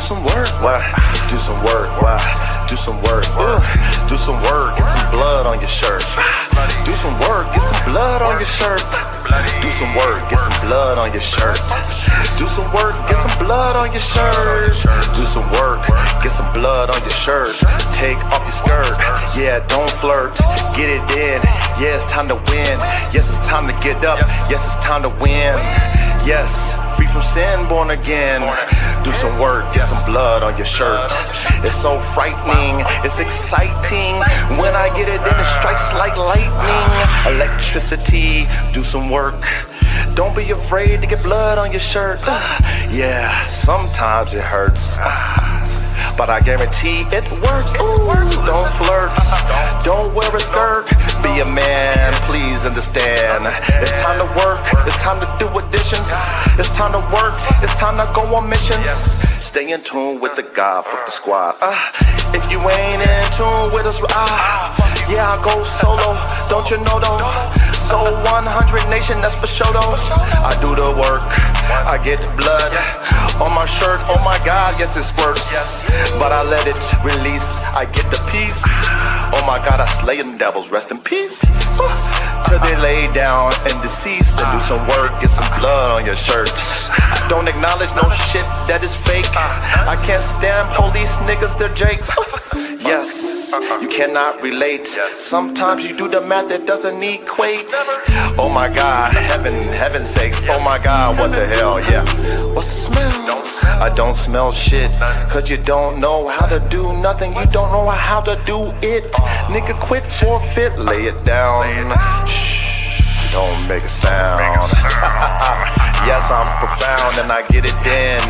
some work, why? Do some work, why? Do some work, do some work, get some blood on your shirt. Do some work, get some blood on your shirt. Do some work, get some blood on your shirt. Do some work, get some blood on your shirt. Do some work, get some blood on your shirt. Take off your skirt, yeah, don't flirt. Get it in, yeah, it's time to win. Yes, it's time to get up, yes, it's time to win. Yes, free from sin, born again. Do some work, get some blood on your shirt. It's so frightening, it's exciting. When I get it in, it strikes like lightning. Electricity, do some work. Don't be afraid to get blood on your shirt. Yeah, sometimes it hurts, but I guarantee it works. Ooh, don't flirt, don't wear a skirt. Be a man, please understand. It's time to work, it's time to do additions. It's time to work, it's time to go on missions. Stay in tune with the God, fuck the squad. If you ain't in tune with us, yeah, I go solo, don't you know though? So 100 nation, that's for sure though. I do the work, I get blood on my shirt, oh my God, yes it squirts. But I let it release, I get the peace. Oh my God, I slay them devils, rest in peace. Till they lay down and deceased. And do some work, get some blood on your shirt. I don't acknowledge no shit that is fake. I can't stand police niggas, they're jakes. Yes, you cannot relate. Sometimes you do the math that doesn't equate. Oh my God, heaven's sakes. Oh my God, what the hell, yeah. What's the smell? I don't smell shit, cause you don't know how to do nothing. You don't know how to do it. Nigga, quit, forfeit, lay it down. Shh, don't make a sound. Yes, I'm profound and I get it in.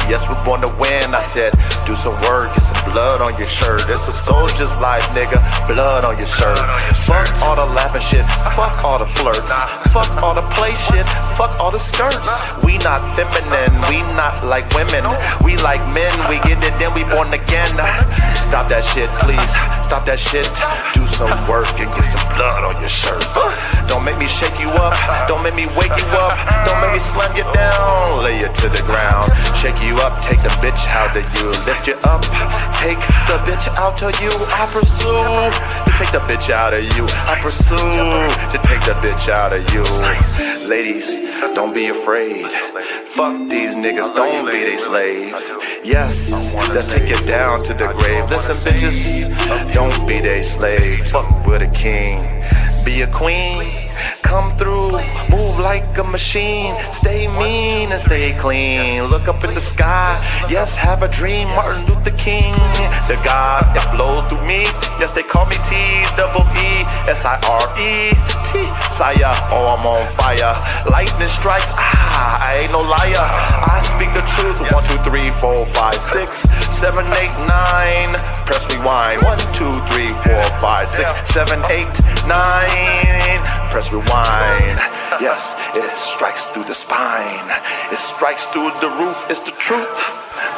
Yes, we're born to win. I said, do some work, get some blood on your shirt. It's a soldier's life, nigga, blood on your shirt. Fuck all the laughing shit, fuck all the flirts. Fuck all the play shit, fuck all the skirts. We not feminine, we not like women. We like men, we get it, then we born again. Stop that shit, please, stop that shit. Do some work and get some blood on your shirt. Don't make me shake you up, don't make me wake you up. Don't make me slam you down, lay you to the ground. Shake you up, take the bitch out of you. Lift you up, take the bitch out of you. I pursue to take the bitch out of you. I pursue to take the bitch out of you. Ladies, don't be afraid. Fuck these niggas, don't be they slave. Yes, they'll take you down to the grave. Listen bitches, don't be they slave. Fuck with a king, be a queen. Come through, move like a machine. Stay mean and stay clean. Look up in the sky, yes, have a dream. Martin Luther King, the God that flows through me. Yes, they call me T-E-E-S-I-R-E. Sire, oh I'm on fire. Lightning strikes, I ain't no liar. I speak the truth. 1, 2, 3, 4, 5, 6, 7, 8, 9. Press rewind. 1, 2, 3, 4, 5, 6, 7, 8, 9. Press rewind. Yes, it strikes through the spine. It strikes through the roof. It's the truth.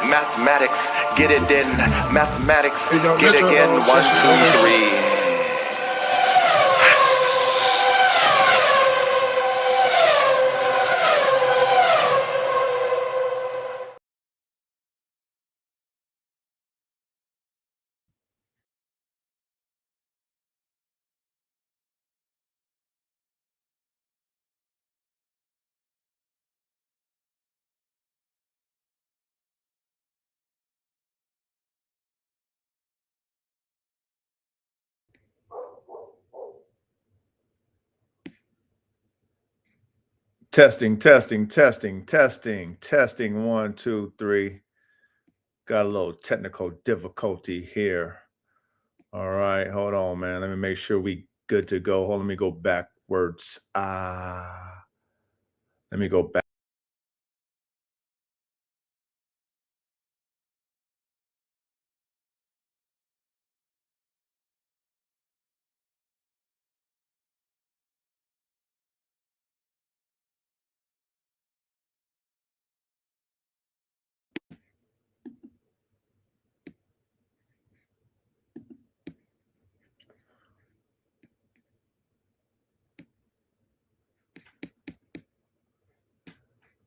Mathematics, get it in. Mathematics, get it again. 1, 2, 3. Testing, testing, testing, testing, testing. 1, 2, 3. Got a little technical difficulty here. All right, hold on, man. Let me make sure we good to go. Hold on, let me go backwards. Let me go back.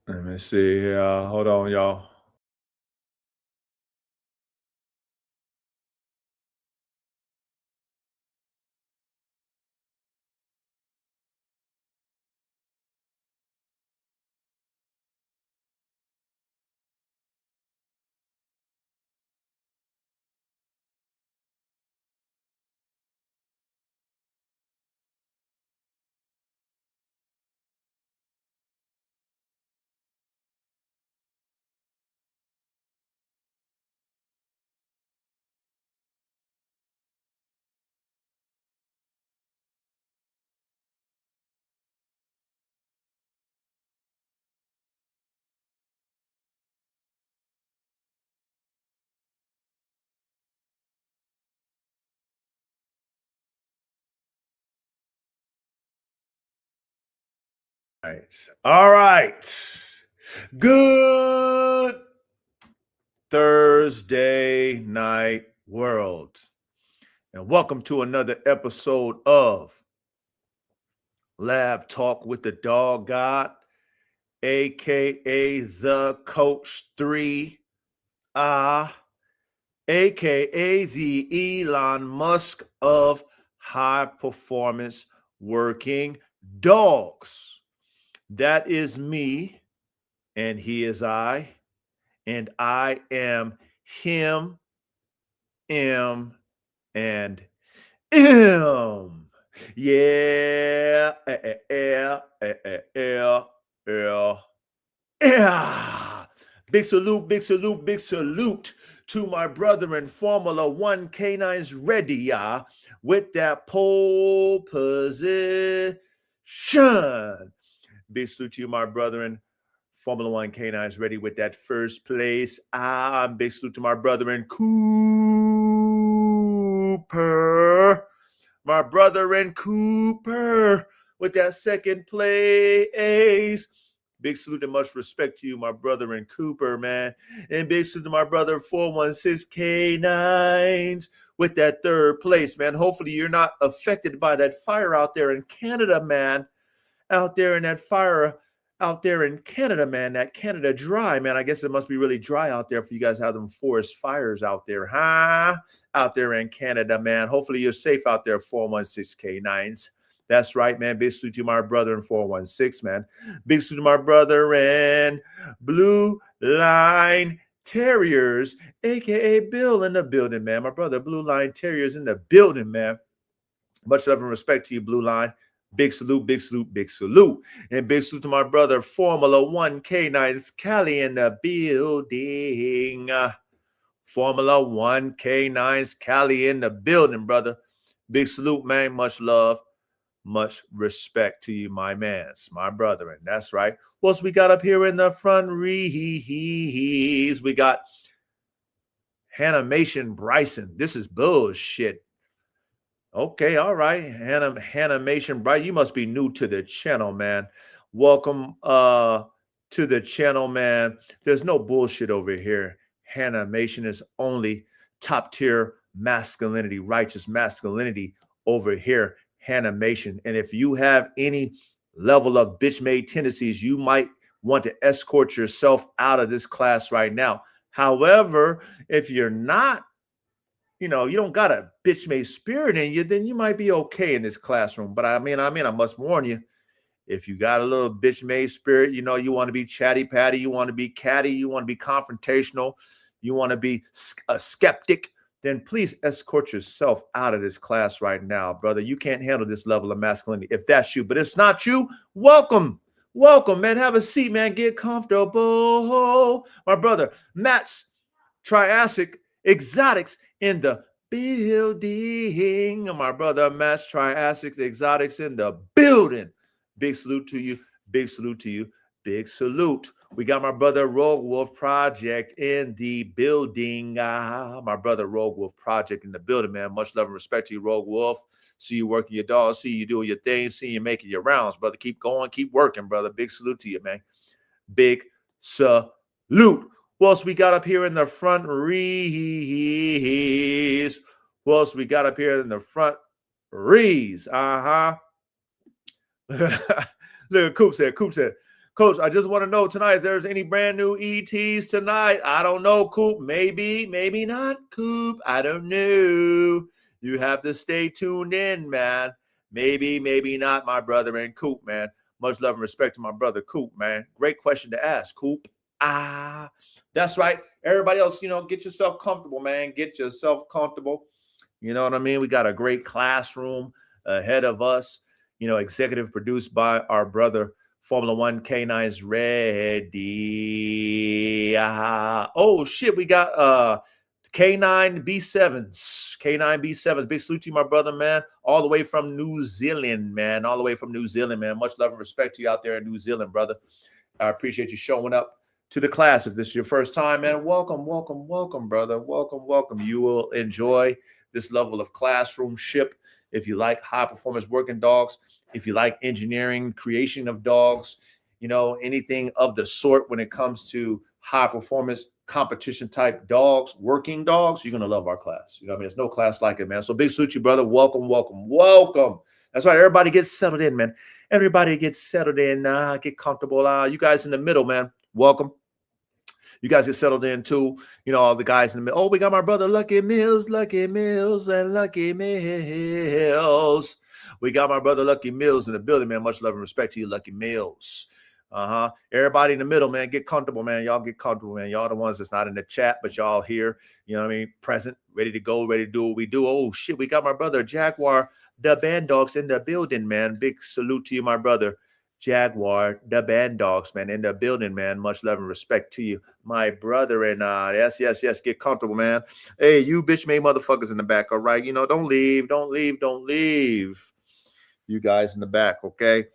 Let me see here. Hold on, y'all. All right. Good Thursday night, world. And welcome to another episode of Lab Talk with the Dog God, aka the Coach 3, aka the Elon Musk of high performance working dogs. That is me, and he is I, and I am him, M, and M. Yeah. Big salute, big salute, big salute to my brother in Formula One Canines ready, with that pole position. Big salute to you, my brother in Formula One Canines ready with that first place. Big salute to my brother in Cooper. My brother in Cooper with that second place. Big salute and much respect to you, my brother in Cooper, man. And big salute to my brother 416 Canines with that third place, man. Hopefully you're not affected by that fire out there in Canada, man. Out there in that fire out there in Canada, man. That Canada dry, man. I guess it must be really dry out there for you guys to have them forest fires out there, huh? Out there in Canada, man. Hopefully you're safe out there, 416 K9s. That's right, man. Big salute to my brother in 416, man. Big salute to my brother in Blue Line Terriers, aka Bill in the building, man. My brother Blue Line Terriers in the building, man. Much love and respect to you, Blue Line. Big salute, big salute, big salute. And big salute to my brother, Formula One K9s, Cali in the building. Formula One K9s, Cali in the building, brother. Big salute, man. Much love, much respect to you, my mans, my brother. And that's right. What else we got up here in the front rees? We got Hanimation Bryson. This is bullshit. Okay, all right. Hanimation Bright, you must be new to the channel, man. Welcome to the channel, man. There's no bullshit over here. Hanimation is only top tier masculinity, righteous masculinity over here. Hanimation. And if you have any level of bitch made tendencies, you might want to escort yourself out of this class right now. However, if you're not, you don't got a bitch made spirit in you, then you might be okay in this classroom. But I must warn you, if you got a little bitch made spirit, you want to be chatty patty, you want to be catty, you want to be confrontational, you want to be a skeptic, then please escort yourself out of this class right now, brother. You can't handle this level of masculinity if that's you. But if it's not you, welcome, man. Have a seat, man. Get comfortable. My brother, Matt's Triassic Exotics in the building. My brother, Matt's Triassic Exotics in the building. Big salute to you. Big salute to you. Big salute. We got my brother Rogue Wolf Project in the building. My brother Rogue Wolf Project in the building, man. Much love and respect to you, Rogue Wolf. See you working your dogs. See you doing your thing. See you making your rounds, brother. Keep going. Keep working, brother. Big salute to you, man. Big salute. What else we got up here in the front rees? What else we got up here in the front rees? Look at Coop said, Coach, I just want to know tonight if there's any brand new ETs tonight. I don't know, Coop. Maybe, maybe not, Coop. I don't know. You have to stay tuned in, man. Maybe, maybe not, my brother and Coop, man. Much love and respect to my brother, Coop, man. Great question to ask, Coop. That's right. Everybody else, get yourself comfortable, man. Get yourself comfortable. You know what I mean? We got a great classroom ahead of us. Executive produced by our brother, Formula One K9's ready. Oh, shit. We got K9 B7s. K9 B7s. Big salute to you, my brother, man. All the way from New Zealand, man. All the way from New Zealand, man. Much love and respect to you out there in New Zealand, brother. I appreciate you showing up to the class. If this is your first time, man, welcome, brother. Welcome. You will enjoy this level of classroomship. If you like high performance working dogs, if you like engineering, creation of dogs, you know, anything of the sort when it comes to high performance competition type dogs, working dogs, you're going to love our class. You know what I mean? There's no class like it, man. So big salute you, brother. Welcome, welcome, welcome. That's right. Everybody gets settled in, man. Everybody gets settled in. Get comfortable. You guys in the middle, man. Welcome. You guys get settled in too. You know, all the guys in the middle. Oh, we got my brother Lucky Mills, and Lucky Mills. We got my brother Lucky Mills in the building, man. Much love and respect to you, Lucky Mills. Everybody in the middle, man, get comfortable, man. Y'all get comfortable, man. Y'all the ones that's not in the chat, but y'all here, you know what I mean? Present, ready to go, ready to do what we do. Oh, shit, we got my brother Jaguar, the band dogs in the building, man. Big salute to you, my brother. Jaguar, the band dogs, man, in the building, man. Much love and respect to you, my brother. And yes, get comfortable, man. Hey, you bitch made motherfuckers in the back, all right? You know, don't leave. You guys in the back, okay?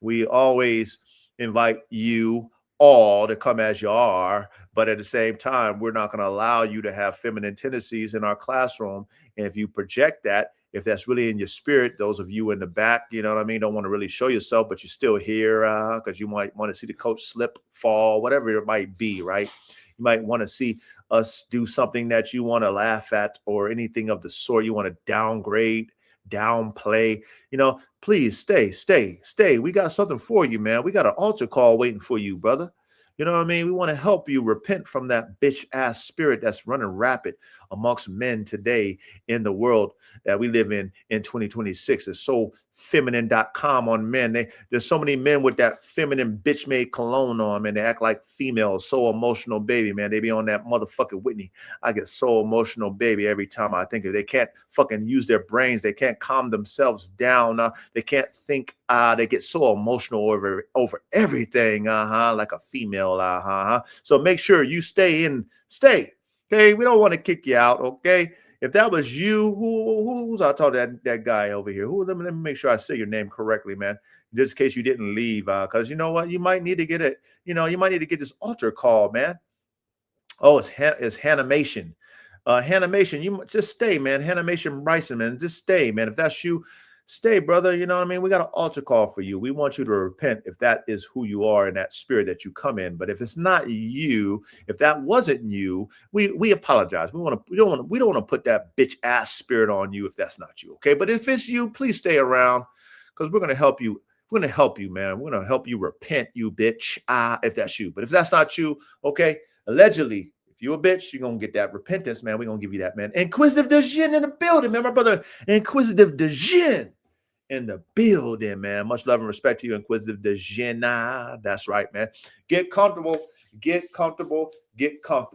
We always invite you all to come as you are, but at the same time, we're not going to allow you to have feminine tendencies in our classroom. And if you project that, if that's really in your spirit, those of you in the back, you know what I mean, don't want to really show yourself, but you're still here because you might want to see the coach slip, fall, whatever it might be, right? You might want to see us do something that you want to laugh at or anything of the sort. You want to downgrade, downplay, you know, please stay. We got something for you, man. We got an altar call waiting for you, brother. You know what I mean? We want to help you repent from that bitch ass spirit that's running rapid amongst men today in the world that we live in 2026. It's so feminine.com on men. There's so many men with that feminine bitch made cologne on, man. They act like females, so emotional, baby, man. They be on that motherfucking Whitney. I get so emotional, baby, every time I think of it. They can't fucking use their brains. They can't calm themselves down. They can't think. They get so emotional over everything, like a female, So make sure you stay. Okay, we don't want to kick you out. Okay, if that was you, who's I told that guy over here? Let me make sure I say your name correctly, man. Just in case you didn't leave, because you know what, you might need to get it. You know, you might need to get this altar call, man. Oh, it's Hanimation. Hanimation, you just stay, man. Hanimation Bryson, man, just stay, man. If that's you, stay, brother. You know what I mean? We got an altar call for you. We want you to repent if that is who you are and that spirit that you come in. But if it's not you, if that wasn't you, we apologize. We don't want to put that bitch ass spirit on you if that's not you. Okay. But if it's you, please stay around because we're gonna help you. We're gonna help you, man. We're gonna help you repent, you bitch. If that's you. But if that's not you, okay, allegedly. If you a bitch, you're going to get that repentance, man. We're going to give you that, man. Inquisitive Dejin in the building, man. My brother, Inquisitive Dejin in the building, man. Much love and respect to you, Inquisitive Dejin. That's right, man. Get comfortable.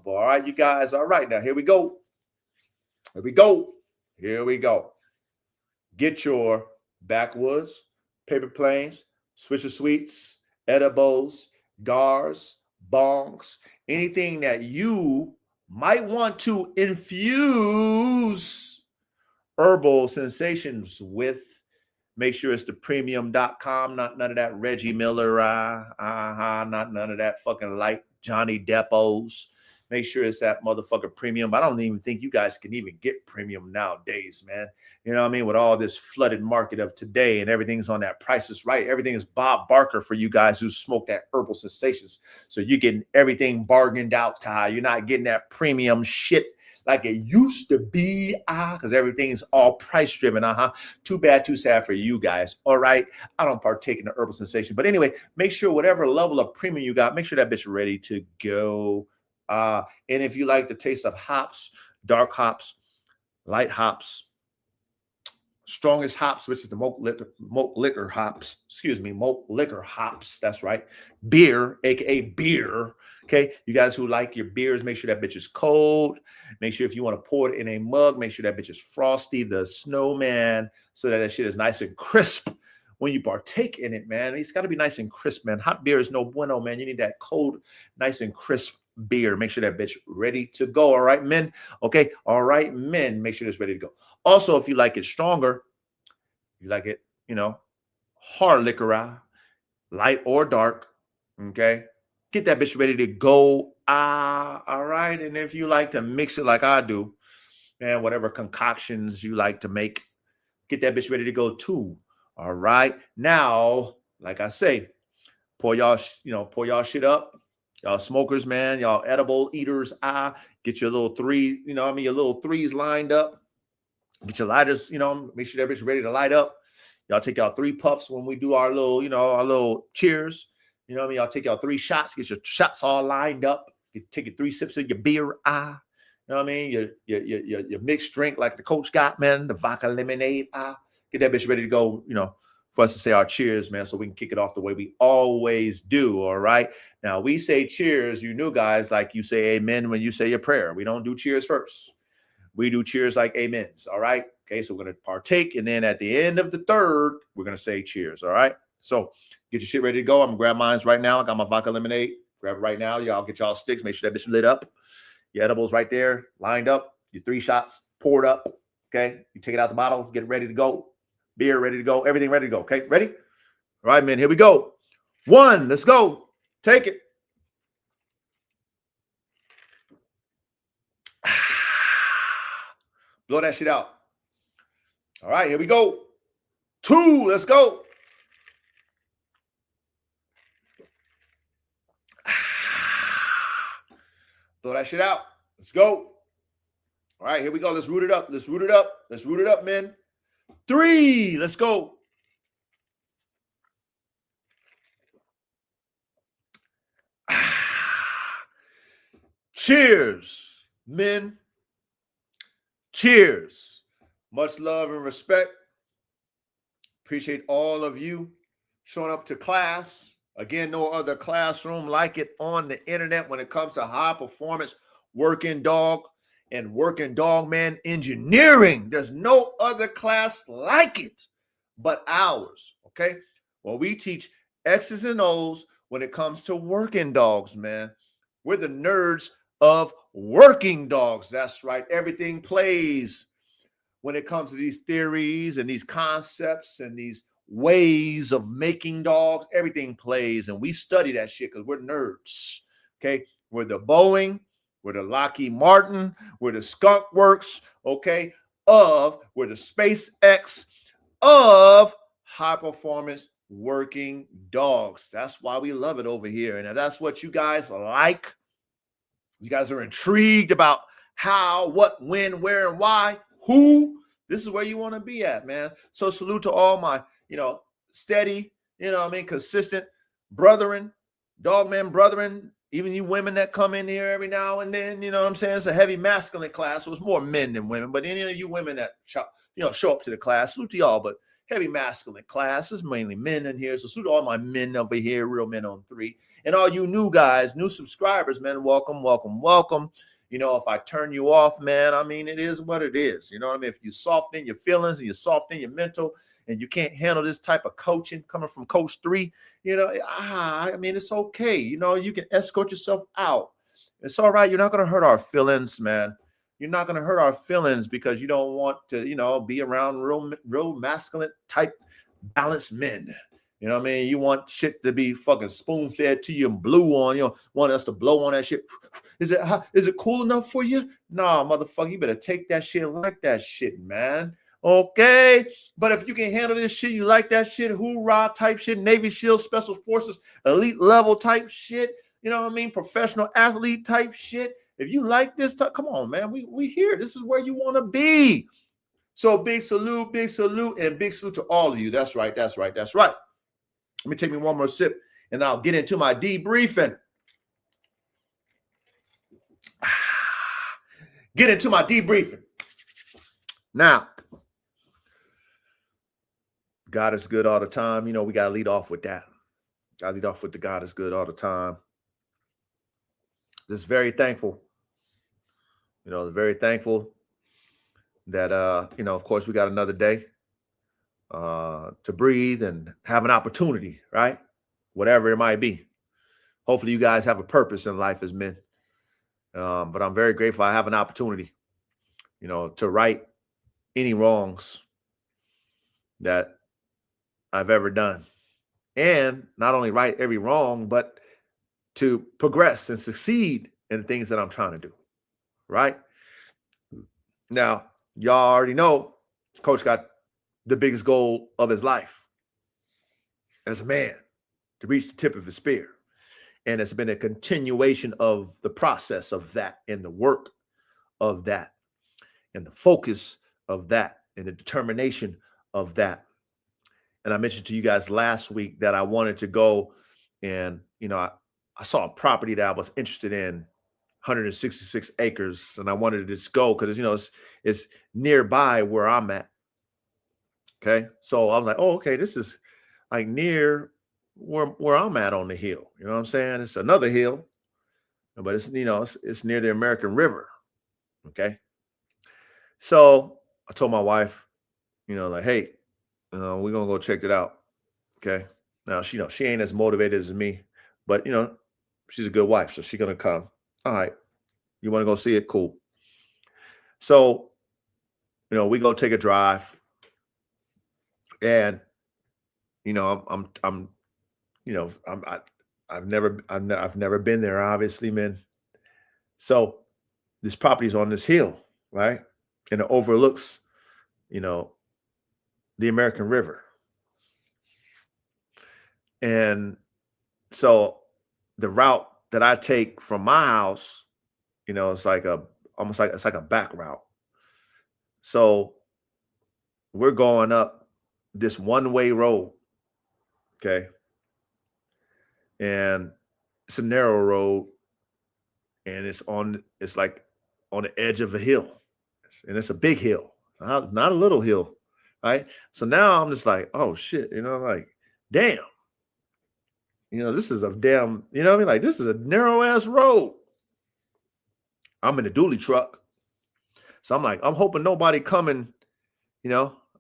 All right, you guys. All right, now here we go. Get your backwoods, paper planes, Swisher Sweets, edibles, gars, bongs, anything that you might want to infuse herbal sensations with. Make sure it's the premium.com, not none of that Reggie Miller, not none of that fucking light Johnny Deppos. Make sure it's that motherfucker premium. I don't even think you guys can even get premium nowadays, man. You know what I mean? With all this flooded market of today and everything's on that Price is Right. Everything is Bob Barker for you guys who smoke that herbal sensations. So you're getting everything bargained out, Ty. You're not getting that premium shit like it used to be, because everything's all price driven, Too bad, too sad for you guys. All right, I don't partake in the herbal sensation, but anyway, make sure whatever level of premium you got, make sure that bitch ready to go. And if you like the taste of hops, dark hops, light hops, strongest hops, which is the malt liquor hops. That's right. Beer, aka beer. Okay, you guys who like your beers, make sure that bitch is cold. Make sure if you want to pour it in a mug, make sure that bitch is frosty, the snowman, so that shit is nice and crisp when you partake in it, man. It's got to be nice and crisp, man. Hot beer is no bueno, man. You need that cold, nice and crisp beer. Make sure that bitch ready to go. All right, men. Okay, all right, men. Make sure it's ready to go. Also, if you like it stronger, you like it, hard liquor, light or dark. Okay. Get that bitch ready to go. All right. And if you like to mix it like I do, man, whatever concoctions you like to make, get that bitch ready to go too. All right. Now, like I say, pour y'all shit up. Y'all smokers, man. Y'all edible eaters. Get your little three, your little threes lined up. Get your lighters, make sure that bitch ready to light up. Y'all take y'all 3 puffs when we do our little cheers. Y'all take y'all 3 shots, get your shots all lined up. You take your 3 sips of your beer. Your mixed drink like the coach got, man, the vodka lemonade. Get that bitch ready to go, for us to say our cheers, man, so we can kick it off the way we always do. All right. Now we say cheers, you new guys, like you say amen when you say your prayer. We don't do cheers first. We do cheers like amens. All right. Okay. So we're going to partake. And then at the end of the third, we're going to say cheers. All right. So get your shit ready to go. I'm going to grab mine right now. I got my vodka lemonade. Grab it right now. Y'all get y'all sticks. Make sure that bitch lit up. Your edibles right there, lined up. Your 3 shots poured up. Okay. You take it out the bottle. Get it ready to go. Beer ready to go. Everything ready to go. Okay. Ready? All right, man. Here we go. 1. Let's go. Take it. Blow that shit out. All right, here we go. 2, let's go. Blow that shit out. Let's go. All right, here we go. Let's root it up. Let's root it up. Let's root it up, men. 3, let's go. Cheers, men. Cheers. Much love and respect. Appreciate all of you showing up to class. Again, no other classroom like it on the internet when it comes to high performance working dog and working dog man engineering. There's no other class like it but ours. Okay. Well, we teach X's and O's when it comes to working dogs, man. We're the nerds of working dogs. That's right. Everything plays when it comes to these theories and these concepts and these ways of making dogs. Everything plays, and we study that shit because we're nerds. Okay. We're the Boeing, we're the Lockheed Martin, we're the Skunk Works, okay, we're the SpaceX of high performance working dogs. That's why we love it over here. And that's what you guys like. You guys are intrigued about how, what, when, where, and why, who. This is where you want to be at, man. So salute to all my, steady, consistent brethren, dogmen brethren, even you women that come in here every now and then, It's a heavy masculine class, so it's more men than women. But any of you women that show up to the class, salute to y'all. But heavy masculine class is mainly men in here. So salute to all my men over here, real men on 3. And all you new guys, new subscribers, man, welcome, welcome, welcome. If I turn you off, man, it is what it is. If you soften your feelings and you soften your mental and you can't handle this type of coaching coming from Coach 3, it's okay. You can escort yourself out. It's all right. You're not going to hurt our feelings, man. You're not going to hurt our feelings because you don't want to, be around real masculine type balanced men. You want shit to be fucking spoon-fed to you and blew on, want us to blow on that shit. Is it cool enough for you? Nah, motherfucker, you better take that shit like that shit, man. Okay? But if you can handle this shit, you like that shit, hoorah type shit, Navy SEAL, Special Forces, elite level type shit, professional athlete type shit. If you like this, come on, man. We here. This is where you want to be. So big salute, and big salute to all of you. That's right, that's right, that's right. Let me take me one more sip, and I'll get into my debriefing. Get into my debriefing. Now, God is good all the time. We got to lead off with that. Got to lead off with the God is good all the time. Just very thankful. Very thankful that, of course, we got another day to breathe and have an opportunity, right? Whatever it might be. Hopefully you guys have a purpose in life as men. But I'm very grateful I have an opportunity, to right any wrongs that I've ever done. And not only right every wrong, but to progress and succeed in the things that I'm trying to do, right? Now, y'all already know Coach got the biggest goal of his life, as a man to reach the tip of his spear. And it's been a continuation of the process of that and the work of that and the focus of that and the determination of that. And I mentioned to you guys last week that I wanted to go and, I saw a property that I was interested in, 166 acres, and I wanted to just go because, it's nearby where I'm at. Okay. So I was like, oh, okay, this is like near where I'm at on the hill. You know what I'm saying? It's another hill, but it's near the American River. Okay. So I told my wife, like, hey, we're gonna go check it out. Okay. Now she ain't as motivated as me, but she's a good wife, so she's gonna come. All right. You want to go see it? Cool. So, we go take a drive, and I'm I've never been there, obviously, man. So this property's on this hill, right? And it overlooks, the American River. And so the route that I take from my house, it's like it's like a back route. So we're going up this one-way road, okay? And it's a narrow road, and it's like on the edge of a hill, and it's a big hill, not a little hill, right? So now I'm just like, oh shit, like, damn, this is a damn, what I mean? Like, this is a narrow ass road. I'm in a dually truck, so I'm like, I'm hoping nobody coming,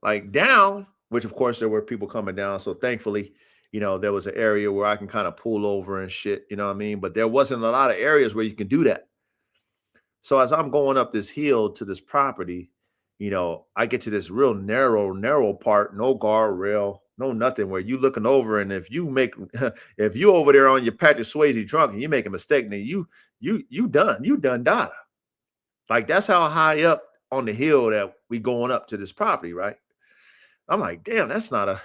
like down, which of course there were people coming down. So thankfully, there was an area where I can kind of pull over and shit, you know what I mean? But there wasn't a lot of areas where you can do that. So as I'm going up this hill to this property, I get to this real narrow part, no guardrail, no nothing, where you looking over, and if you over there on your Patrick Swayze drunk and you make a mistake, then you done data. Like, that's how high up on the hill that we going up to this property, right? I'm like, damn, that's not a,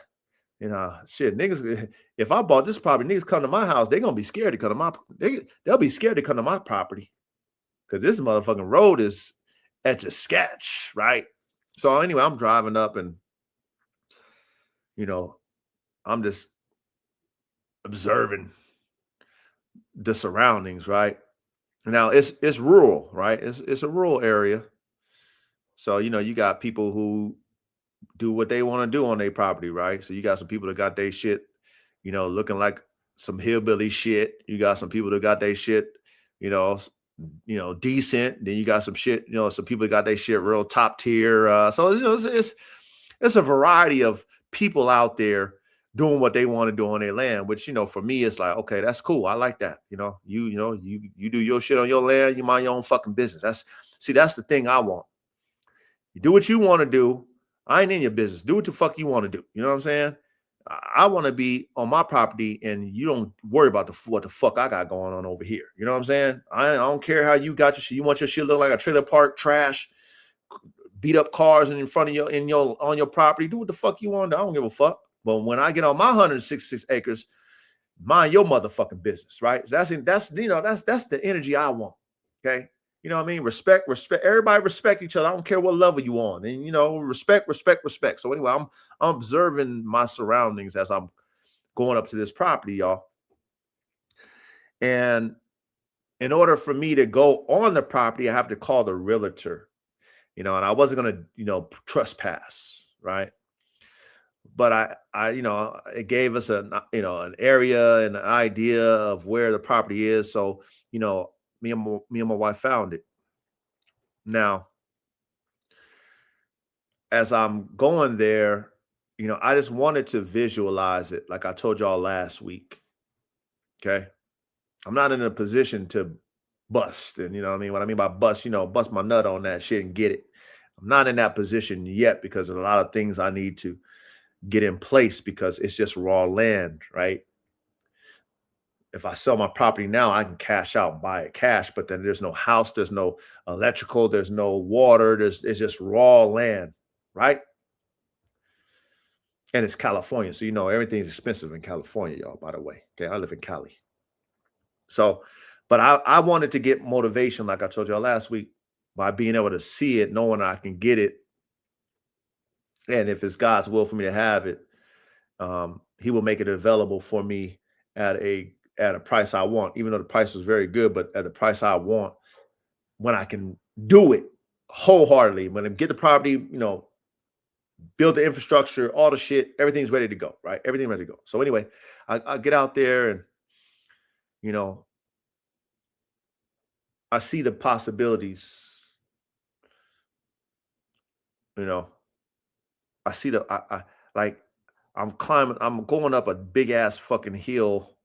shit, niggas. If I bought this property, niggas come to my house, they're gonna be scared to come to they'll be scared to come to my property, because this motherfucking road is etch a sketch, right? So anyway, I'm driving up, and I'm just observing the surroundings, right? Now it's rural, right? It's a rural area. So, you got people who do what they want to do on their property, right? So you got some people that got their shit, looking like some hillbilly shit. You got some people that got their shit, decent. Then you got some shit, some people that got their shit real top tier. So it's a variety of people out there doing what they want to do on their land, which, for me, it's like, okay, that's cool. I like that. You do your shit on your land, you mind your own fucking business. That's the thing I want. You do what you want to do. I ain't in your business. Do what the fuck you want to do. You know what I'm saying? I want to be on my property, and you don't worry about what the fuck I got going on over here. You know what I'm saying? I don't care how you got your shit. You want your shit to look like a trailer park, trash, beat up cars in front of on your property. Do what the fuck you want to do. I don't give a fuck. But when I get on my 166 acres, mind your motherfucking business, right? So that's the energy I want. Okay. You know what I mean? Respect. Everybody respect each other. I don't care what level you on. And, respect. So anyway, I'm observing my surroundings as I'm going up to this property, y'all. And in order for me to go on the property, I have to call the realtor, and I wasn't going to, trespass, right? But it gave us an area and an idea of where the property is. So, me and my wife found it. Now, as I'm going there, I just wanted to visualize it, like I told y'all last week. Okay. I'm not in a position to bust. And what I mean by bust, bust my nut on that shit and get it. I'm not in that position yet, because of a lot of things I need to get in place, because it's just raw land, right? If I sell my property now, I can cash out and buy it cash, but then there's no house, there's no electrical, there's no water, it's just raw land, right? And it's California. So, everything's expensive in California, y'all, by the way. Okay. I live in Cali. So, but I wanted to get motivation, like I told y'all last week, by being able to see it, knowing I can get it. And if it's God's will for me to have it, he will make it available for me at a price I want, even though the price was very good, but at the price I want, when I can do it wholeheartedly, when I get the property, build the infrastructure, all the shit, everything's ready to go, right? Everything ready to go. So anyway, I get out there and, I see the possibilities, I see I like, I'm going up a big ass fucking hill,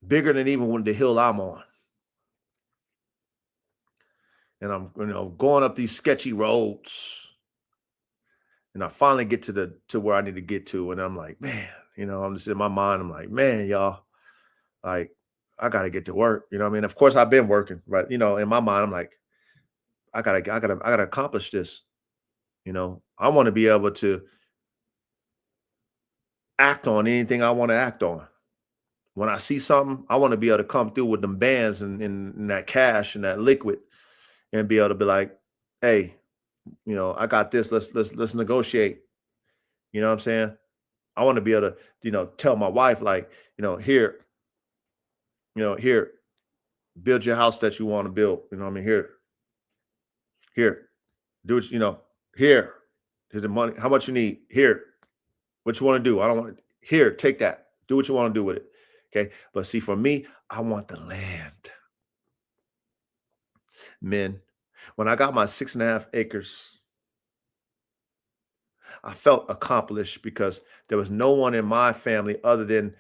bigger than even when the hill I'm on. And I'm, going up these sketchy roads. And I finally get to where I need to get to. And I'm like, man, I'm just in my mind. I'm like, man, y'all, like, I gotta get to work. You know what I mean? Of course I've been working, but in my mind, I'm like, I gotta accomplish this. I want to be able to act on anything I want to act on. When I see something, I want to be able to come through with them bands and that cash and that liquid and be able to be like, hey, I got this. Let's negotiate. You know what I'm saying? I want to be able to, tell my wife, like, here, here, build your house that you want to build. You know what I mean? Here, do it, here, here's the money. How much you need? Here, what you want to do? I don't want it. Here, take that. Do what you want to do with it. Okay. But see, for me, I want the land. Men, when I got my 6.5 acres, I felt accomplished because there was no one in my family other than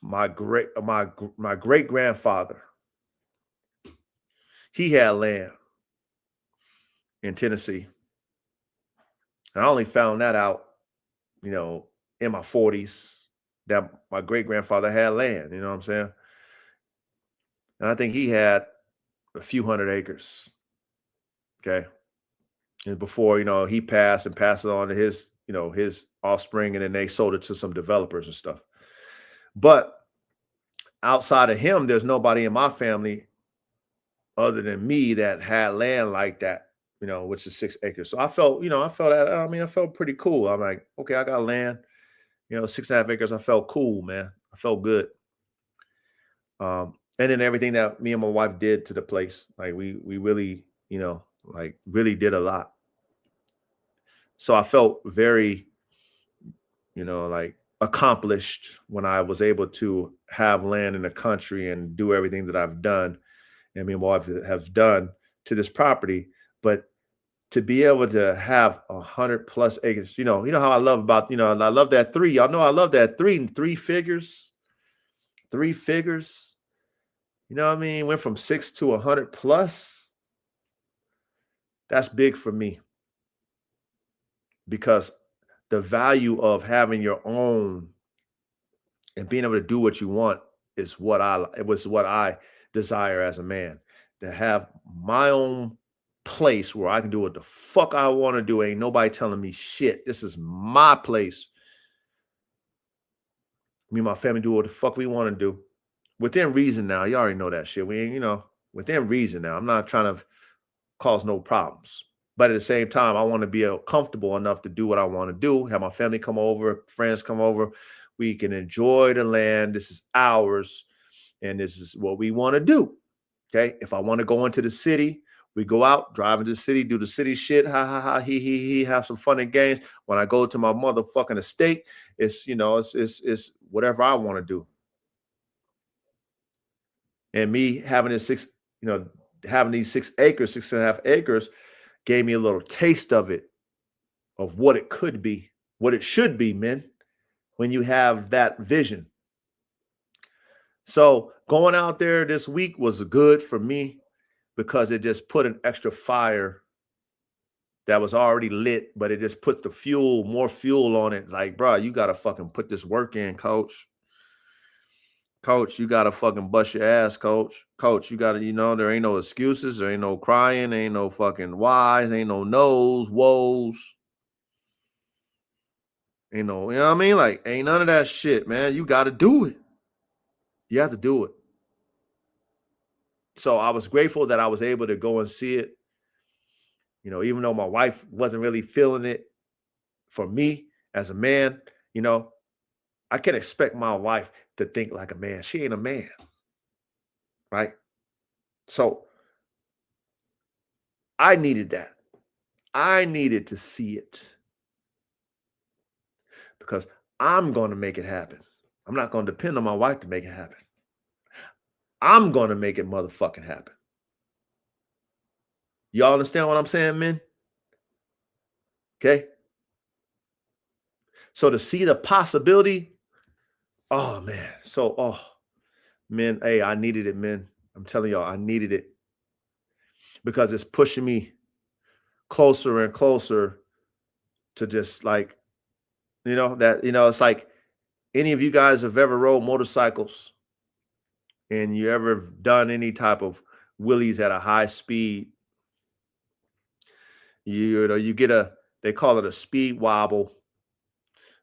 my great grandfather. He had land in Tennessee. And I only found that out, in my 40s, that my great grandfather had land. You know what I'm saying? And I think he had a few hundred acres. Okay. And before, he passed and passed it on to his, his offspring, and then they sold it to some developers and stuff. But outside of him, there's nobody in my family other than me that had land like that, which is 6 acres. So I felt, I felt pretty cool. I'm like, okay, I got land, 6.5 acres. I felt cool, man. I felt good. And then everything that me and my wife did to the place, like we really, like really did a lot. So I felt very, like accomplished when I was able to have land in the country and do everything that I've done, and me and my wife have done to this property. But to be able to have 100+ acres, you know how I love about, I love that three. Y'all know I love that three figures. You know what I mean? Went from 6 to 100+. That's big for me, because the value of having your own and being able to do what you want is what I desire as a man, to have my own place where I can do what the fuck I want to do. Ain't nobody telling me shit. This is my place. Me and my family do what the fuck we want to do within reason. Now, you already know that shit. We ain't, within reason. Now, I'm not trying to cause no problems, but at the same time, I want to be comfortable enough to do what I want to do. Have my family come over, friends come over. We can enjoy the land. This is ours, and this is what we want to do. Okay. If I want to go into the city, we go out, drive into the city, do the city shit, ha ha ha, he, have some fun and games. When I go to my motherfucking estate, it's it's whatever I want to do. And me having this having these 6 acres, 6.5 acres, gave me a little taste of it, of what it could be, what it should be, men, when you have that vision. So going out there this week was good for me, because it just put an extra fire that was already lit, but it just put more fuel on it. Like, bro, you got to fucking put this work in, coach. Coach, you got to fucking bust your ass, coach. Coach, you got to, there ain't no excuses. There ain't no crying. There ain't no fucking whys. Ain't no no's, woes. You know what I mean? Like, ain't none of that shit, man. You got to do it. You have to do it. So I was grateful that I was able to go and see it. You know, even though my wife wasn't really feeling it, for me as a man, you know, I can't expect my wife to think like a man. She ain't a man, right? So I needed that. I needed to see it because I'm going to make it happen. I'm not going to depend on my wife to make it happen. I'm going to make it motherfucking happen. Y'all understand what I'm saying, men? Okay. So to see the possibility, oh man. So, oh, man, hey, I needed it, man. I'm telling y'all, I needed it because it's pushing me closer and closer to just like, it's like any of you guys have ever rode motorcycles and you ever done any type of wheelies at a high speed, you get they call it a speed wobble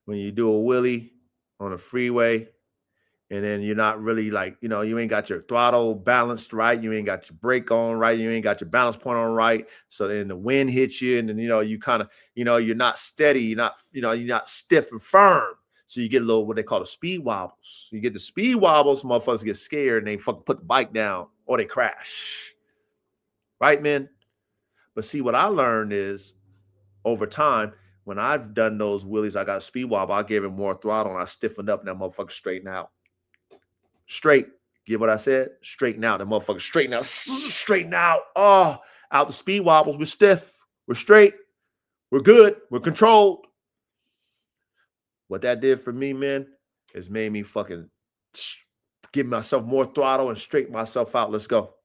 when you do a wheelie on a freeway. And then you're not really like, you ain't got your throttle balanced right. You ain't got your brake on right. You ain't got your balance point on right. So then the wind hits you and then, you kind of, you're not steady. You're not stiff and firm. So you get a little, what they call the speed wobbles. You get the speed wobbles, motherfuckers get scared and they fucking put the bike down or they crash. Right, man? But see, what I learned is over time, when I've done those wheelies, I got a speed wobble, I gave it more throttle and I stiffened up and that motherfucker straightened out. Straight. Get what I said? Straighten out. That motherfucker straighten out. Straighten out. Oh, out the speed wobbles. We're stiff. We're straight. We're good. We're controlled. What that did for me, man, is made me fucking give myself more throttle and straighten myself out. Let's go.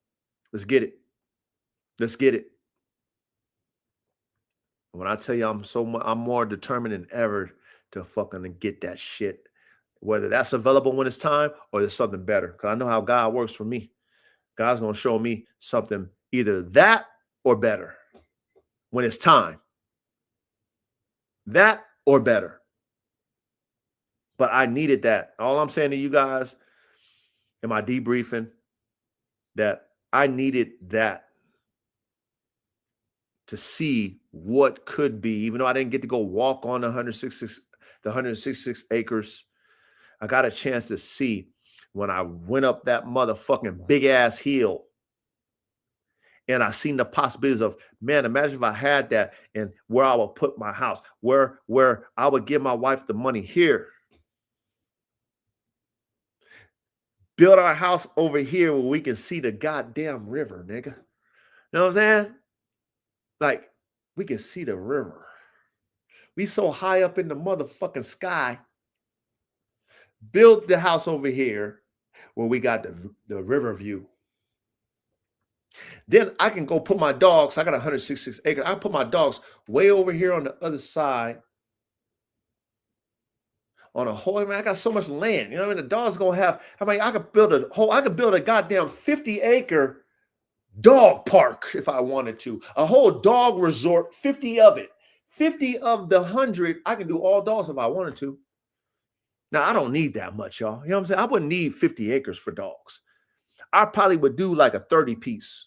Let's get it. Let's get it. When I tell you I'm more determined than ever to fucking get that shit. Whether that's available when it's time or there's something better. Because I know how God works for me. God's going to show me something either that or better when it's time. That or better. But I needed that. All I'm saying to you guys in my debriefing, that I needed that to see what could be, even though I didn't get to go walk on the 166 acres. I got a chance to see when I went up that motherfucking big ass hill and I seen the possibilities of, man, imagine if I had that and where I would put my house, where I would give my wife the money here. Build our house over here where we can see the goddamn river, nigga. You know what I'm saying? Like, we can see the river. We so high up in the motherfucking sky. Build the house over here where we got the river view. Then I can go put my dogs. I got 166 acres. I can put my dogs way over here on the other side. On a whole, I got so much land. You know what I mean? The dogs gonna have. I could build a goddamn 50-acre dog park if I wanted to. A whole dog resort, 50 of it. 50 of the 100, I can do all dogs if I wanted to. Now, I don't need that much, y'all. You know what I'm saying? I wouldn't need 50 acres for dogs. I probably would do like a 30 piece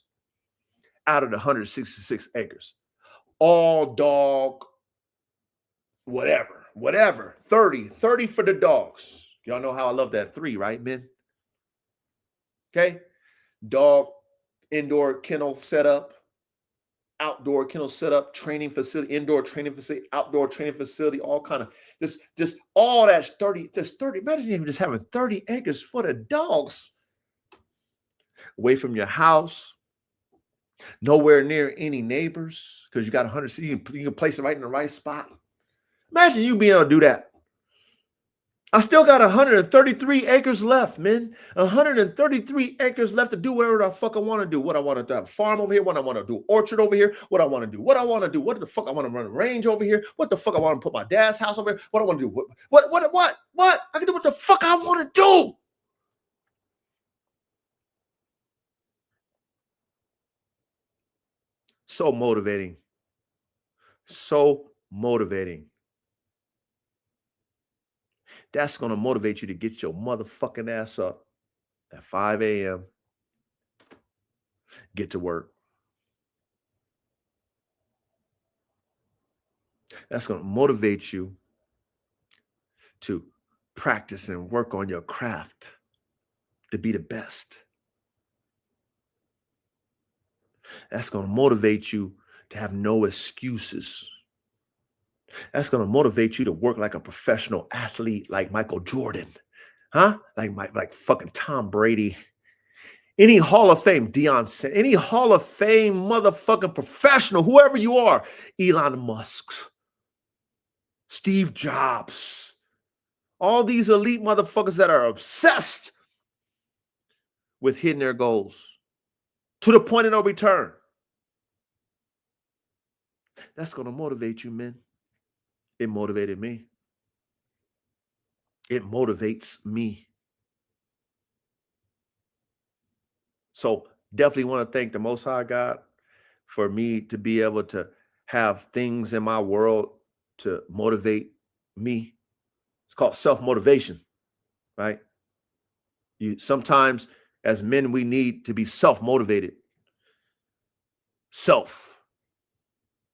out of the 166 acres. All dog, whatever. 30 for the dogs. Y'all know how I love that 3, right, men? Okay. Dog, indoor kennel setup, outdoor kennel setup, training facility, indoor training facility, outdoor training facility, all kind of just all that's 30. Imagine even just having 30 acres for the dogs. Away from your house, nowhere near any neighbors, because you got 100. You can place it right in the right spot. Imagine you being able to do that. I still got 133 acres left, man. 133 acres left to do whatever the fuck I want to do. What I want to do, farm over here. What I want to do, orchard over here. What I want to do. What the fuck I want to run a range over here. What the fuck I want to put my dad's house over here. What I want to do. What? I can do what the fuck I want to do. So motivating. So motivating. That's going to motivate you to get your motherfucking ass up at 5 a.m., get to work. That's going to motivate you to practice and work on your craft to be the best. That's going to motivate you to have no excuses. That's going to motivate you to work like a professional athlete like Michael Jordan, huh? Like fucking Tom Brady. Any Hall of Fame, any Hall of Fame motherfucking professional, whoever you are, Elon Musk, Steve Jobs, all these elite motherfuckers that are obsessed with hitting their goals to the point of no return. That's going to motivate you, men. It motivated me. It motivates me. So definitely want to thank the Most High God for me to be able to have things in my world to motivate me. It's called self-motivation, right? Sometimes as men, we need to be self-motivated.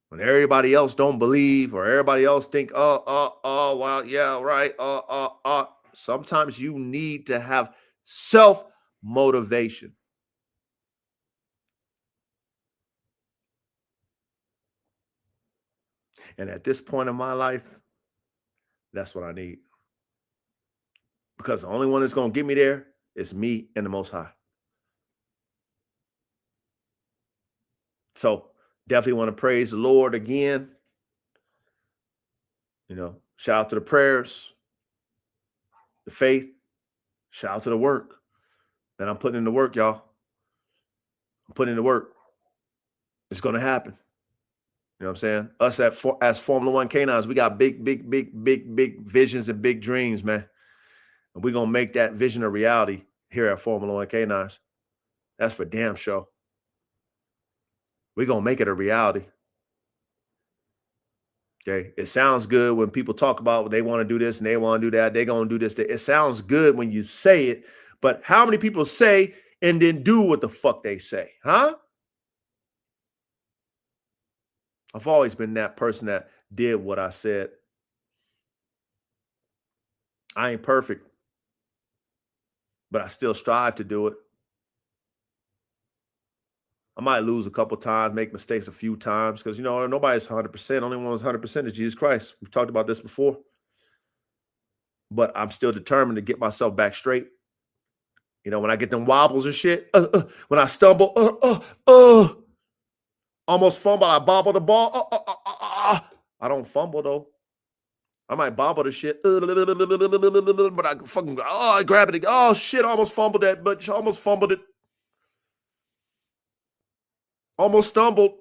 When everybody else don't believe or everybody else think, well, yeah, right. Sometimes you need to have self-motivation. And at this point in my life, that's what I need. Because the only one that's going to get me there is me and the Most High. So definitely want to praise the Lord again. Shout out to the prayers, the faith, shout out to the work. And I'm putting in the work, y'all. I'm putting in the work. It's going to happen. You know what I'm saying? Us as Formula One canines, we got big visions and big dreams, man. And we're going to make that vision a reality here at Formula One canines. That's for damn sure. We're going to make it a reality. Okay. It sounds good when people talk about they want to do this and they want to do that. They're going to do this. It sounds good when you say it, but how many people say and then do what the fuck they say? Huh? I've always been that person that did what I said. I ain't perfect, but I still strive to do it. I might lose a couple times, make mistakes a few times because, nobody's 100%. Only one was 100% is Jesus Christ. We've talked about this before. But I'm still determined to get myself back straight. When I get them wobbles and shit, when I stumble, almost fumble, I bobble the ball. I don't fumble, though. I might bobble the shit, but I fucking, I grab it. Oh, shit, I almost fumbled that, but almost fumbled it. Almost stumbled.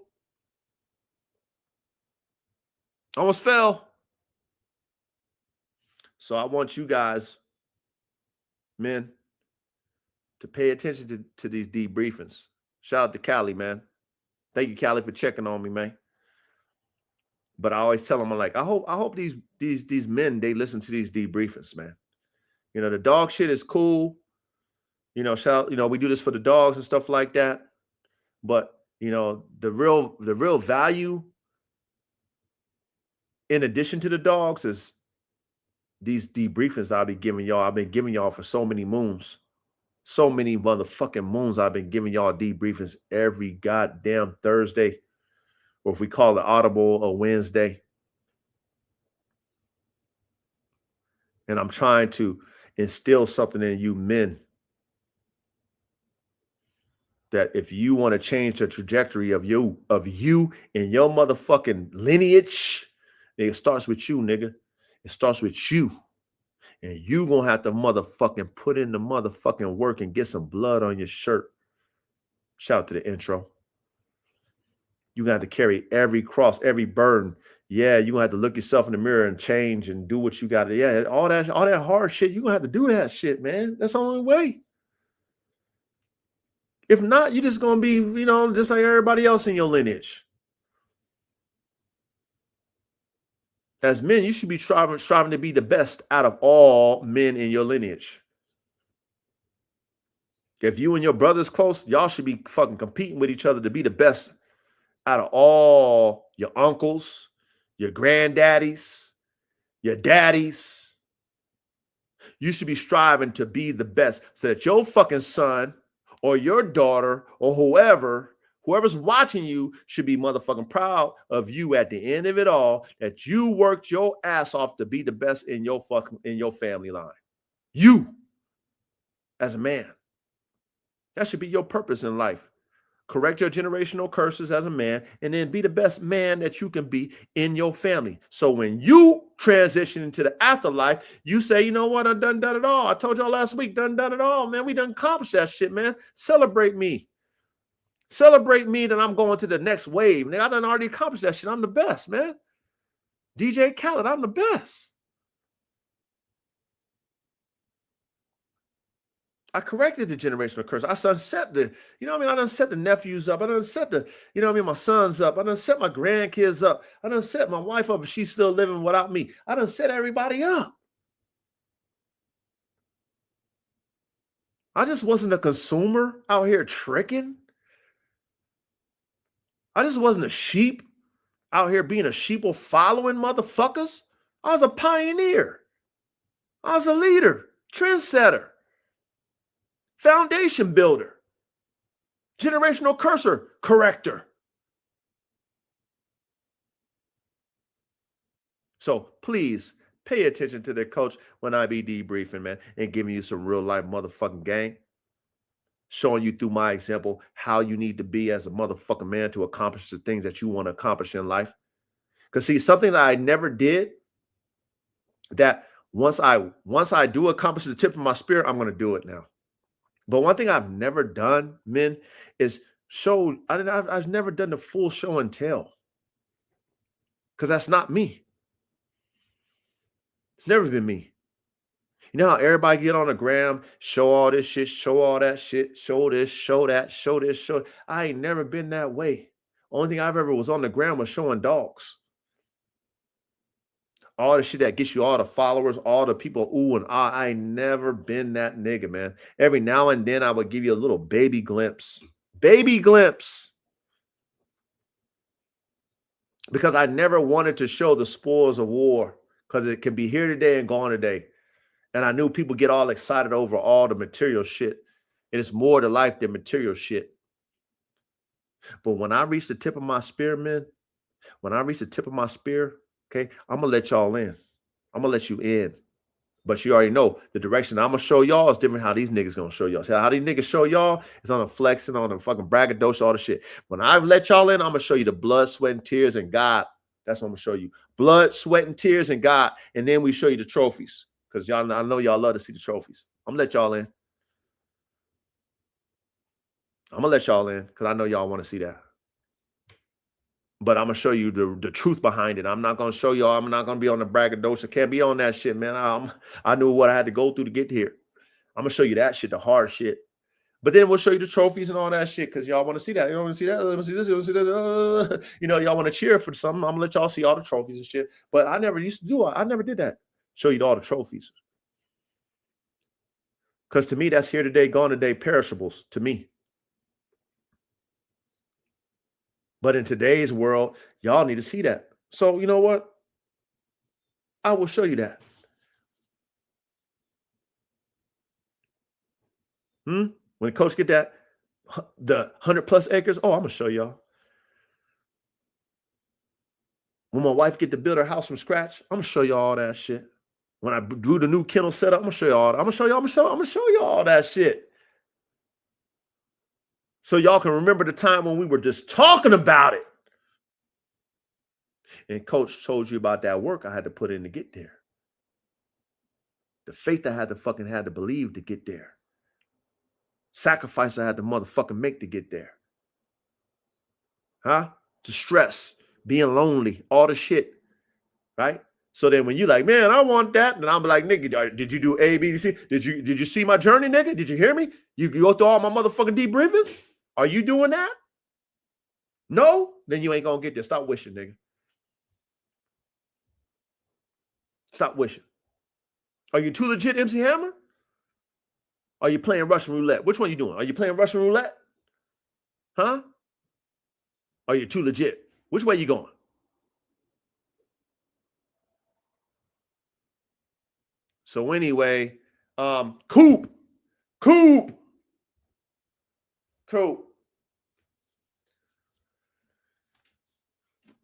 Almost fell. So I want you guys, men, to pay attention to these debriefings. Shout out to Callie, man. Thank you, Callie, for checking on me, man. But I always tell them, I'm like, I hope these men, they listen to these debriefings, man. The dog shit is cool. We do this for the dogs and stuff like that. But the real value in addition to the dogs is these debriefings I've been giving y'all. I've been giving y'all for so many moons. So many motherfucking moons I've been giving y'all debriefings every goddamn Thursday. Or if we call it Audible, a Wednesday. And I'm trying to instill something in you men that if you want to change the trajectory of you and your motherfucking lineage, it starts with you, nigga. It starts with you. And you gonna have to motherfucking put in the motherfucking work and get some blood on your shirt. Shout out to the intro. You got to carry every cross, every burden. Yeah, you gonna have to look yourself in the mirror and change and do what you got to. Yeah, all that hard shit. You gonna have to do that shit, man. That's the only way. If not, you're just gonna be, just like everybody else in your lineage. As men, you should be striving to be the best out of all men in your lineage. If you and your brother's close, y'all should be fucking competing with each other to be the best out of all your uncles, your granddaddies, your daddies. You should be striving to be the best so that your fucking son or your daughter or whoever's watching you should be motherfucking proud of you at the end of it all, that you worked your ass off to be the best in your family line. You, as a man. That should be your purpose in life. Correct your generational curses as a man, and then be the best man that you can be in your family. So when you transition into the afterlife, you say, you know what, I done it all. I told y'all last week, done it all, man. We done accomplished that shit, man. Celebrate me. Celebrate me that I'm going to the next wave. I done already accomplished that shit. I'm the best, man. DJ Khaled, I'm the best. I corrected the generational curse. I set the, I done set the nephews up. I done set the, my sons up. I done set my grandkids up. I done set my wife up if she's still living without me. I done set everybody up. I just wasn't a consumer out here tricking. I just wasn't a sheep out here being a sheeple following motherfuckers. I was a pioneer. I was a leader, trendsetter. Foundation builder, generational cursor corrector. So please pay attention to the coach when I be debriefing, man, and giving you some real life motherfucking game. Showing you through my example how you need to be as a motherfucking man to accomplish the things that you want to accomplish in life. Because see, something that I never did, that once I do accomplish the tip of my spear, I'm going to do it now. But one thing I've never done, men, is I've never done the full show and tell. Because that's not me. It's never been me. You know how everybody get on the gram, show all this shit, show all that shit, show this, show that, show this, show. I ain't never been that way. Only thing I've ever was on the gram was showing dogs. All the shit that gets you all the followers, all the people, ooh and ah. I ain't never been that nigga, man. Every now and then I would give you a little baby glimpse. Baby glimpse. Because I never wanted to show the spoils of war. Because it can be here today and gone today. And I knew people get all excited over all the material shit. And it's more to life than material shit. But when I reach the tip of my spear, man, okay, I'm going to let y'all in. I'm going to let you in. But you already know the direction I'm going to show y'all is different how these niggas going to show y'all. So how these niggas show y'all is on the flexing, on the fucking braggadocio, all the shit. When I let y'all in, I'm going to show you the blood, sweat, and tears and God. That's what I'm going to show you. Blood, sweat, and tears and God. And then we show you the trophies. Because I know y'all love to see the trophies. I'm going to let y'all in. I'm going to let y'all in because I know y'all want to see that. But I'm going to show you the truth behind it. I'm not going to show y'all. I'm not going to be on the braggadocio. Can't be on that shit, man. I knew what I had to go through to get here. I'm going to show you that shit, the hard shit. But then we'll show you the trophies and all that shit because y'all want to see that. You want to see that? You want to see this? You want to see that? Y'all want to cheer for something. I'm going to let y'all see all the trophies and shit. But I never used to do it. I never did that. Show you all the trophies. Because to me, that's here today, gone today, perishables to me. But in today's world, y'all need to see that. So you know what? I will show you that. When the coach get that, the 100+ acres, I'm going to show y'all. When my wife get to build her house from scratch, I'm going to show y'all all that shit. When I do the new kennel setup, I'm going to show y'all. I'm going to show y'all all that shit. So y'all can remember the time when we were just talking about it. And coach told you about that work I had to put in to get there. The faith I had to believe to get there. Sacrifice I had to motherfucking make to get there. The stress, being lonely, all the shit, right? So then when you like, man, I want that, then I'm like, nigga, did you do A, B, C? Did you see my journey, nigga? Did you hear me? You go through all my motherfucking debriefings? Are you doing that? No? Then you ain't gonna get there. Stop wishing, nigga. Stop wishing. Are you too legit, MC Hammer? Are you playing Russian roulette? Which one are you doing? Are you playing Russian roulette? Huh? Are you too legit? Which way you going? So anyway, Coop.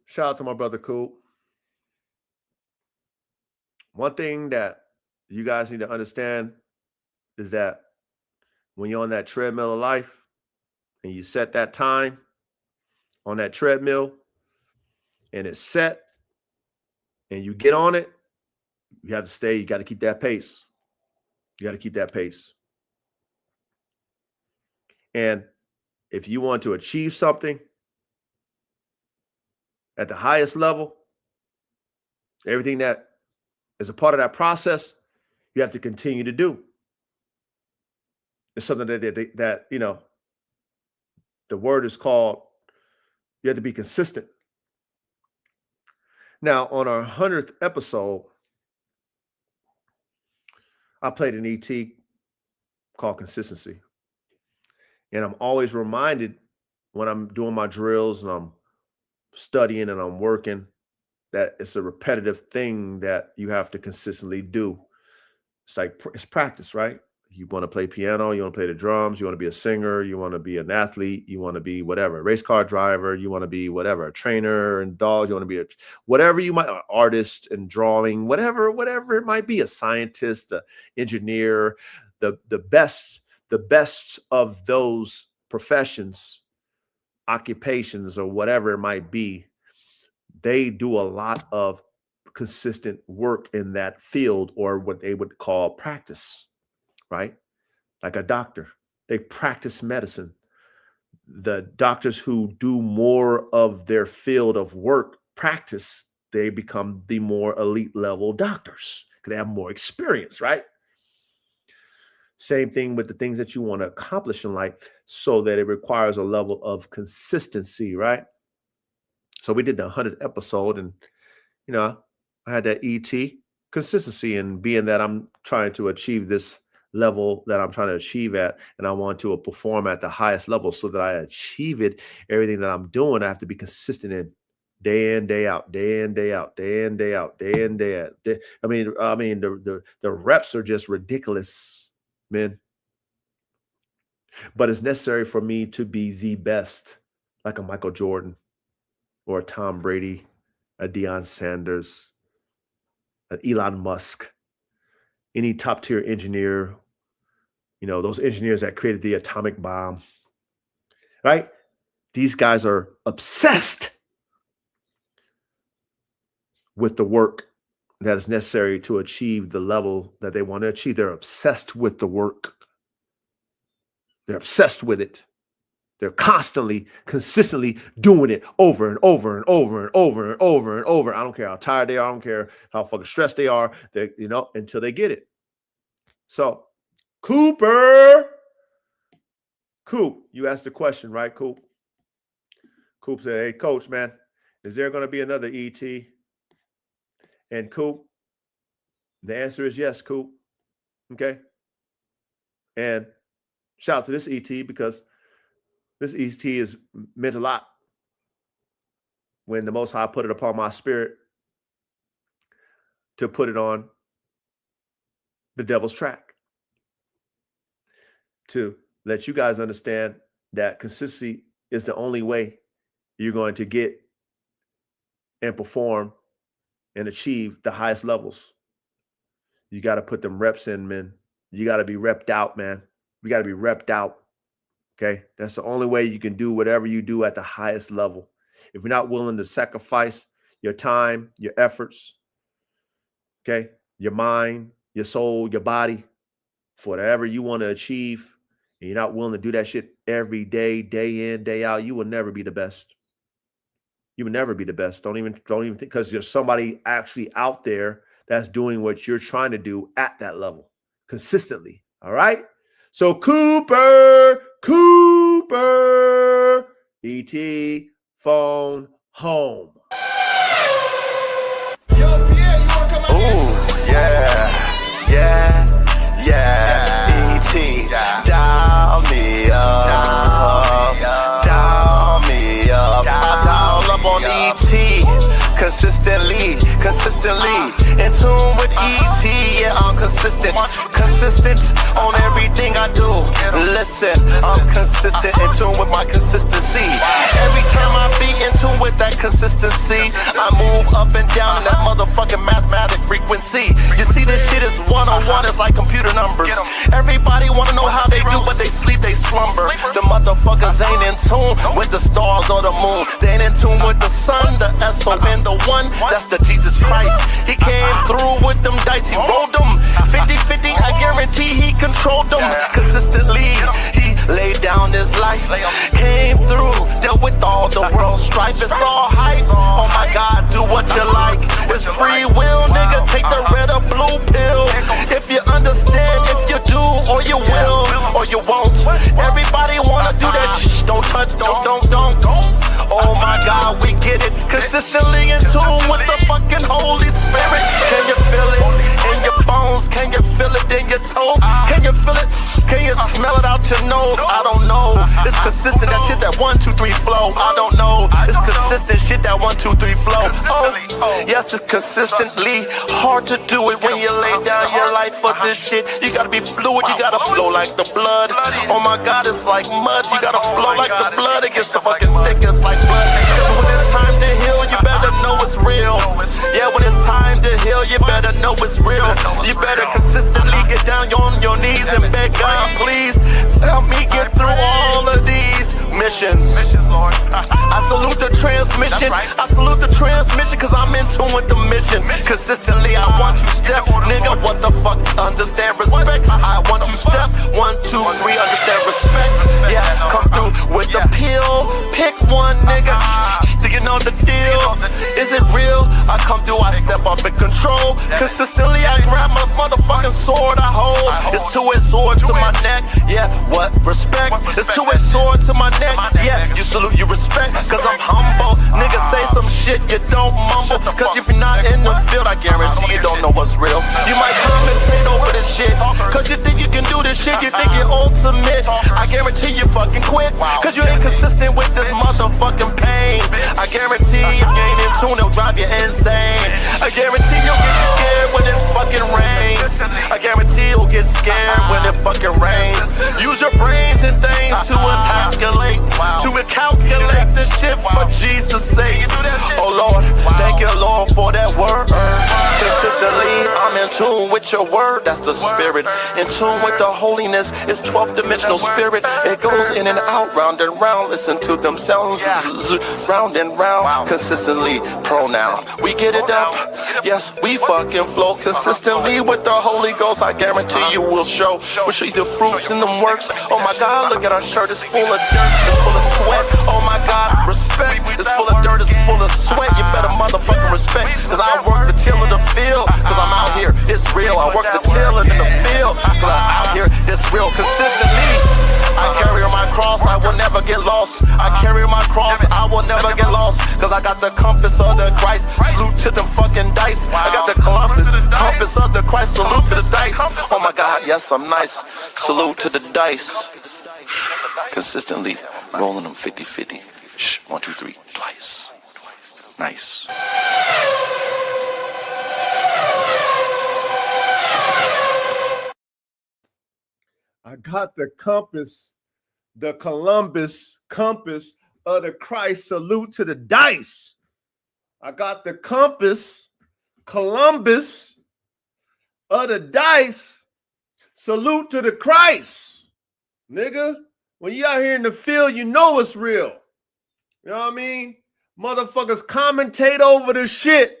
Shout out to my brother Coop. One thing that you guys need to understand is that when you're on that treadmill of life and you set that time on that treadmill and it's set and you get on it, you have to stay. You got to keep that pace. You got to keep that pace. And if you want to achieve something at the highest level, everything that is a part of that process, you have to continue to do. It's something that you know, the word is called, you have to be consistent. Now, on our 100th episode, I played an ET called Consistency. And I'm always reminded when I'm doing my drills and I'm studying and I'm working that it's a repetitive thing that you have to consistently do. It's like, it's practice, right? You want to play piano, you want to play the drums, you want to be a singer, you want to be an athlete, you want to be whatever, a race car driver, you want to be whatever, a trainer and dogs, you want to be whatever you might, an artist and drawing, whatever it might be, a scientist, an engineer, the best of those professions, occupations, or whatever it might be, they do a lot of consistent work in that field, or what they would call practice. Right? Like a doctor, they practice medicine. The doctors who do more of their field of work practice, they become the more elite level doctors because they have more experience, right? Same thing with the things that you want to accomplish in life, so that it requires a level of consistency, right? So we did the 100th episode, and you know, I had that ET consistency, and being that I'm trying to achieve this level that I'm trying to achieve at, and I want to perform at the highest level, so that I achieve it, everything that I'm doing, I have to be consistent in, day in, day out, day in, day out, day in, day out, day in, day out. I mean, the reps are just ridiculous, man. But it's necessary for me to be the best, like a Michael Jordan or a Tom Brady, a Deion Sanders, an Elon Musk, any top tier engineer, you know, those engineers that created the atomic bomb, right? These guys are obsessed with the work that is necessary to achieve the level that they want to achieve. They're obsessed with the work. They're obsessed with it. They're constantly, consistently doing it over and over and over and over and over and over. I don't care how tired they are. I don't care how fucking stressed they are. They, you know, until they get it. So, Coop, you asked the question, right, Coop? Coop said, "Hey, Coach, man, is there going to be another ET?" And Coop, the answer is yes, Coop. Okay. And shout out to this ET, because this ET is meant a lot when the Most High put it upon my spirit to put it on the devil's track, to let you guys understand that consistency is the only way you're going to get and perform and achieve the highest levels. You got to put them reps in, man. You got to be repped out, man. You got to be repped out. Okay, that's the only way you can do whatever you do at the highest level. If you're not willing to sacrifice your time, your efforts, okay, your mind, your soul, your body, for whatever you want to achieve, and you're not willing to do that shit every day, day in, day out, you will never be the best. You will never be the best. Don't even think, because there's somebody actually out there that's doing what you're trying to do at that level consistently. All right. So Cooper, ET, phone home. Ooh. E.T. Dial me up. Dial me up. I dial up on E.T. Consistently in tune with E.T. Yeah, I'm consistent on everything I do. Listen, I'm consistent in tune with my consistency. Every time I be in tune with that consistency, I move up and down in that motherfucking mathematic frequency. You see, this shit is one-on-one, it's like computer numbers. Everybody wanna know how they do, but they sleep, they slumber. The motherfuckers ain't in tune with the stars or the moon. They ain't in tune with the sun, the S-O-N, the one, that's the Jesus Christ. He came through with them dice, he rolled them 50-50, I guarantee he controlled them. Consistently, he laid down his life, came through, dealt with all the world's strife. It's all hype, oh my God, do what you like. It's free will, nigga, take the red or blue pill. If you understand, if you do, or you will, or you won't. Everybody wanna do that shh, don't touch, don't. Oh my God, we get it. Consistently in tune with the fucking Holy Spirit. Can you feel it in your bones? Can you feel it in your toes? Can you feel it? Can you smell it out your nose? I don't know. It's consistent, that shit, that 1, 2, 3 flow. I don't know. It's consistent shit, that 1, 2, 3 flow. Oh, yes, it's consistently hard to do it when you lay down your life for this shit. You gotta be fluid, you gotta flow like the blood. Oh my God, it's like mud. You gotta flow like the blood. It gets so fucking thick, it's like blood. Cause when it's time to heal, you better know it's real. Yeah, when it's time to heal, you better know it's real. You better consistently get down on your knees and beg God, please help me get through all of these missions. I salute the transmission. I salute the transmission cause I'm in tune with the mission. Consistently, I want you step, nigga, what the fuck? Understand respect. I want you step, 1, 2, 3, understand respect. Yeah, come through with the pill. Pick one, nigga. Do you know the deal? Is it real? I come through, I step up in control. Consistently, I grab my motherfucking sword I hold. It's two-edged sword to my neck. Yeah, what? Respect. It's two-edged sword to my neck. Yeah, you salute, you respect. Cause I'm humble. Niggas say some shit, you don't mumble. Cause if you're not in the field, I guarantee you don't know what's real. You might commentate over this shit. Cause you think you can do this shit, you think you're ultimate. I guarantee you fucking quit. Cause you ain't consistent with this motherfucking pain. I guarantee if you ain't in tune, it'll drive you insane. I guarantee you'll get scared when it fucking rains. I guarantee you'll get scared when it fucking rains. Use your brains and things to calculate the shit for Jesus' sake. Oh Lord, thank you Lord for that word. Consistently, I'm in tune with your word, that's the spirit. In tune with the holiness, it's 12th dimensional spirit. It goes in and out, round and round. Listen to them sounds, round and round. Consistently, pronoun, we get it up. Yes, we fucking flow consistently with the Holy Ghost. I guarantee you will show. We'll show you the fruits and them works. Oh my God, look at our shirt, it's full of dirt, it's full of sweat. Oh my God, respect, it's full of dirt, it's full of sweat. You better motherfucking respect. Cause I work the till of the field. Cause I'm out here, it's real. I work the till in the field. Cause I'm out here, it's real. Consistently, I carry my cross, I will never get lost. I carry my cross, I will never get lost. Cause I got the compass of the Christ. Salute to them fucking dice. I got the compass of the Christ. Salute to the dice. Oh my God, yes, I'm nice. Salute to the dice. Consistently rolling them 50-50. 1, 2, 3, twice. Nice. I got the compass, the Columbus compass of the Christ. Salute to the dice. I got the compass, Columbus of the dice. Salute to the Christ. Nigga, when you out here in the field, you know it's real. You know what I mean? Motherfuckers commentate over the shit.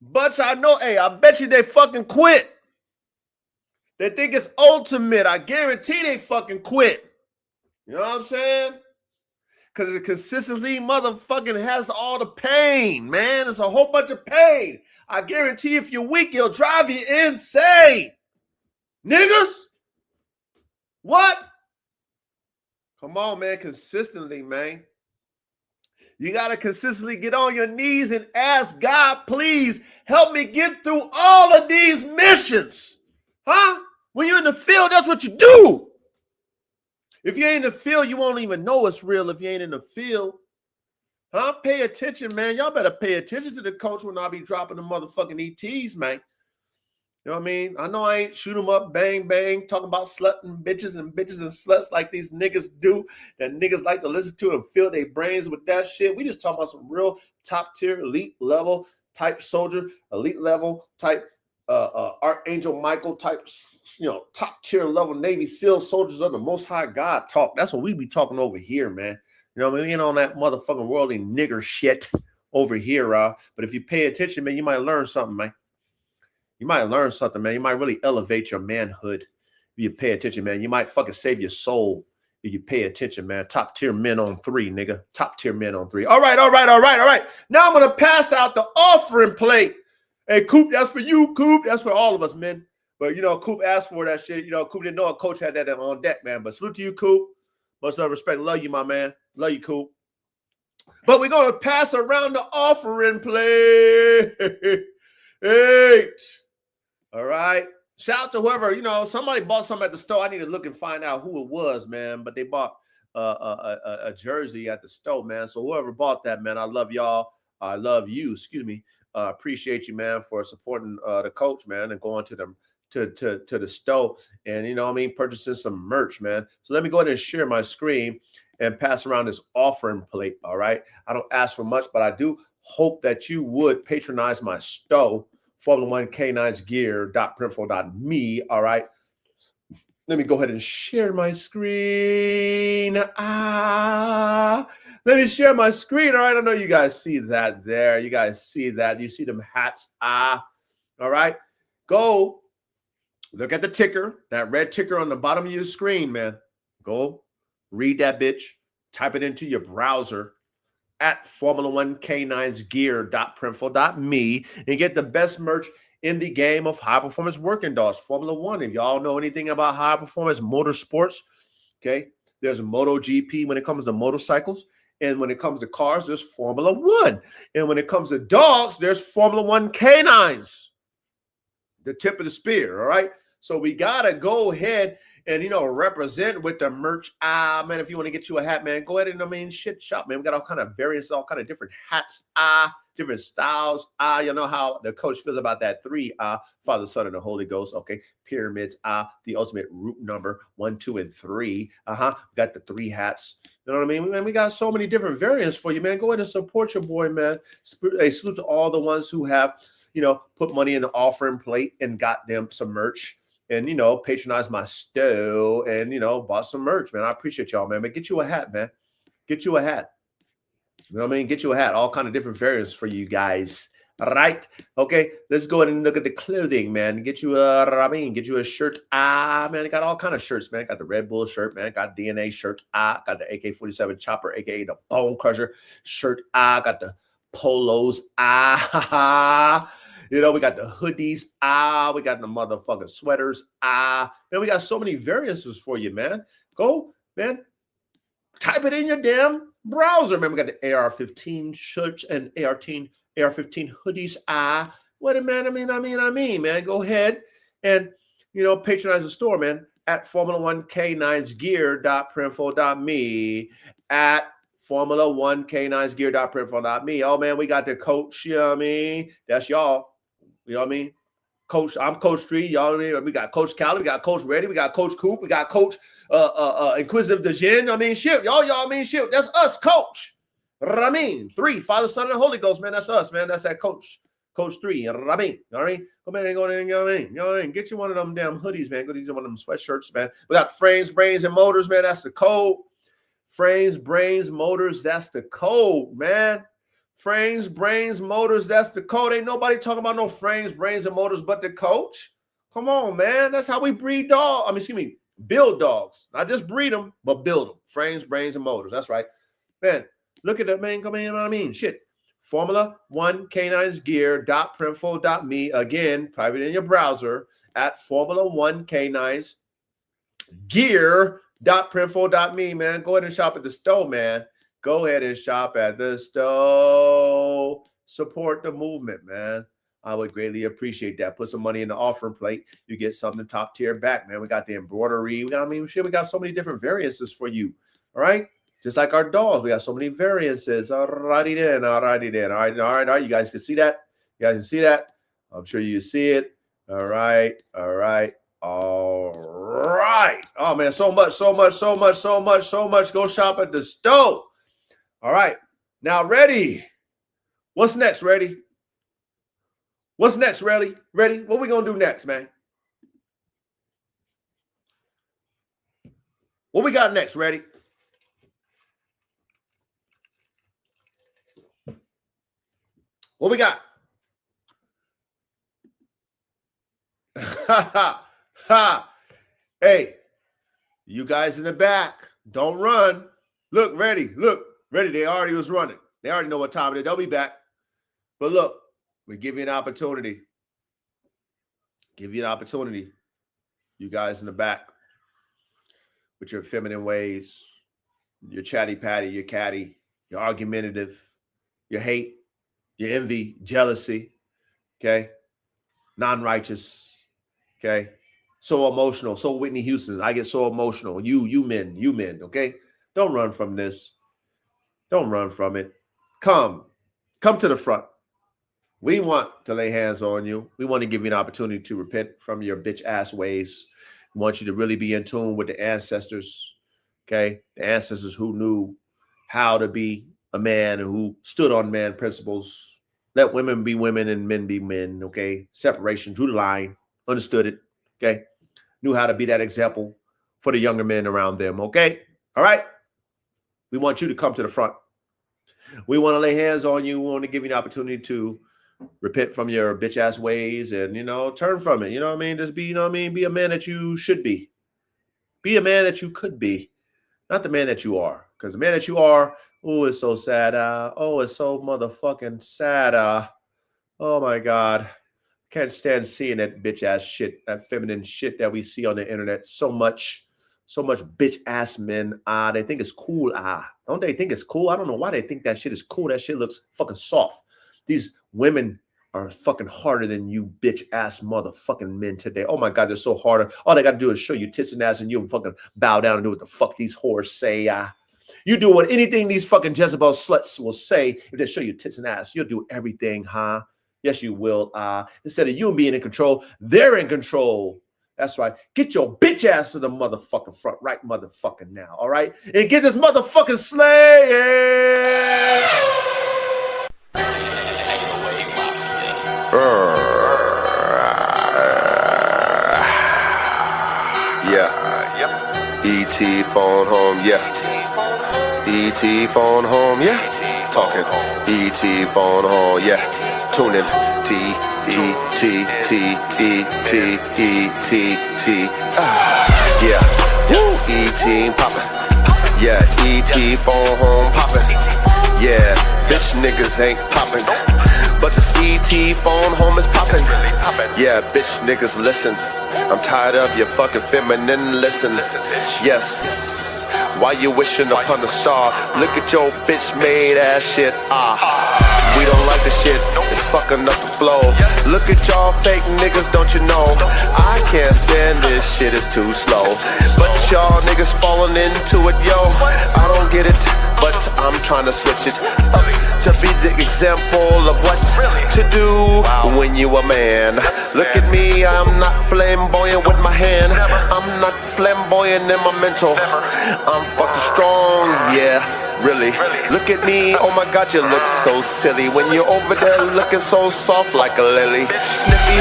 But I know, hey, I bet you they fucking quit. They think it's ultimate. I guarantee they fucking quit. You know what I'm saying? Because it consistently motherfucking has all the pain, man. It's a whole bunch of pain. I guarantee if you're weak, it'll drive you insane. Niggas? What? Come on, man. Consistently, man. You got to consistently get on your knees and ask God, please help me get through all of these missions. Huh? When you're in the field, that's what you do. If you ain't in the field, you won't even know it's real if you ain't in the field. Huh? Pay attention, man. Y'all better pay attention to the coach when I be dropping the motherfucking ETs, man. You know what I mean? I know I ain't shoot them up, bang, bang, talking about slutting bitches and sluts like these niggas do, that niggas like to listen to and fill their brains with that shit. We just talking about some real top tier, elite level type soldier, elite level type Archangel Michael type, top tier level Navy SEAL soldiers of the Most High God talk. That's what we be talking over here, man. You know what I mean? We ain't on that motherfucking worldly nigger shit over here, but if you pay attention, man, you might learn something, man. You might learn something, man. You might really elevate your manhood if you pay attention, man. You might fucking save your soul if you pay attention, man. Top tier men on 3, nigga. Top tier men on 3. All right. Now I'm going to pass out the offering plate. Hey, Coop, that's for you, Coop. That's for all of us, man. But, Coop asked for that shit. Coop didn't know a coach had that on deck, man. But salute to you, Coop. Much love, respect. Love you, my man. Love you, Coop. But we're going to pass around the offering plate. Hey. All right. Shout out to whoever, somebody bought something at the store. I need to look and find out who it was, man. But they bought a jersey at the store, man. So whoever bought that, man, I love y'all. I love you. Excuse me. Appreciate you, man, for supporting the coach, man, and going to the store and, purchasing some merch, man. So let me go ahead and share my screen and pass around this offering plate. All right. I don't ask for much, but I do hope that you would patronize my store. Formula One Canines Gear.printful.me. All right. Let me go ahead and share my screen. Let me share my screen. All right. I know you guys see that there. You guys see that. You see them hats. All right. Go look at the ticker, that red ticker on the bottom of your screen, man. Go read that bitch. Type it into your browser at Formula One Canines Gear.printful.me and get the best merch in the game of high performance working dogs. Formula One, if y'all know anything about high performance motorsports, okay, there's MotoGP when it comes to motorcycles. And when it comes to cars, there's Formula One. And when it comes to dogs, there's Formula One Canines. The tip of the spear, all right? So we got to go ahead and, represent with the merch. Man, if you want to get you a hat, man, go ahead and, shop, man. We got all kind of variants, all kind of different hats, different styles. You know how the coach feels about that 3, Father, Son, and the Holy Ghost. Okay, pyramids, the ultimate root number, 1, 2, and 3. We got the 3 hats. You know what I mean? Man, we got so many different variants for you, man. Go ahead and support your boy, man. A salute to all the ones who have, put money in the offering plate and got them some merch. And, patronize my store and, bought some merch, man. I appreciate y'all, man. But get you a hat, man. Get you a hat. You know what I mean? Get you a hat. All kind of different variants for you guys. All right. Okay. Let's go ahead and look at the clothing, man. Get you a shirt. Man, I got all kind of shirts, man. Got the Red Bull shirt, man. Got DNA shirt. Got the AK-47 chopper, aka the Bone Crusher shirt. Got the polos. We got the hoodies. We got the motherfucking sweaters. Man, we got so many variances for you, man. Go, man. Type it in your damn browser, man. We got the AR-15 shirts and AR-15 hoodies. What a man. I mean, man. Go ahead and, patronize the store, man. At Formula One Canines Gear.printful.me. At Formula One Canines Gear.printful.me. Oh, man, we got the coach. You know what I mean? That's y'all. You know what I mean? Coach, I'm Coach 3. Y'all know what I mean? We got Coach Cali, we got Coach Reddy, we got Coach Coop, we got Coach Inquisitive DeGen. Shit. Y'all mean shit. That's us, Coach. 3, Father, Son, and Holy Ghost, man. That's us, man. That's that Coach 3. All right? Go ahead and go there, you know what I mean? Get you one of them damn hoodies, man. Go to one of them sweatshirts, man. We got frames, brains, and motors, man. That's the code. Frames, brains, motors, that's the code, man. Frames, brains, motors, that's the code. Ain't nobody talking about no frames, brains, and motors but the coach. Come on, man. That's how we breed dogs. Build dogs. Not just breed them, but build them. Frames, brains, and motors. That's right. Man, look at that, man. Come in, you know what I mean? Shit. Formula One Canines Gear.printful.me. Again, private in your browser at Formula One Canines Gear.printful.me, man. Go ahead and shop at the store, man. Go ahead and shop at the store. Support the movement, man. I would greatly appreciate that. Put some money in the offering plate. You get something top tier back, man. We got the embroidery. We got so many different variances for you. All right. Just like our dolls, we got so many variances. All righty then. All right. You guys can see that. You guys can see that. I'm sure you see it. All right. Oh man, so much. Go shop at the store. All right. Now, ready. What's next, ready? What's next, ready? What we gonna do next, man? What we got next, ready? What we got? Hey, you guys in the back, don't run. Look, ready. They already was running. They already know what time it is. They'll be back. But look, we give you an opportunity. You guys in the back with your feminine ways, your chatty patty, your catty, your argumentative, your hate, your envy, jealousy, okay? Non-righteous, okay? So emotional, so Whitney Houston. I get so emotional. You men, okay? Don't run from this. Don't run from it. Come to the front. We want to lay hands on you. We want to give you an opportunity to repent from your bitch ass ways. We want you to really be in tune with the ancestors, okay? The ancestors who knew how to be a man and who stood on man principles. Let women be women and men be men, okay? Separation, drew the line, understood it, okay? Knew how to be that example for the younger men around them, okay? All right? We want you to come to the front. We want to lay hands on you. We want to give you an opportunity to repent from your bitch ass ways and, turn from it. You know what I mean? Just be, be a man that you should be. Be a man that you could be, not the man that you are. Because the man that you are, oh, it's so sad. It's so motherfucking sad. Oh my God. Can't stand seeing that bitch ass shit, that feminine shit that we see on the internet. So much bitch ass men. They think it's cool. Don't they think it's cool? I don't know why they think that shit is cool. That shit looks fucking soft. These women are fucking harder than you bitch ass motherfucking men today. Oh my God, they're so hard. All they got to do is show you tits and ass and you fucking bow down and do what the fuck these whores say. You do what anything these fucking Jezebel sluts will say if they show you tits and ass. You'll do everything, huh? Yes, you will. Instead of you being in control, they're in control. That's right. Get your bitch ass to the motherfucking front right motherfucking now, all right? And get this motherfucking slaying. E.T. phone home, E.T. phone home, talking E.T. phone home, tuning E.T. E.T. poppin', E.T. phone home poppin', bitch niggas ain't poppin', but this E.T. phone home is poppin', bitch niggas listen. I'm tired of your fucking feminine listen. Yes, why you wishing upon a star? Look at your bitch made ass shit. We don't like the shit, it's fucking up the flow. Look at y'all fake niggas, don't you know? I can't stand this shit, it's too slow. But y'all niggas falling into it, yo. I don't get it, but I'm trying to switch it up to be the example of what to do when you a man. Look at me, I'm not flamboyant with my hand. I'm not flamboyant in my mental. I'm fucking strong, really. Look at me, oh my God, you look so silly when you're over there looking so soft like a lily. Sniffy,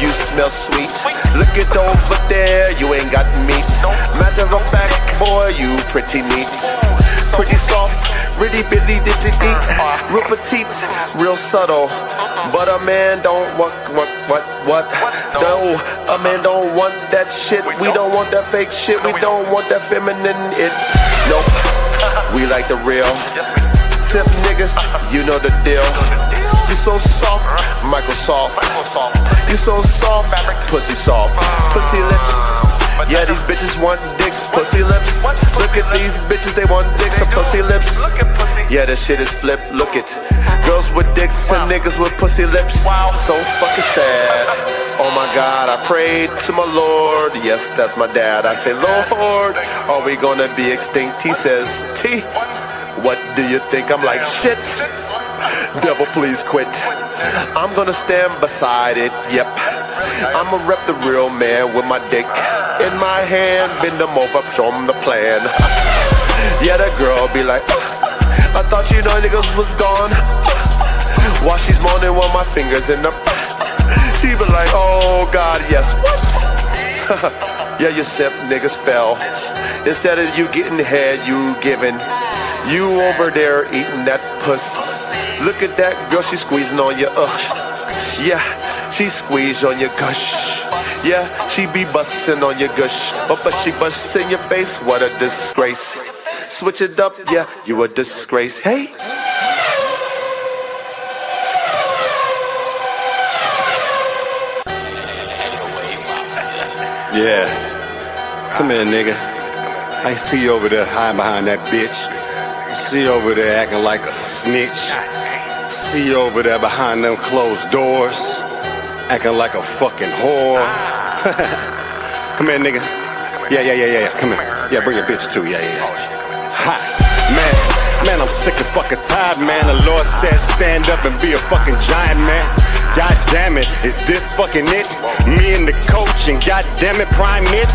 you smell sweet. Look at over there, you ain't got meat. Matter of fact, boy, you pretty neat. Pretty soft, really bitty, real petite, real subtle. But a man don't what? No, a man don't want that shit. We don't want that fake shit. We don't want that feminine it. Nope, we like the real. Simp niggas, you know the deal. You so soft, Microsoft. You so soft, pussy soft. Pussy lips, Yeah, these bitches want dicks, pussy lips. Look at these bitches, they want dicks and pussy lips. Yeah, this shit is flip, look it. Girls with dicks and niggas with pussy lips. So fucking sad. Oh my God, I prayed to my Lord. Yes, that's my dad. I say, Lord, are we gonna be extinct? He says, T, what do you think? I'm like, shit. Devil, please quit. I'm gonna stand beside it, yep. I'ma rep the real man with my dick in my hand, bend them over, show them the plan. Yeah, that girl be like, I thought you know niggas was gone. While she's moaning with my fingers in the she be like, oh God, yes, what? Yeah, you simp niggas fell. Instead of you getting head, you giving. You over there eating that puss. Look at that girl, she squeezing on you, yeah, she squeeze on your gush. Yeah, she be busting on your gush. But she busts in your face, what a disgrace. Switch it up, yeah, you a disgrace. Hey. Yeah, come here, nigga. I see you over there hiding behind that bitch. See you over there acting like a snitch. See you over there behind them closed doors, acting like a fucking whore. Come here, nigga. Yeah. Come here. Yeah, bring your bitch too. Yeah. Hi, man, I'm sick and fucking tired, man. The Lord said stand up and be a fucking giant, man. God damn it, is this fucking it? Me and the coach and god damn it, prime it.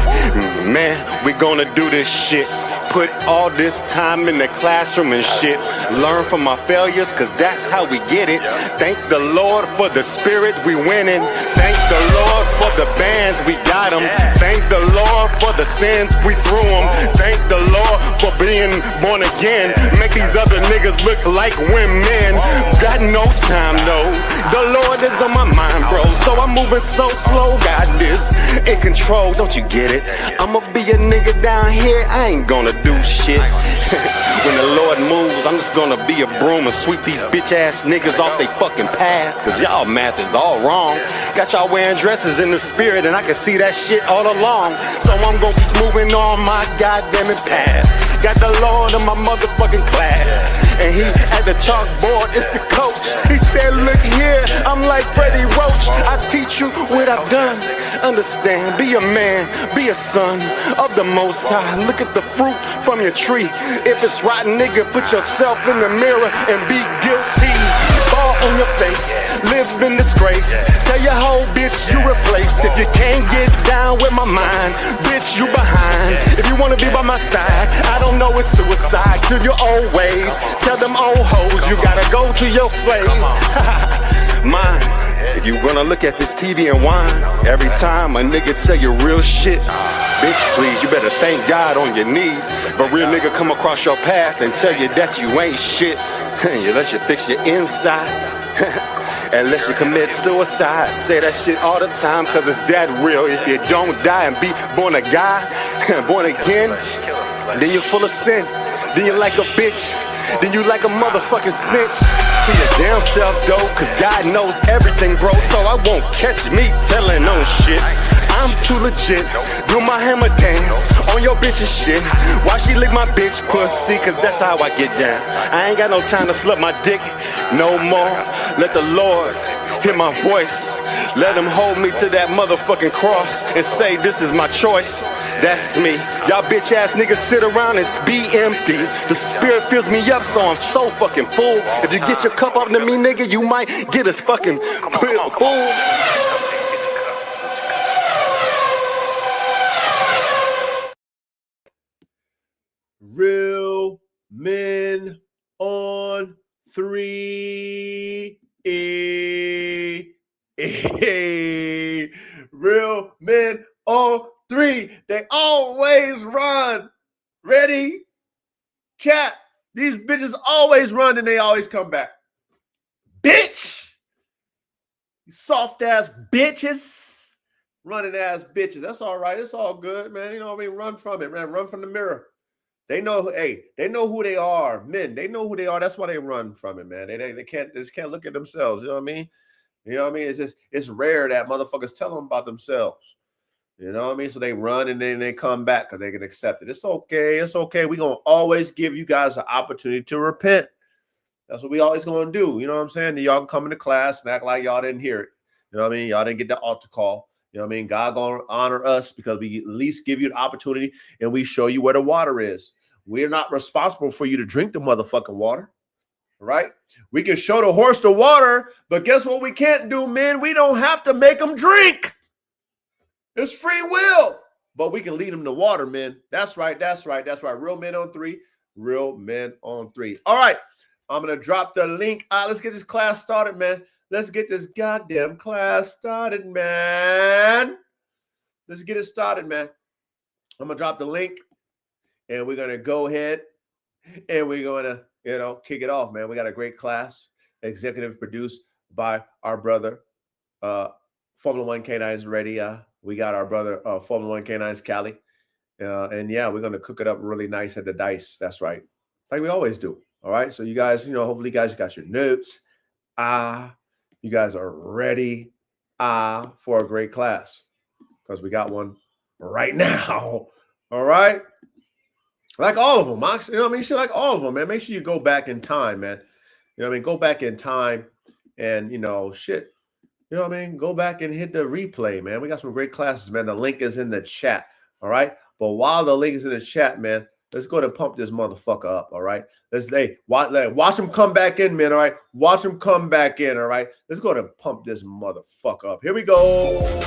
Man, we gonna do this shit. Put all this time in the classroom and shit. Learn from our failures, cause that's how we get it. Thank the Lord for the spirit we winning. Thank the Lord for the bands we got them. Thank the Lord for the sins we threw them. Thank the Lord for being born again. Make these other niggas look like women. Got no time, no. The Lord is on my mind, bro. So I'm moving so slow, got this in control, don't you get it? I'ma be a nigga down here, I ain't gonna do shit. When the Lord moves, I'm just gonna be a broom and sweep these bitch ass niggas off they fucking path. Cause y'all math is all wrong. Got y'all wearing dresses in the spirit and I can see that shit all along. So I'm gonna keep moving on my goddamn path. Got the Lord in my motherfucking class. And he at the chalkboard, it's the coach. He said, look here, I'm like Freddie Roach. I teach you what I've done. Understand, be a man, be a son of the Most High. Look at the fruit from your tree. If it's rotten, nigga, put yourself in the mirror and be guilty. Fall on your face, live in disgrace. Tell your whole bitch you replaced. If you can't get down with my mind, bitch, you behind. If you wanna be by my side, I don't know it's suicide. To your old ways, tell them old hoes you gotta go to your slave. Mine. If you gonna look at this TV and whine every time a nigga tell you real shit, bitch, please, you better thank God on your knees. If a real nigga come across your path and tell you that you ain't shit, unless you fix your inside, unless you commit suicide. I say that shit all the time cause it's that real. If you don't die and be born a guy, born again, then you're full of sin. Then you're like a bitch. Then you like a motherfucking snitch. To your damn self though, cause God knows everything, bro. So I won't catch me telling on shit. I'm too legit. Do my hammer dance on your bitch's shit. Why she lick my bitch pussy? Cause that's how I get down. I ain't got no time to slap my dick no more. Let the Lord hear my voice. Let him hold me to that motherfucking cross and say this is my choice. That's me. Y'all bitch ass niggas sit around and be empty. The spirit fills me up so I'm so fucking full. If you get your cup up to me, nigga, you might get us fucking full. Real men on 3. Real men on 3. They always run. Ready? Chat. These bitches always run and they always come back. Bitch. You soft ass bitches. Running ass bitches. That's all right. It's all good, man. You know what I mean? Run from it, man. Run from the mirror. They know, hey, they know who they are. Men, they know who they are. That's why they run from it, man. They just can't look at themselves. You know what I mean? You know what I mean? It's rare that motherfuckers tell them about themselves. You know what I mean? So they run and then they come back because they can accept it. It's okay. It's okay. We're going to always give you guys an opportunity to repent. That's what we always going to do. You know what I'm saying? Y'all can come into class and act like y'all didn't hear it. You know what I mean? Y'all didn't get the altar call. You know what I mean? God going to honor us because we at least give you the opportunity and we show you where the water is. We're not responsible for you to drink the motherfucking water. Right? We can show the horse the water, but guess what we can't do, men? We don't have to make them drink. It's free will, but we can lead them to water, men. That's right. That's right. That's right. Real men on three. Real men on three. All right. I'm going to drop the link. All right, let's get this class started, man. Let's get this goddamn class started, man. Let's get it started, man. I'm going to drop the link, and we're going to go ahead, and we're going to, kick it off, man. We got a great class, executive produced by our brother, Formula One Canines ready. We got our brother, Formula One Canines Cali. And yeah, we're going to cook it up really nice at the dice. That's right. Like we always do. All right. So you guys, hopefully you guys got your notes. You guys are ready for a great class because we got one right now. All right. Like all of them. You know what I mean? Shit, like all of them, man. Make sure you go back in time, man. You know what I mean? Go back in time and, shit. You know what I mean? Go back and hit the replay, man. We got some great classes, man. The link is in the chat, all right? But while the link is in the chat, man, let's go ahead and pump this motherfucker up, all right? Watch him come back in, man, all right? Watch him come back in, all right? Let's go ahead and pump this motherfucker up. Here we go.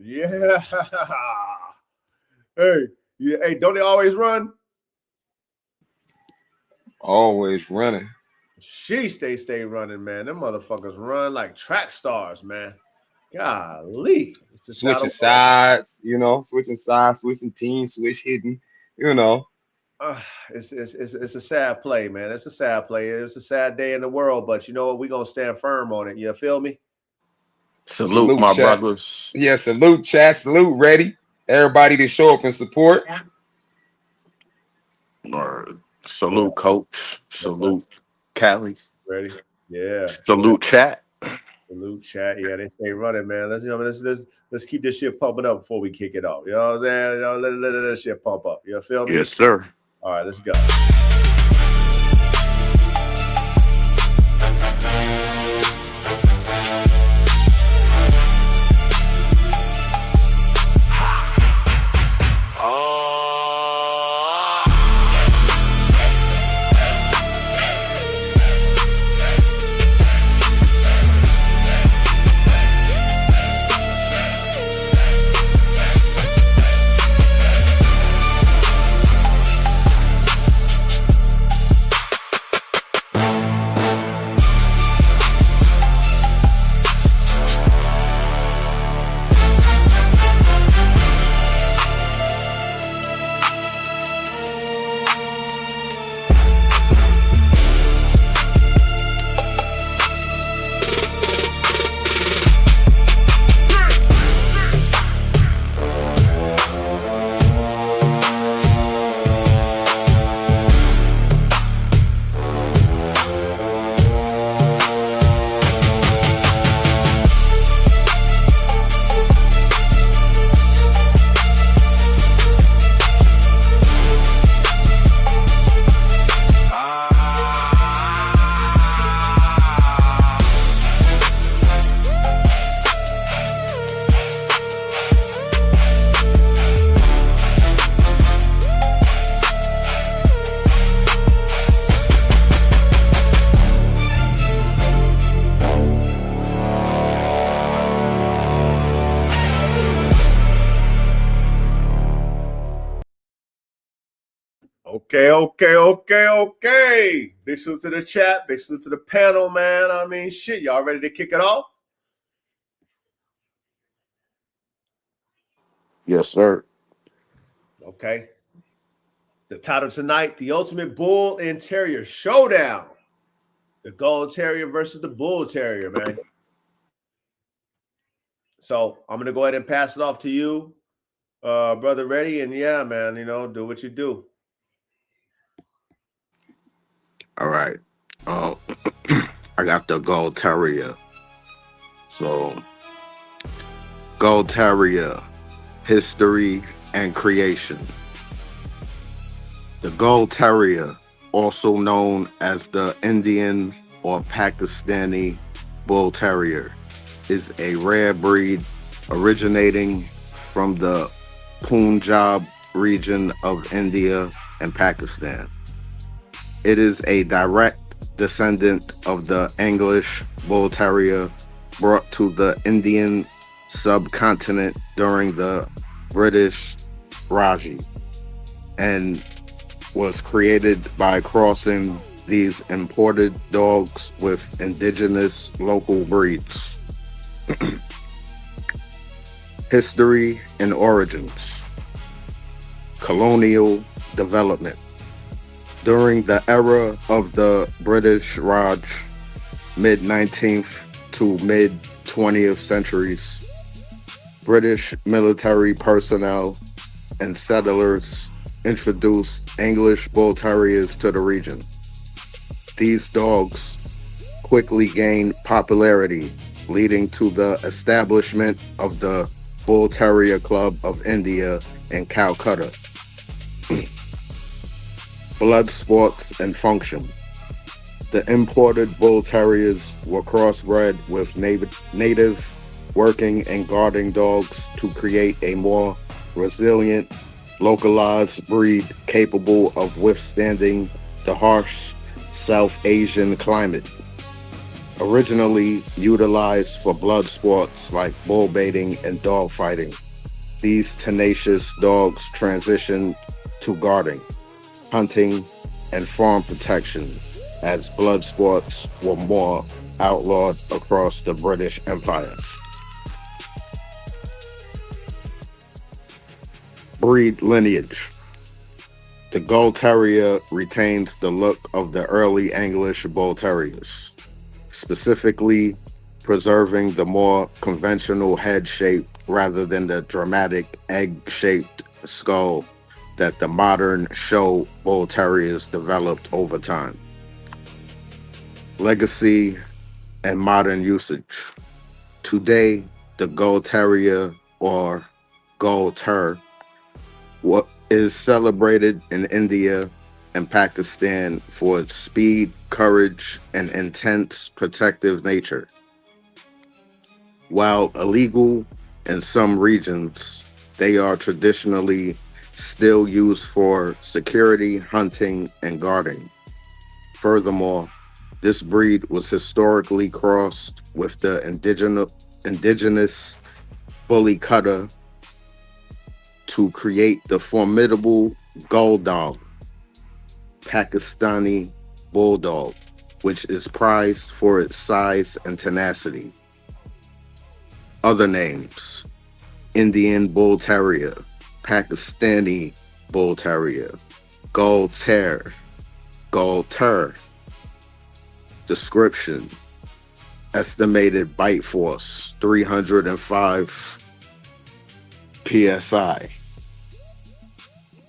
Yeah. Hey, don't they always run? Always running. Sheesh, they stay running, man. Them motherfuckers run like track stars, man. Golly. Switching sides, switching sides, switching teams, switch hitting, It's a sad play, man. It's a sad play. It's a sad day in the world, but you know what? We're going to stand firm on it. You feel me? Salute my chat. brothers. Yeah, salute, chat. Salute, ready. Everybody to show up and support. Or salute, coach. Salute, Cali. Ready? Yeah. Salute, chat. Salute, chat. Yeah, they stay running, man. Let's keep this shit pumping up before we kick it off. You know what I'm saying? Let this shit pump up. You feel me? Yes, sir. All right, let's go. Okay. Big salute to the chat. Big salute to the panel, man. I mean, shit. Y'all ready to kick it off? Yes, sir. Okay. The title tonight, the ultimate Bull and Terrier Showdown. The Gull Terrier versus the Bull Terrier, man. So I'm going to go ahead and pass it off to you, brother Ready. And yeah, man, do what you do. All right. Uh, I got the Gull Terrier. So, Gull Terrier, history and creation. The Gull Terrier, also known as the Indian or Pakistani Bull Terrier, is a rare breed originating from the Punjab region of India and Pakistan. It is a direct descendant of the English Bull Terrier brought to the Indian subcontinent during the British Raj and was created by crossing these imported dogs with indigenous local breeds. History and origins. Colonial development. During the era of the British Raj, mid-19th to mid-20th centuries, British military personnel and settlers introduced English Bull Terriers to the region. These dogs quickly gained popularity, leading to the establishment of the Bull Terrier Club of India in Calcutta. Blood sports and function. The imported Bull Terriers were crossbred with native working and guarding dogs to create a more resilient, localized breed capable of withstanding the harsh South Asian climate. Originally utilized for blood sports like bull baiting and dog fighting, these tenacious dogs transitioned to guarding, hunting, and farm protection as blood sports were more outlawed across the British Empire. Breed lineage. The Gull Terrier retains the look of the early English Bull Terriers, specifically preserving the more conventional head shape rather than the dramatic egg-shaped skull that the modern show Bull Terriers developed over time. Legacy and modern usage. Today, the Gull Terrier, or Gull Ter, is celebrated in India and Pakistan for its speed, courage, and intense protective nature. While illegal in some regions, they are traditionally still used for security, hunting, and guarding. Furthermore, this breed was historically crossed with the indigenous bully cutter to create the formidable Gull Pakistani bulldog, which is prized for its size and tenacity. Other names: Indian Bull Terrier, Pakistani Bull Terrier, Gull Terrier, Gull Ter. Description: estimated bite force 305 psi.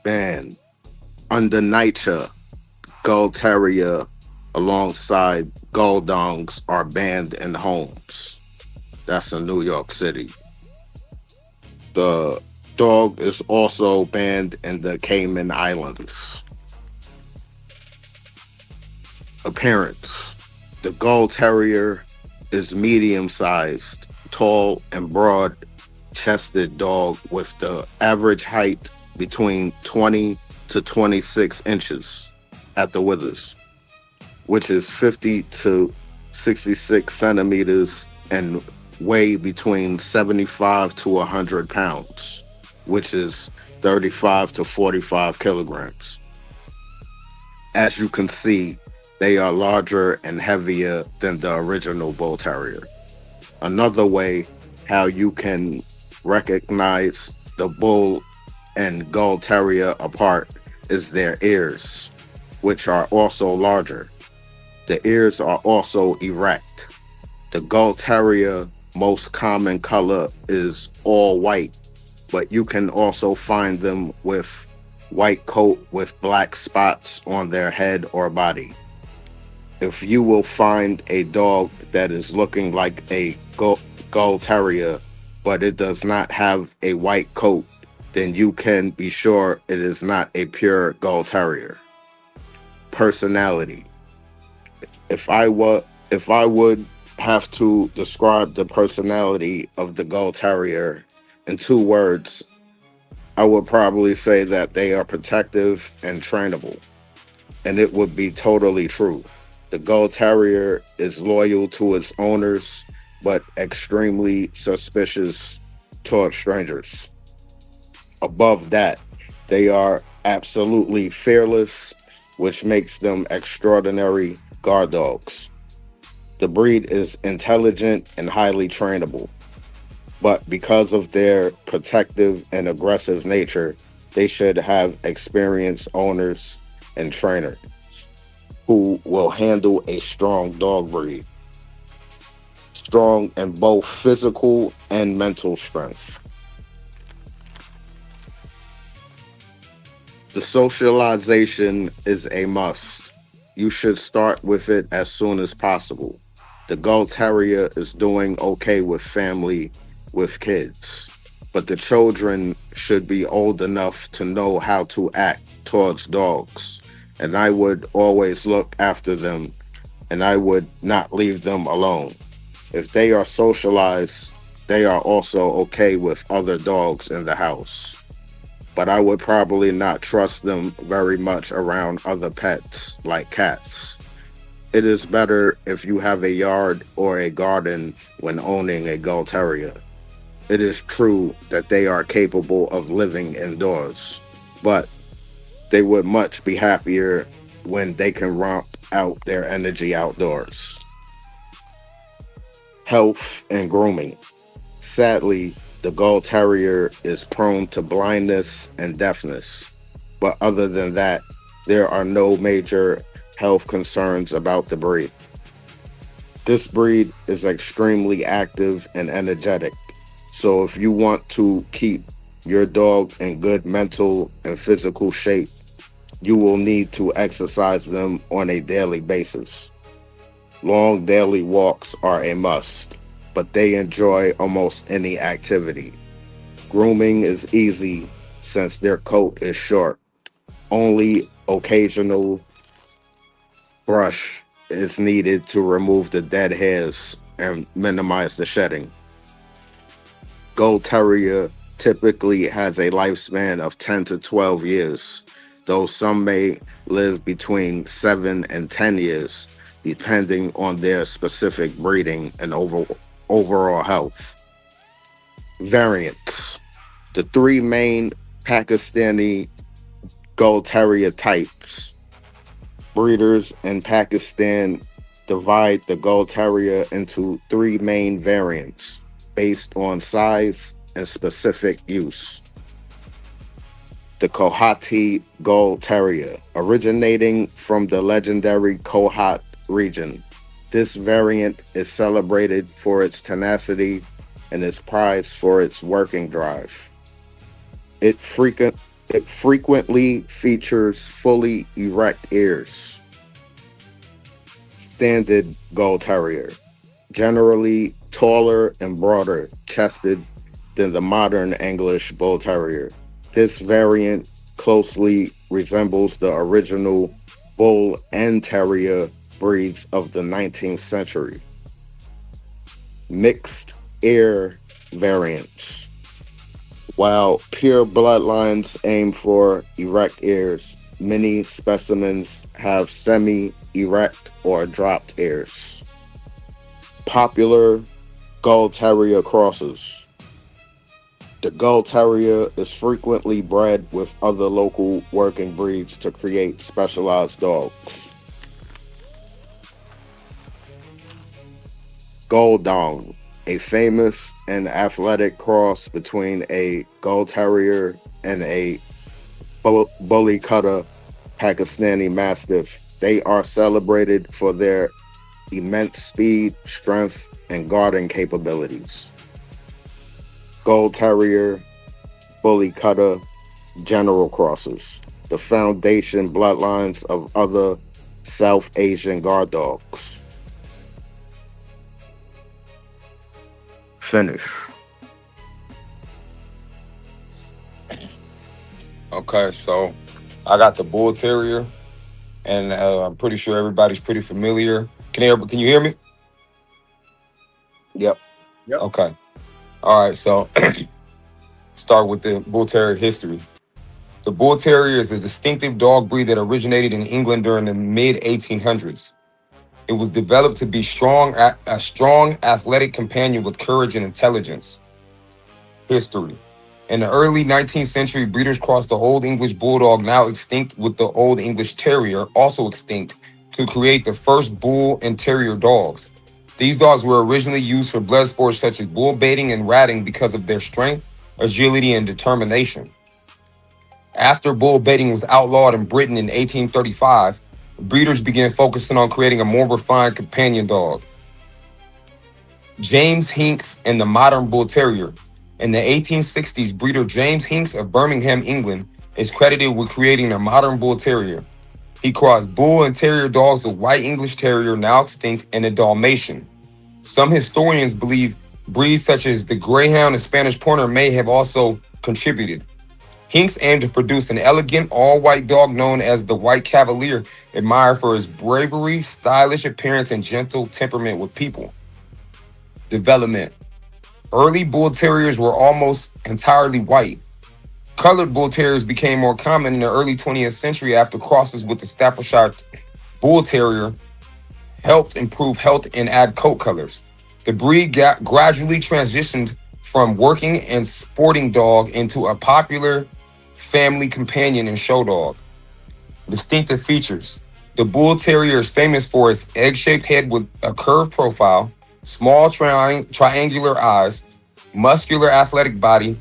Banned under NYCHA. Gull Terrier alongside Gull Dongs are banned in homes. That's in New York City. The dog is also banned in the Cayman Islands. Appearance: the Gull Terrier is medium-sized, tall, and broad-chested dog with the average height between 20 to 26 inches at the withers, which is 50 to 66 centimeters, and weigh between 75 to 100 pounds, which is 35 to 45 kilograms. As you can see, they are larger and heavier than the original Bull Terrier. Another way how you can recognize the Bull and Gull Terrier apart is their ears, which are also larger. The ears are also erect. The Gull Terrier most common color is all white, but you can also find them with white coat with black spots on their head or body. If you will find a dog that is looking like a Gull Terrier, but it does not have a white coat, then you can be sure it is not a pure Gull Terrier. Personality. If I would have to describe the personality of the Gull Terrier in 2 words, I would probably say that they are protective and trainable. And it would be totally true. The Gull Terrier is loyal to its owners, but extremely suspicious toward strangers. Above that, they are absolutely fearless, which makes them extraordinary guard dogs. The breed is intelligent and highly trainable, but because of their protective and aggressive nature, they should have experienced owners and trainers who will handle a strong dog breed. Strong in both physical and mental strength. The socialization is a must. You should start with it as soon as possible. The Gull Terrier is doing okay with family, with kids, but the children should be old enough to know how to act towards dogs, and I would always look after them, and I would not leave them alone. If they are socialized, they are also okay with other dogs in the house, but I would probably not trust them very much around other pets like cats. It is better if you have a yard or a garden when owning a Gull Terrier. It is true that they are capable of living indoors, but they would much be happier when they can romp out their energy outdoors. Health and grooming. Sadly, the Gull Terrier is prone to blindness and deafness, but other than that, there are no major health concerns about the breed. This breed is extremely active and energetic, so if you want to keep your dog in good mental and physical shape, you will need to exercise them on a daily basis. Long daily walks are a must, but they enjoy almost any activity. Grooming is easy since their coat is short. Only occasional brush is needed to remove the dead hairs and minimize the shedding. Gull Terrier typically has a lifespan of 10 to 12 years, though some may live between 7 and 10 years, depending on their specific breeding and overall health. Variants. The 3 main Pakistani Gull Terrier types. Breeders in Pakistan divide the Gull Terrier into 3 main variants based on size and specific use. The Kohat Gull Terrier, originating from the legendary Kohat region. This variant is celebrated for its tenacity and is prized for its working drive. It frequently features fully erect ears. Standard Gull Terrier, generally taller and broader chested than the modern English Bull Terrier. This variant closely resembles the original Bull and Terrier breeds of the 19th century. Mixed ear variants. While pure bloodlines aim for erect ears, many specimens have semi-erect or dropped ears. Popular Gull Terrier crosses. The Gull Terrier is frequently bred with other local working breeds to create specialized dogs. Gull, a famous and athletic cross between a Gull Terrier and a Bully Cutter Pakistani Mastiff. They are celebrated for their immense speed, strength, and guarding capabilities. Gull Terrier, Bully Cutter, general crosses. The foundation bloodlines of other South Asian guard dogs. Finish. Okay, so I got the Bull Terrier, and I'm pretty sure everybody's pretty familiar. Can you hear me? Yep. Okay. All right, so start with the Bull Terrier history. The Bull Terrier is a distinctive dog breed that originated in England during the mid-1800s. It was developed to be a strong, athletic companion with courage and intelligence. History. In the early 19th century, breeders crossed the Old English Bulldog, now extinct, with the Old English Terrier, also extinct, to create the first Bull and Terrier dogs. These dogs were originally used for blood sports such as bull baiting and ratting because of their strength, agility, and determination. After bull baiting was outlawed in Britain in 1835, breeders began focusing on creating a more refined companion dog. James Hinks and the modern Bull Terrier. In the 1860s, breeder James Hinks of Birmingham, England, is credited with creating the modern Bull Terrier. He crossed Bull and Terrier dogs with White English Terrier, now extinct, and a Dalmatian. Some historians believe breeds such as the Greyhound and Spanish Pointer may have also contributed. Hinks aimed to produce an elegant, all-white dog known as the White Cavalier, admired for his bravery, stylish appearance, and gentle temperament with people. Development. Early Bull Terriers were almost entirely white. Colored Bull Terriers became more common in the early 20th century after crosses with the Staffordshire Bull Terrier helped improve health and add coat colors. The breed gradually transitioned from working and sporting dog into a popular family companion and show dog. Distinctive features. The Bull Terrier is famous for its egg-shaped head with a curved profile, small triangular eyes, muscular athletic body,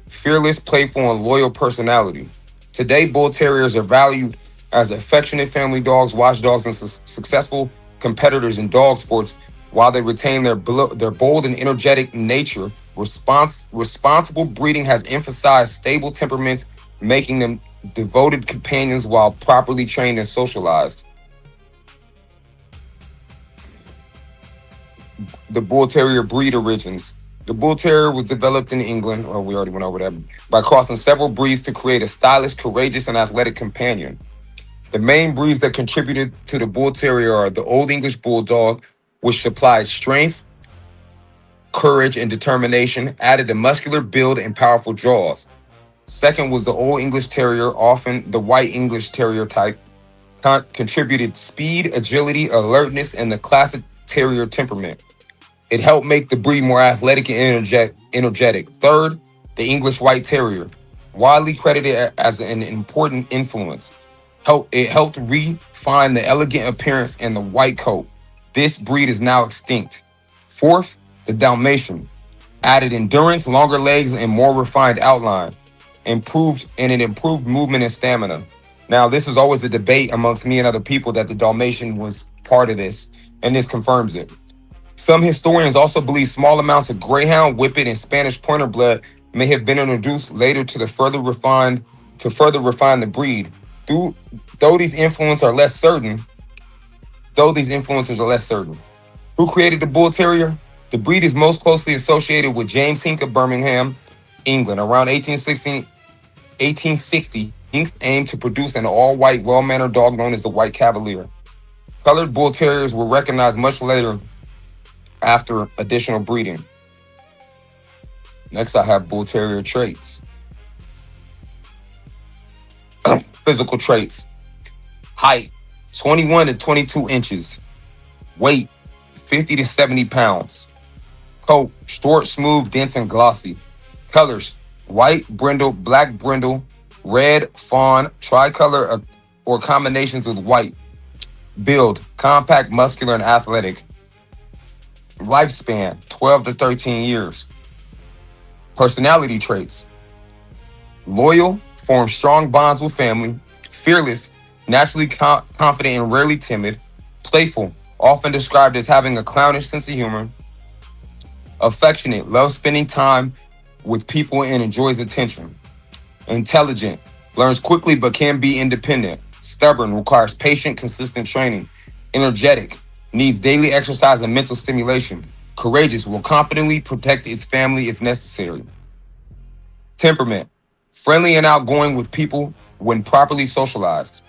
fearless, playful, and loyal personality. Today, Bull Terriers are valued as affectionate family dogs, watchdogs, and successful competitors in dog sports. While they retain their bold and energetic nature, responsible breeding has emphasized stable temperaments, making them devoted companions while properly trained and socialized. The Bull Terrier breed origins. The Bull Terrier was developed in England, or we already went over that, by crossing several breeds to create a stylish, courageous, and athletic companion. The main breeds that contributed to the Bull Terrier are the Old English Bulldog, which supplied strength, courage, and determination, added a muscular build and powerful jaws. Second was the Old English Terrier, often the White English Terrier type, contributed speed, agility, alertness, and the classic Terrier temperament. It helped make the breed more athletic and energetic. Third, the English White Terrier, widely credited as an important influence. It helped refine the elegant appearance and the white coat. This breed is now extinct. Fourth, the Dalmatian, added endurance, longer legs, and more refined outline. Improved movement and stamina. Now, this is always a debate amongst me and other people that the Dalmatian was part of this, and this confirms it. Some historians also believe small amounts of Greyhound, Whippet, and Spanish Pointer blood may have been introduced later to further refine the breed. Though these influences are less certain. Who created the Bull Terrier? The breed is most closely associated with James Hinks of Birmingham, England. Around 1860, Hinks aimed to produce an all-white, well-mannered dog known as the White Cavalier. Colored Bull Terriers were recognized much later after additional breeding. Next, I have Bull Terrier traits. Physical traits. Height, 21 to 22 inches. Weight, 50 to 70 pounds. Coat, short, smooth, dense, and glossy. Colors, white brindle, black brindle, red, fawn, tricolor, or combinations with white. Build, compact, muscular, and athletic. Lifespan, 12 to 13 years. Personality traits. Loyal, forms strong bonds with family. Fearless, naturally confident and rarely timid. Playful, often described as having a clownish sense of humor. Affectionate, loves spending time with people and enjoys attention. Intelligent, learns quickly but can be independent. Stubborn, requires patient, consistent training. Energetic, needs daily exercise and mental stimulation. Courageous, will confidently protect its family if necessary. Temperament, friendly and outgoing with people when properly socialized.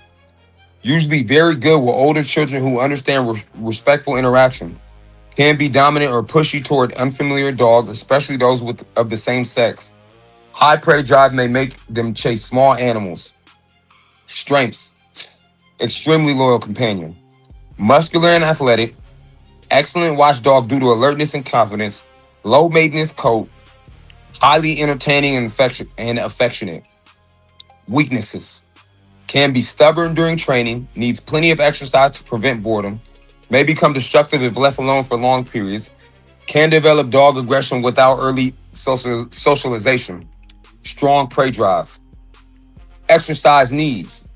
Usually very good with older children who understand respectful interaction. Can be dominant or pushy toward unfamiliar dogs, especially those of the same sex. High prey drive may make them chase small animals. Strengths, extremely loyal companion. Muscular and athletic. Excellent watchdog due to alertness and confidence. Low maintenance coat. Highly entertaining and affectionate. Weaknesses, can be stubborn during training, needs plenty of exercise to prevent boredom, may become destructive if left alone for long periods, can develop dog aggression without early socialization, strong prey drive. Exercise needs,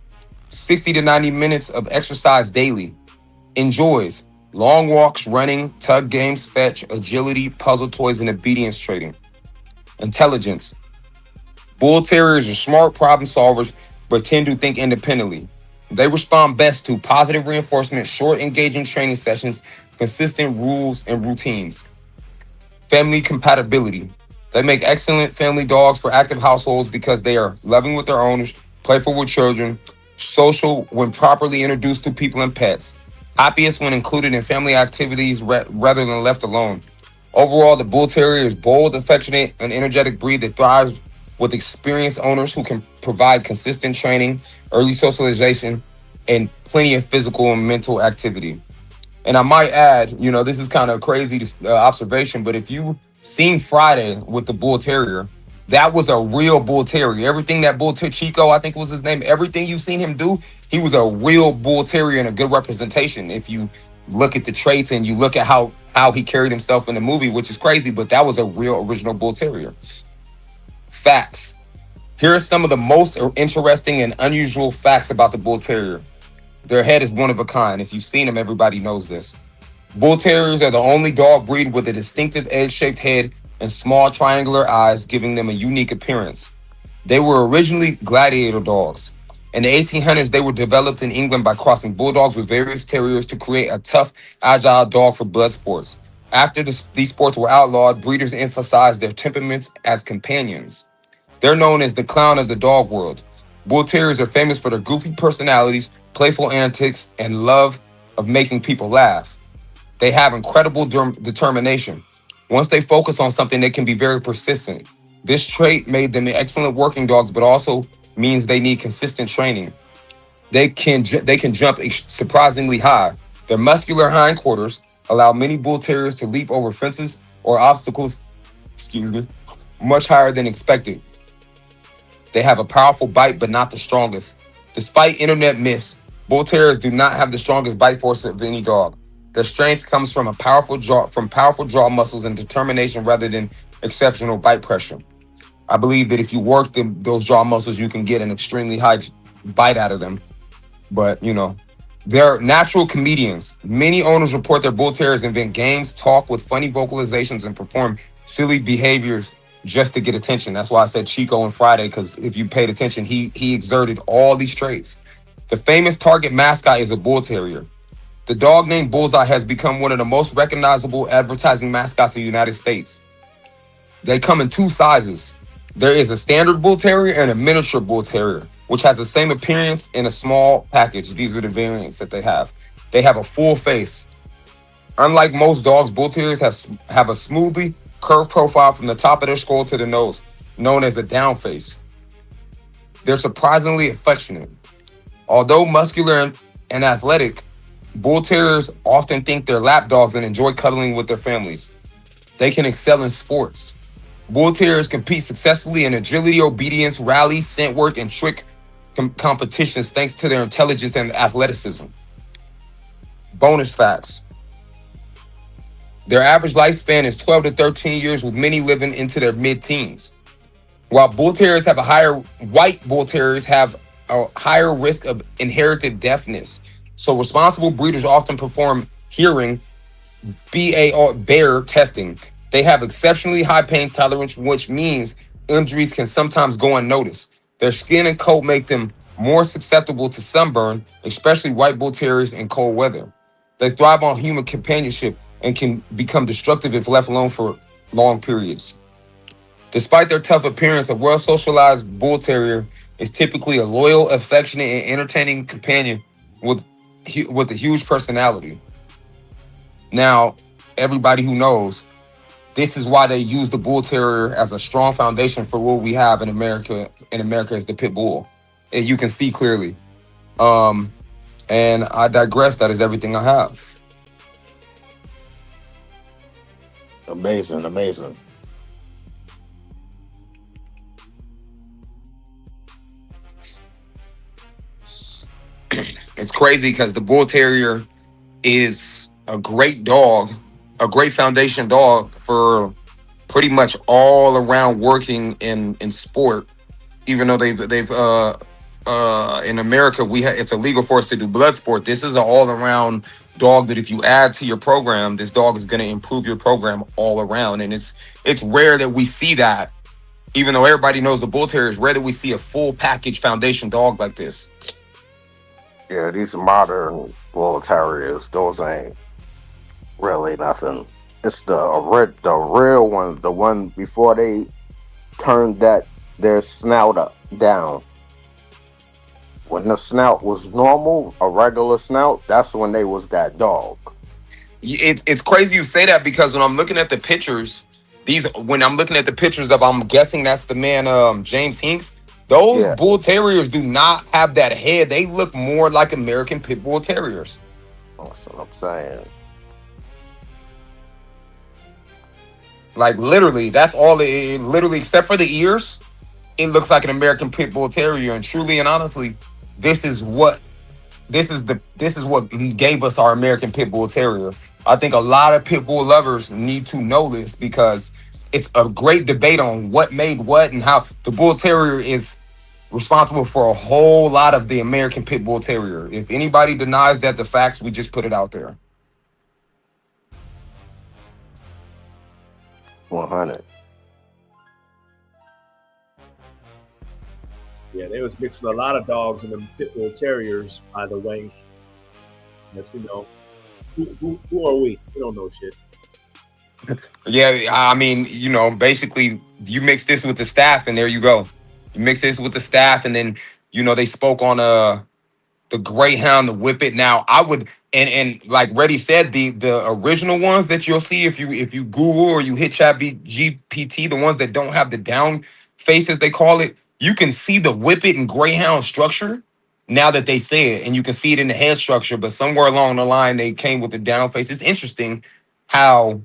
60 to 90 minutes of exercise daily, enjoys long walks, running, tug games, fetch, agility, puzzle toys, and obedience training. Intelligence, Bull Terriers are smart problem solvers but tend to think independently. They respond best to positive reinforcement, short engaging training sessions, consistent rules and routines. Family compatibility. They make excellent family dogs for active households because they are loving with their owners, playful with children, social when properly introduced to people and pets, happiest when included in family activities rather than left alone. Overall, the Bull Terrier is bold, affectionate, and energetic breed that thrives with experienced owners who can provide consistent training, early socialization, and plenty of physical and mental activity. And I might add, this is kind of crazy observation, but if you seen Friday with the Bull Terrier, that was a real Bull Terrier. Everything that Bull Terrier, Chico, I think was his name, everything you've seen him do, he was a real Bull Terrier and a good representation. If you look at the traits and you look at how he carried himself in the movie, which is crazy, but that was a real original Bull Terrier. Facts. Here are some of the most interesting and unusual facts about the Bull Terrier. Their head is one of a kind. If you've seen them, everybody knows this. Bull Terriers are the only dog breed with a distinctive egg-shaped head and small triangular eyes, giving them a unique appearance. They were originally gladiator dogs. In the 1800s, they were developed in England by crossing bulldogs with various terriers to create a tough, agile dog for blood sports. After these sports were outlawed, breeders emphasized their temperaments as companions. They're known as the clown of the dog world. Bull Terriers are famous for their goofy personalities, playful antics, and love of making people laugh. They have incredible determination. Once they focus on something, they can be very persistent. This trait made them excellent working dogs, but also means they need consistent training. They can jump surprisingly high. Their muscular hindquarters allow many Bull Terriers to leap over fences or obstacles, much higher than expected. They have a powerful bite, but not the strongest. Despite internet myths, Bull Terriers do not have the strongest bite force of any dog. Their strength comes from powerful jaw muscles and determination rather than exceptional bite pressure. I believe that if you work those jaw muscles, you can get an extremely high bite out of them. But, they're natural comedians. Many owners report their Bull Terriers invent games, talk with funny vocalizations, and perform silly behaviors just to get attention. That's why I said Chico on Friday, because if you paid attention, he exerted all these traits. The famous Target mascot is a Bull Terrier. The dog named Bullseye has become one of the most recognizable advertising mascots in the United States. They come in two sizes. There is a standard Bull Terrier and a miniature Bull Terrier, which has the same appearance in a small package. These are the variants that they have. They have a full face. Unlike most dogs, Bull Terriers have a smoothly curved profile from the top of their skull to the nose, known as a down face. They're surprisingly affectionate. Although muscular and athletic, Bull Terriers often think they're lap dogs and enjoy cuddling with their families. They can excel in sports. Bull Terriers compete successfully in agility, obedience, rally, scent work, and trick competitions thanks to their intelligence and athleticism. Bonus facts. Their average lifespan is 12 to 13 years, with many living into their mid-teens. While Bull Terriers have white Bull Terriers have a higher risk of inherited deafness. So responsible breeders often perform hearing BAR testing. They have exceptionally high pain tolerance, which means injuries can sometimes go unnoticed. Their skin and coat make them more susceptible to sunburn, especially white Bull Terriers in cold weather. They thrive on human companionship and can become destructive if left alone for long periods. Despite their tough appearance, a well-socialized Bull Terrier is typically a loyal, affectionate, and entertaining companion with a huge personality. Now, everybody who knows, this is why they use the Bull Terrier as a strong foundation for what we have in America. In America, is the pit bull, and you can see clearly. And I digress. That is everything I have. Amazing, amazing. It's crazy because the Bull Terrier is a great dog, a great foundation dog for pretty much all around working in sport. Even though they've in America it's illegal for us to do blood sport. This is an all around dog that if you add to your program, this dog is going to improve your program all around. And it's rare that we see that. Even though everybody knows the Bull Terrier, it's rare that we see a full package foundation dog like this. Yeah, these modern Bull Terriers, those ain't really nothing. It's the real one, the one before they turned their snout down. When the snout was normal, a regular snout, that's when they was that dog. It's crazy you say that because when I'm looking at the pictures, I'm guessing that's the man, James Hinks. Those Bull Terriers do not have that head. They look more like American Pit Bull Terriers. That's what I'm saying. Like literally, that's all it literally, except for the ears, it looks like an American Pit Bull Terrier. And truly and honestly, this is what gave us our American Pit Bull Terrier. I think a lot of Pit Bull lovers need to know this because it's a great debate on what made what and how the Bull Terrier is responsible for a whole lot of the American Pit Bull Terrier. If anybody denies that the facts, we just put it out there. 100. Yeah, they was mixing a lot of dogs in the Pit Bull Terriers, by the way. Yes, you know. Who are we? We don't know shit. Yeah, I mean, basically, you mix this with the staff, and there you go. You mix this with the staff, and then, they spoke on the Greyhound, the Whippet. Now, I would, and like Reddy said, the original ones that you'll see if you Google or you hit ChatGPT, the ones that don't have the down face, as they call it, you can see the Whippet and Greyhound structure now that they say it, and you can see it in the head structure, but somewhere along the line, they came with the down face. It's interesting how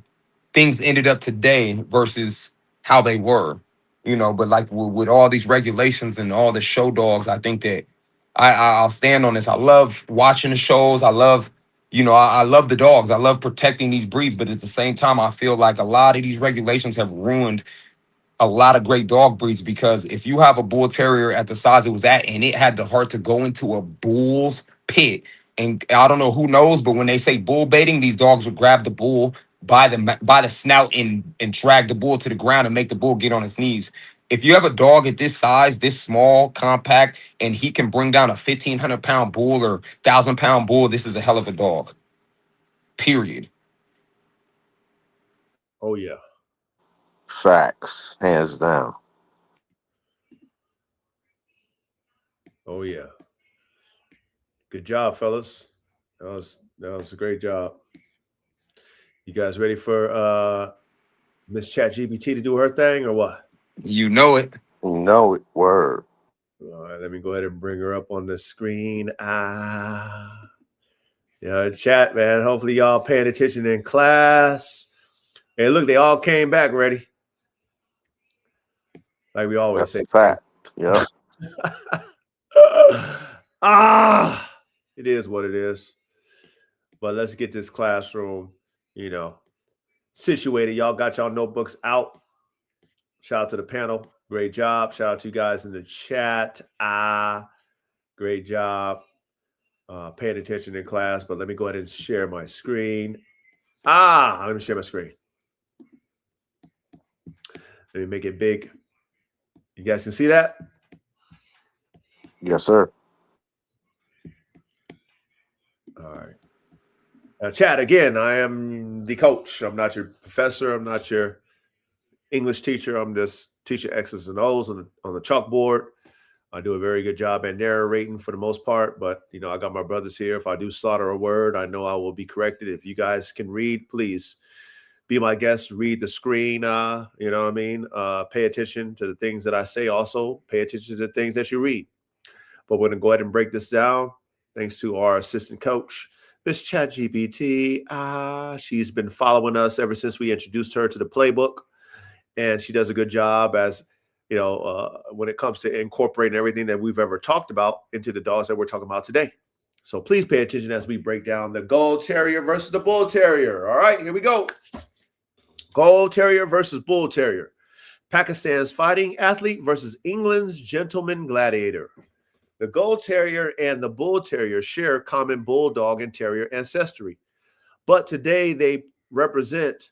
things ended up today versus how they were, but like with all these regulations and all the show dogs, I think that I'll stand on this. I love watching the shows. I love, I love the dogs. I love protecting these breeds, but at the same time, I feel like a lot of these regulations have ruined a lot of great dog breeds, because if you have a Bull Terrier at the size it was at and it had the heart to go into a bull's pit, and I don't know who knows, but when they say bull baiting, these dogs would grab the bull by the snout and drag the bull to the ground and make the bull get on his knees. If you have a dog at this size, this small, compact, and he can bring down a 1,500-pound bull or 1,000-pound bull, this is a hell of a dog. Period. Oh, yeah. Facts, hands down. Oh, yeah. Good job, fellas. That was a great job. You guys ready for Miss ChatGPT to do her thing or what? You know it. No word. All right, let me go ahead and bring her up on the screen. Chat, man. Hopefully y'all paying attention in class. Hey, look, they all came back ready. Like we always say. Fact. Yeah. It is what it is. But let's get this classroom, situated. Y'all got y'all notebooks out. Shout out to the panel. Great job. Shout out to you guys in the chat. Great job. Paying attention in class. But let me go ahead and share my screen. Let me share my screen. Let me make it big. You guys can see that? Yes, sir. All right. Chad, again, I am the coach. I'm not your professor. I'm not your English teacher. I'm just teaching X's and O's on the chalkboard. I do a very good job at narrating for the most part, but I got my brothers here. If I do slaughter a word, I know I will be corrected. If you guys can read, please be my guest. Read the screen. You know what I mean? Pay attention to the things that I say. Also, pay attention to the things that you read. But we're gonna go ahead and break this down. Thanks to our assistant coach, Miss ChatGPT. She's been following us ever since we introduced her to the playbook, and she does a good job as when it comes to incorporating everything that we've ever talked about into the dogs that we're talking about today. So please pay attention as we break down the Gull Terrier versus the Bull Terrier. All right, here we go. Gull Terrier versus Bull Terrier. Pakistan's fighting athlete versus England's gentleman gladiator. The Gull Terrier and the Bull Terrier share common bulldog and terrier ancestry, but today they represent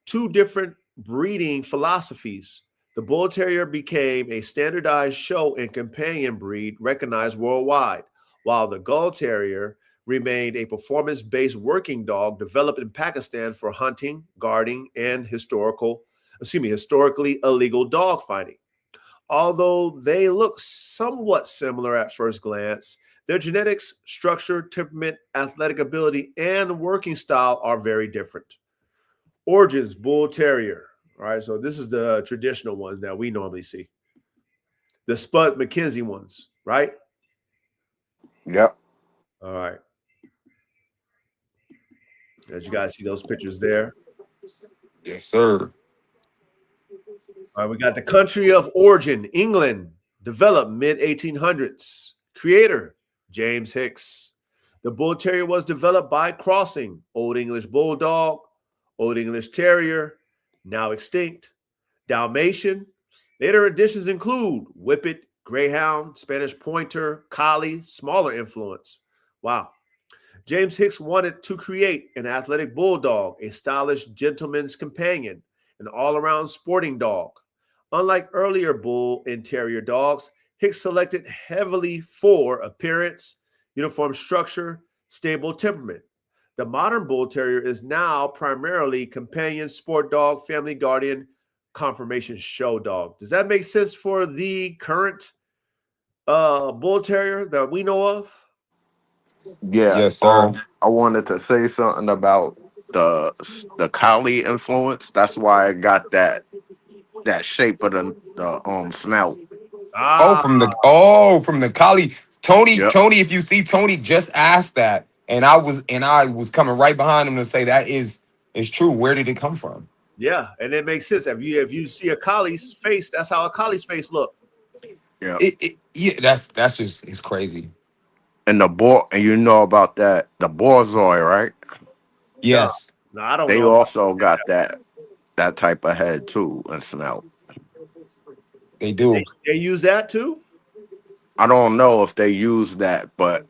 two different breeding philosophies. The Bull Terrier became a standardized show and companion breed recognized worldwide, while the Gull Terrier remained a performance-based working dog developed in Pakistan for hunting, guarding, and historically illegal dog fighting. Although they look somewhat similar at first glance, their genetics, structure, temperament, athletic ability, and working style are very different. Origins, Bull Terrier. All right, so this is the traditional ones that we normally see. The Spud McKenzie ones, right? Yep. All right. As you guys see those pictures there. Yes, sir. All right, we got the country of origin, England, developed mid-1800s. Creator, James Hicks. The Bull Terrier was developed by crossing Old English Bulldog, Old English Terrier, now extinct, Dalmatian. Later additions include Whippet, Greyhound, Spanish Pointer, Collie, smaller influence. Wow. James Hicks wanted to create an athletic bulldog, a stylish gentleman's companion, an all-around sporting dog. Unlike earlier bull and terrier dogs, Hicks selected heavily for appearance, uniform structure, stable temperament. The modern Bull Terrier is now primarily companion, sport dog, family guardian, conformation show dog. Does that make sense for the current Bull Terrier that we know of? Yeah. Yes, sir. I wanted to say something about the collie influence. That's why I got that shape of the snout. From the collie. Tony, Yep. Tony, if you see Tony just asked that, and I was coming right behind him to say that is true. Where did it come from? Yeah, and it makes sense. If you see a collie's face, that's how a collie's face look. Yeah. Yeah, that's just it's crazy. And the boar, and you know about that, the borzoi, right? Yes, No, I don't They know. also got that type of head too and snout. they do. They use that too? I don't know if they use that, but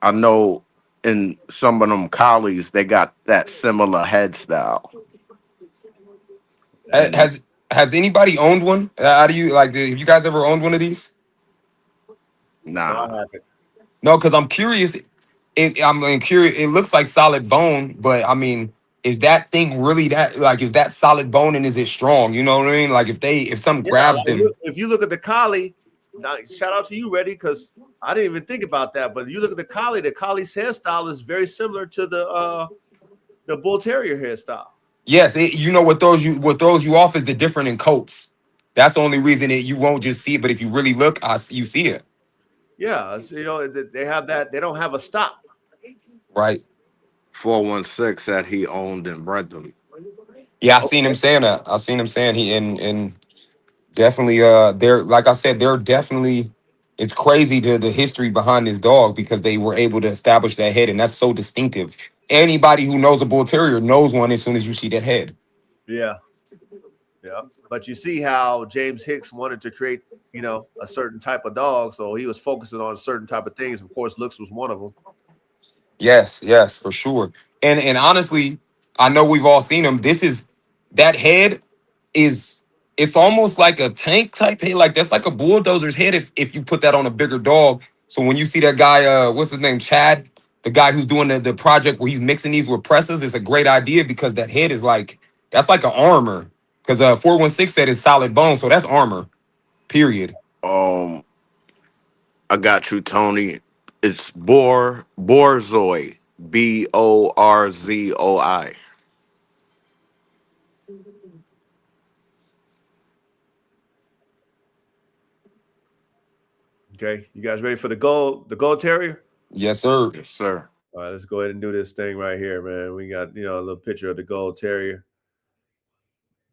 I know in some of them collies they got that similar head style. Has anybody owned one? How do you like? Have you guys ever owned one of these? Nah. No, because I'm curious. I'm curious. It looks like solid bone, but I mean, is that thing really that like? Is that solid bone and is it strong? You know what I mean? Like if something grabs like them. if you look at the collie, now, shout out to you, Reddy, because I didn't even think about that. But you look at the collie's hairstyle is very similar to the Bull Terrier hairstyle. Yes, you know what throws you off is the different in coats. That's the only reason you won't just see it. But if you really look, you see it. Yeah, they have that. They don't have a stop. Right. 416 said he owned and bred them. Yeah, I seen him saying that. I seen him saying he and definitely they're like I said, they're definitely it's crazy the history behind this dog because they were able to establish that head and that's so distinctive. Anybody who knows a Bull Terrier knows one as soon as you see that head. Yeah. Yeah. But you see how James Hicks wanted to create, a certain type of dog. So he was focusing on certain type of things. Of course, looks was one of them. Yes, for sure. And honestly, I know we've all seen them. That head it's almost like a tank type head. Like that's like a bulldozer's head if you put that on a bigger dog. So when you see that guy, what's his name, Chad, the guy who's doing the project where he's mixing these with presses. It's a great idea because that head is like, that's like an armor. Because 416 said it's solid bone, so that's armor. Period. I got you, Tony. It's Borzoi. Borzoi. Okay, you guys ready for the Gull Terrier? Yes, sir. Yes, sir. All right, let's go ahead and do this thing right here, man. We got, a little picture of the Gull Terrier,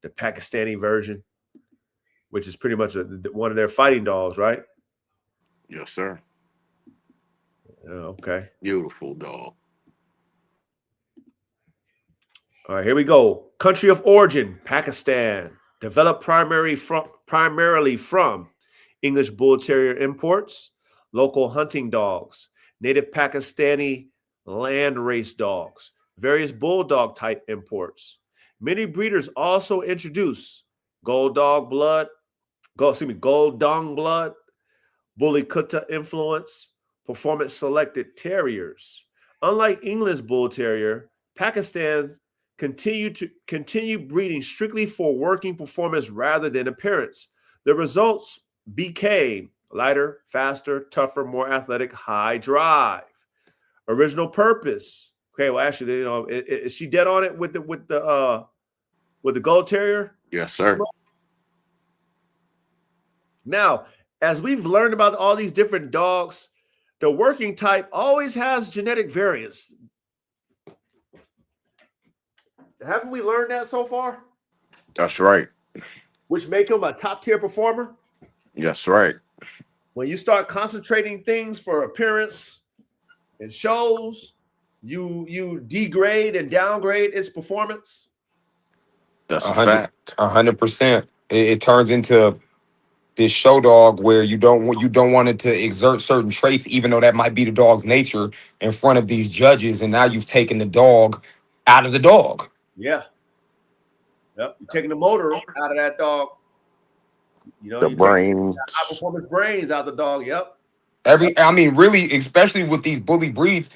the Pakistani version, which is pretty much one of their fighting dogs, right? Yes, sir. Okay. Beautiful dog. All right, here we go. Country of origin, Pakistan. Developed primarily from English Bull Terrier imports, local hunting dogs, native Pakistani land race dogs, various bulldog type imports. Many breeders also introduce Gull Dong blood, Bully Kutta influence, performance selected terriers. Unlike English Bull Terrier, Pakistan continue breeding strictly for working performance rather than appearance. The results became lighter, faster, tougher, more athletic, high drive. Original purpose. Okay, well, actually, is she dead on it with the Gull Terrier? Yes, sir. Now, as we've learned about all these different dogs, the working type always has genetic variance. Haven't we learned that so far? That's right. Which make him a top tier performer? Yes, right. When you start concentrating things for appearance and shows, you degrade and downgrade its performance. That's a fact. 100%. It turns into this show dog where you don't want it to exert certain traits, even though that might be the dog's nature, in front of these judges, and now you've taken the dog out of the dog. Yeah. Yep. You're taking the motor out of that dog. The brains. High performance brains out the dog. Yep. Really, especially with these bully breeds,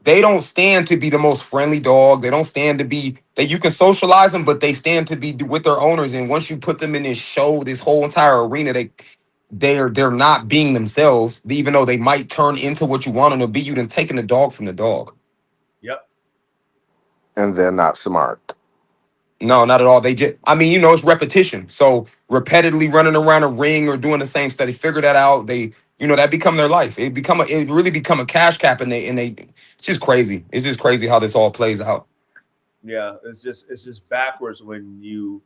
they don't stand to be the most friendly dog. They don't stand to be that you can socialize them, but they stand to be with their owners. And once you put them in this show, this whole entire arena, they're not being themselves, even though they might turn into what you want them to be. You done taking the dog from the dog. Yep. And they're not smart. No, not at all. They just, it's repetition. So repetitively running around a ring or doing the same stuff, they figure that out. They, that become their life. It really become a cash cap, and it's just crazy. It's just crazy how this all plays out. Yeah, it's just backwards when you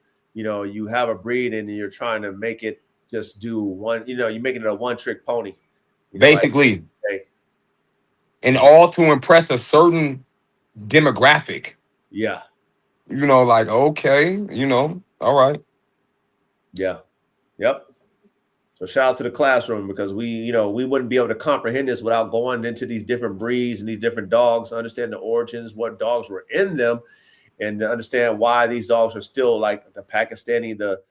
have a breed and you're trying to make it just do one. You're making it a one trick pony. Basically, and all to impress a certain demographic. Yeah. Okay, all right. Yeah. Yep. So shout out to the classroom, because we wouldn't be able to comprehend this without going into these different breeds and these different dogs, understand the origins, what dogs were in them, and to understand why these dogs are still like the Pakistani, the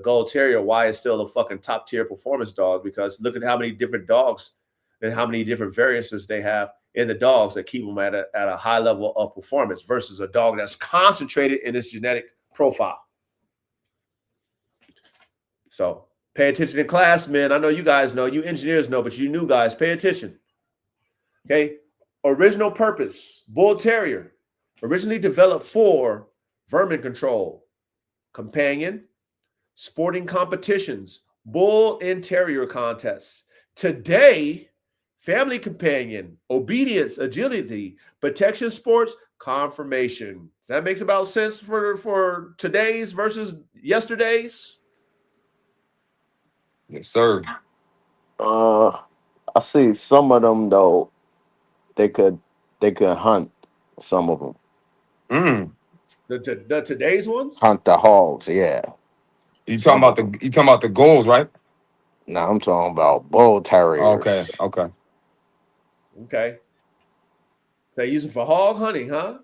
Gull Terrier, why it's still a fucking top tier performance dog, because look at how many different dogs and how many different variances they have in the dogs that keep them at a high level of performance versus a dog that's concentrated in its genetic profile. So pay attention in class, man. I know you guys know, you engineers know, but you new guys, pay attention. Okay. Original purpose, Bull Terrier, originally developed for vermin control, companion, sporting competitions, bull and terrier contests. Today, family companion, obedience, agility, protection sports, conformation. Does that make about sense for today's versus yesterday's? Yes, sir. I see some of them though. They could hunt some of them. The today's ones? Hunt the hogs, yeah. You talking about the goals, right? No, I'm talking about Bull Terriers. Okay. They use it for hog hunting, huh?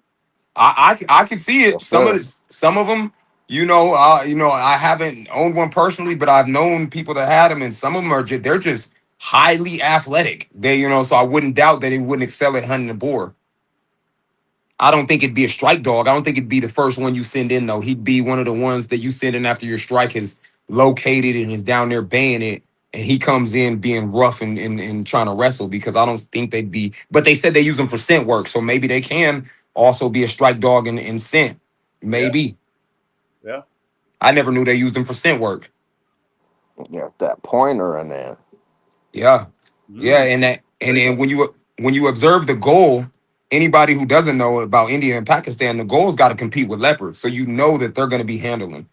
I can see it. Yes, some of them, I haven't owned one personally, but I've known people that had them, and some of them they're just highly athletic. They, so I wouldn't doubt that he wouldn't excel at hunting a boar. I don't think it'd be a strike dog. I don't think it'd be the first one you send in, though. He'd be one of the ones that you send in after your strike is located and is down there baying it. And he comes in being rough and trying to wrestle, because I don't think they'd be. But they said they use them for scent work. So maybe they can also be a strike dog in scent. Maybe. Yeah. I never knew they used them for scent work. You got that pointer in there. Yeah. Yeah. And then when you observe the goal, anybody who doesn't know about India and Pakistan, the goal's got to compete with leopards. So you know that they're going to be handling.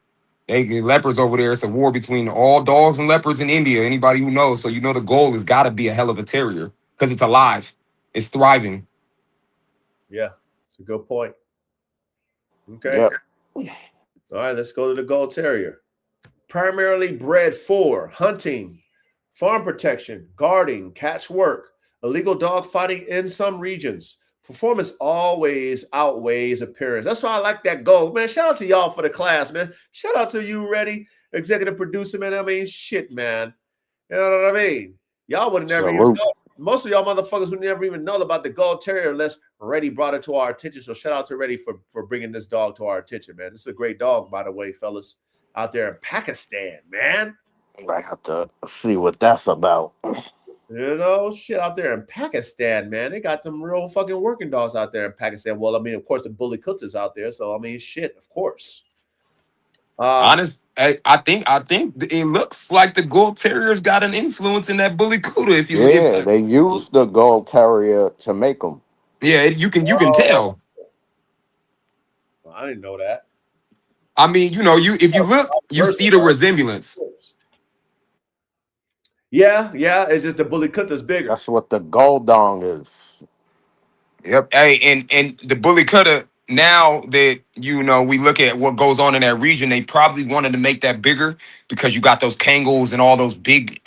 They get leopards over there. It's a war between all dogs and leopards in India. Anybody who knows. So you know the goal has got to be a hell of a terrier because it's alive. It's thriving. Yeah. It's a good point. Okay. Yep. All right, let's go to the Gull Terrier. Primarily bred for hunting, farm protection, guarding, catch work, illegal dog fighting in some regions. Performance always outweighs appearance. That's why I like that Gull. Man, shout out to y'all for the class, man. Shout out to you, Reddy, executive producer, man. I mean, shit, man. You know what I mean? Y'all would never even know. Most of y'all motherfuckers would never even know about the Gull Terrier unless Reddy brought it to our attention. So shout out to Reddy for bringing this dog to our attention, man. This is a great dog, by the way, fellas, out there in Pakistan, man. I have to see what that's about. Shit out there in Pakistan, man. They got them real fucking working dogs out there in Pakistan. Well, I mean, of course, the bully cutters out there. So, I mean, shit, of course. I think it looks like the Gull Terrier's got an influence in that bully cutter. They use the Gull Terrier to make them. Yeah, you can tell. Well, I didn't know that. I mean, if you look, you see the resemblance. Yeah, it's just the bully cutter's bigger. That's what the Gull Dong is. Yep. Hey, and the bully cutter, now that we look at what goes on in that region, they probably wanted to make that bigger because you got those Kangals and all those big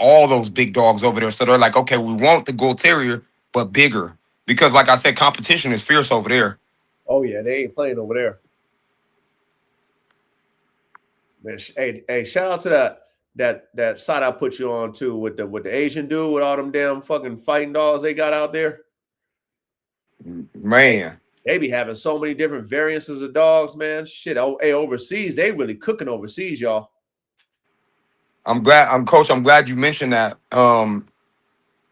dogs over there. So they're like, okay, we want the Gull Terrier, but bigger. Because like I said, competition is fierce over there. Oh yeah, they ain't playing over there. Man, hey, shout out to that site I put you on too with the Asian dude with all them damn fucking fighting dogs they got out there. Man, they be having so many different variances of dogs, man. Shit, overseas, they really cooking overseas, y'all. Coach, I'm glad you mentioned that.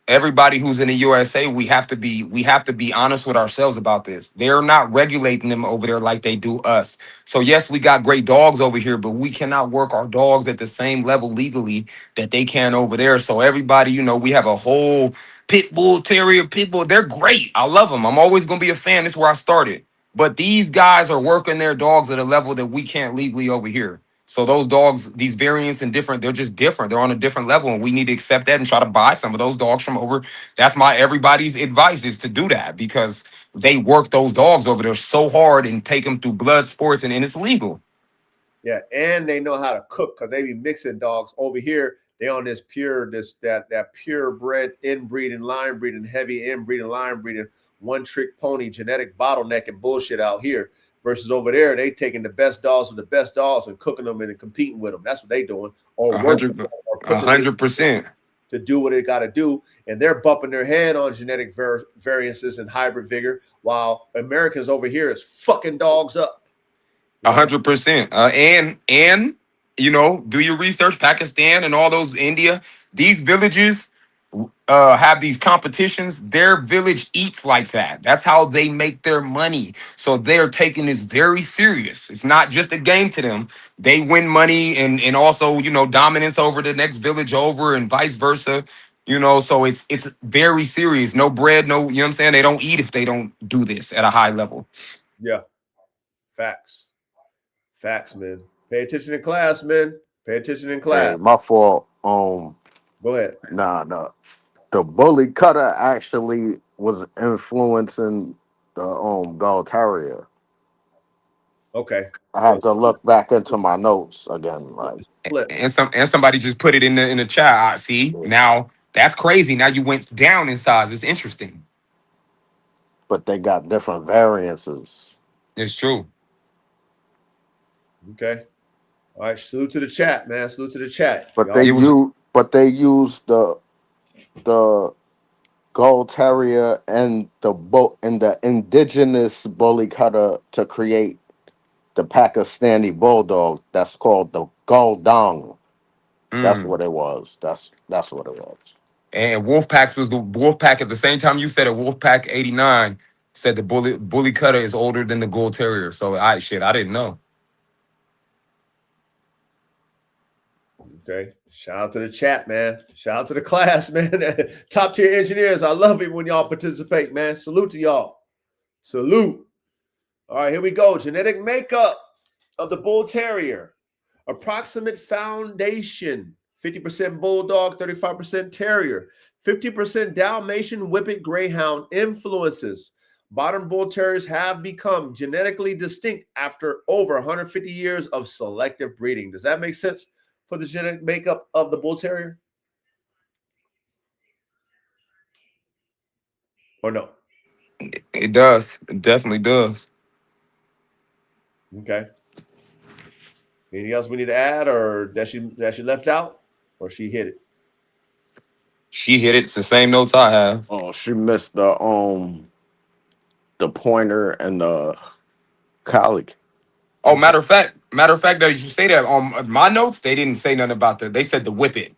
Everybody who's in the USA, we have to be honest with ourselves about this. They're not regulating them over there like they do us. So yes, we got great dogs over here, but we cannot work our dogs at the same level legally that they can over there. So everybody, we have a whole pit bull terrier, they're great. I love them. I'm always going to be a fan. This is where I started. But these guys are working their dogs at a level that we can't legally over here. So those dogs, these variants and different, they're just different. They're on a different level, and we need to accept that and try to buy some of those dogs from over. That's everybody's advice is to do that because they work those dogs over there so hard and take them through blood sports, and it's legal. Yeah, and they know how to cook because they be mixing dogs over here. They on this purebred inbreeding, line breeding, heavy inbreeding, line breeding, one trick pony, genetic bottleneck and bullshit out here. Versus over there, they taking the best dogs with the best dogs and cooking them and competing with them. That's what they doing. Or 100% to do what they got to do, and they're bumping their head on genetic variances and hybrid vigor, while Americans over here is fucking dogs up. 100%. And do your research. Pakistan and all those India, these villages have these competitions. Their village eats like that. That's how they make their money. So they're taking this very serious. It's not just a game to them. They win money and also, dominance over the next village over and vice versa. So it's very serious. No bread, no, you know what I'm saying? They don't eat if they don't do this at a high level. Yeah. Facts, man. Pay attention in class, man. Pay attention in class. Hey, my fault. Go ahead. Nah. The bully cutter actually was influencing the Gull Terrier. Okay. I have to look back into my notes again. Like, and somebody just put it in the chat. See, now that's crazy. Now you went down in size. It's interesting. But they got different variances. It's true. Okay. All right. Salute to the chat, man. Salute to the chat. But they use the the Gull Terrier and the indigenous bully cutter to create the Pakistani bulldog. That's called the Gull Dong. That's Mm. what it was. That's what it was. And Wolfpacks was the Wolfpack at the same time you said it. Wolfpack 89 said the bully cutter is older than the Gull Terrier. So I didn't know. Okay. Shout out to the chat, man. Shout out to the class, man. Top tier engineers. I love it when y'all participate, man. Salute to y'all. Salute. All right, here we go. Genetic makeup of the Bull Terrier. Approximate foundation. 50% Bulldog, 35% Terrier. 50% Dalmatian, Whippet, Greyhound. Influences. Modern Bull Terriers have become genetically distinct after over 150 years of selective breeding. Does that make sense for the genetic makeup of the Bull Terrier? Or no? It does. It definitely does. Okay. Anything else we need to add, or that she left out, or she hit it? She hit it. It's the same notes I have. Oh, she missed the pointer and the collie. Oh, matter of fact, that you say that on my notes, they didn't say nothing about they said the Whippet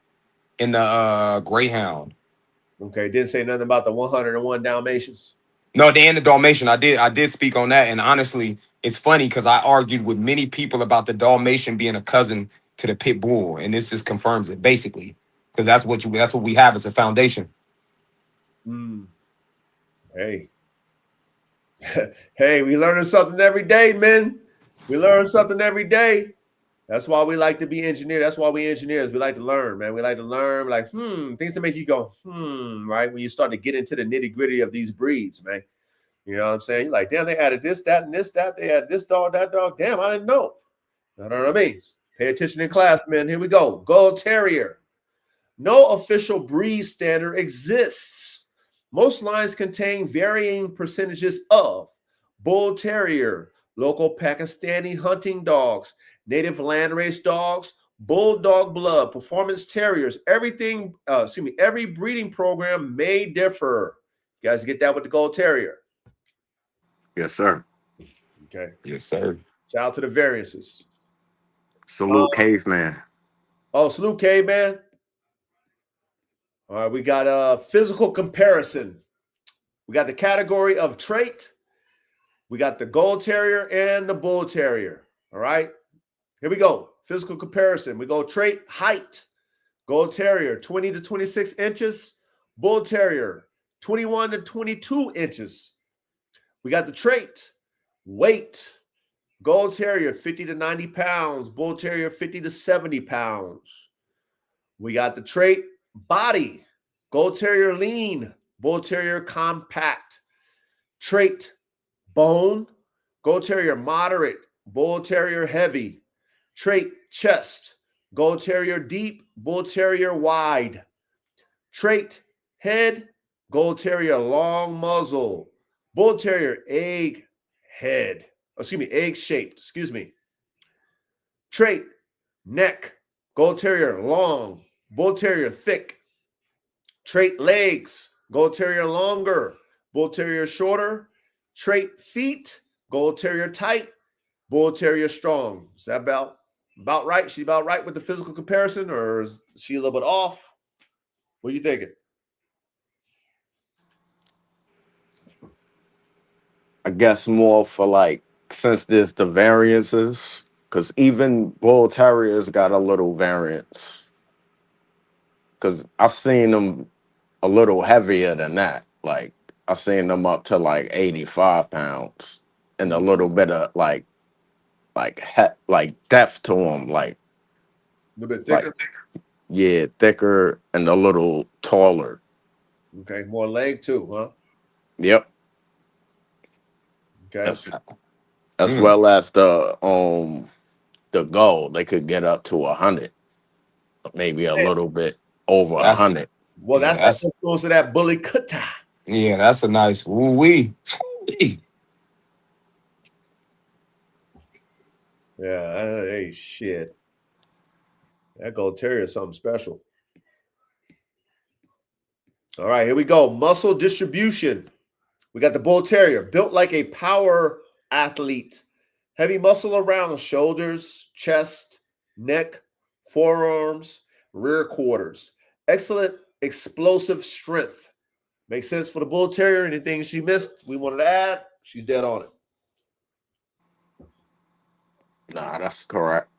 in the Greyhound. Okay. Didn't say nothing about the 101 Dalmatians. No, they in the Dalmatian. I did speak on that, and honestly, it's funny because I argued with many people about the Dalmatian being a cousin to the pit bull, and this just confirms it basically because that's what we have as a foundation. Hey. Hey, we learning something every day, man. We learn something every day. That's why we like to be engineers. That's why we engineers. We like to learn, man. We like to learn, like, things to make you go, right? When you start to get into the nitty-gritty of these breeds, man. You know what I'm saying? You're like, damn, they added this, that, and this, that. They added this dog, that dog. Damn, I didn't know. You know what I mean? Pay attention in class, man. Here we go. Gull Terrier. No official breed standard exists. Most lines contain varying percentages of Bull Terrier, local Pakistani hunting dogs, native landrace dogs, bulldog blood, performance terriers. Every breeding program may differ. You guys get that with the Gull Terrier? Yes, sir. Okay. Yes, sir. Shout out to the variances. Salute caveman. Oh, salute caveman. All right, we got a physical comparison. We got the category of trait. We got the Gull Terrier and the Bull Terrier. All right, here we go. Physical comparison. We go trait, height. Gull Terrier, 20 to 26 inches. Bull Terrier, 21 to 22 inches. We got the trait, weight. Gull Terrier, 50 to 90 pounds. Bull Terrier, 50 to 70 pounds. We got the trait, body. Gull Terrier, lean. Bull Terrier, compact. Trait, bone. Gull Terrier, moderate. Bull Terrier, heavy. Trait, chest. Gull Terrier, deep. Bull Terrier, wide. Trait, head. Gull Terrier, long muzzle. Bull Terrier, egg shaped. Trait, neck. Gull Terrier, long. Bull Terrier, thick. Trait, legs. Gull Terrier, longer. Bull Terrier, shorter. Trait, feet. Gull Terrier, tight. Bull Terrier, strong. Is that about right? She about right with the physical comparison, or is she a little bit off? What are you thinking? I guess more for like, since there's the variances, because even Bull Terriers got a little variance. Because I've seen them a little heavier than that. Like, I've seen them up to like 85 pounds and a little bit of like depth to them. Like, A little bit thicker. yeah, thicker and a little taller. Okay, more leg too, huh? Yep. Okay. As well as the goal, they could get up to 100, maybe a little bit over 100. Well, that's that influence of that bully cutter. Yeah, that's a nice woo-wee. Yeah, hey, shit. That Gull Terrier is something special. All right, here we go. Muscle distribution. We got the Bull Terrier, built like a power athlete. Heavy muscle around shoulders, chest, neck, forearms, rear quarters. Excellent explosive strength. Makes sense for the Bull Terrier. Anything she missed, we wanted to add, she's dead on it. Nah, that's correct.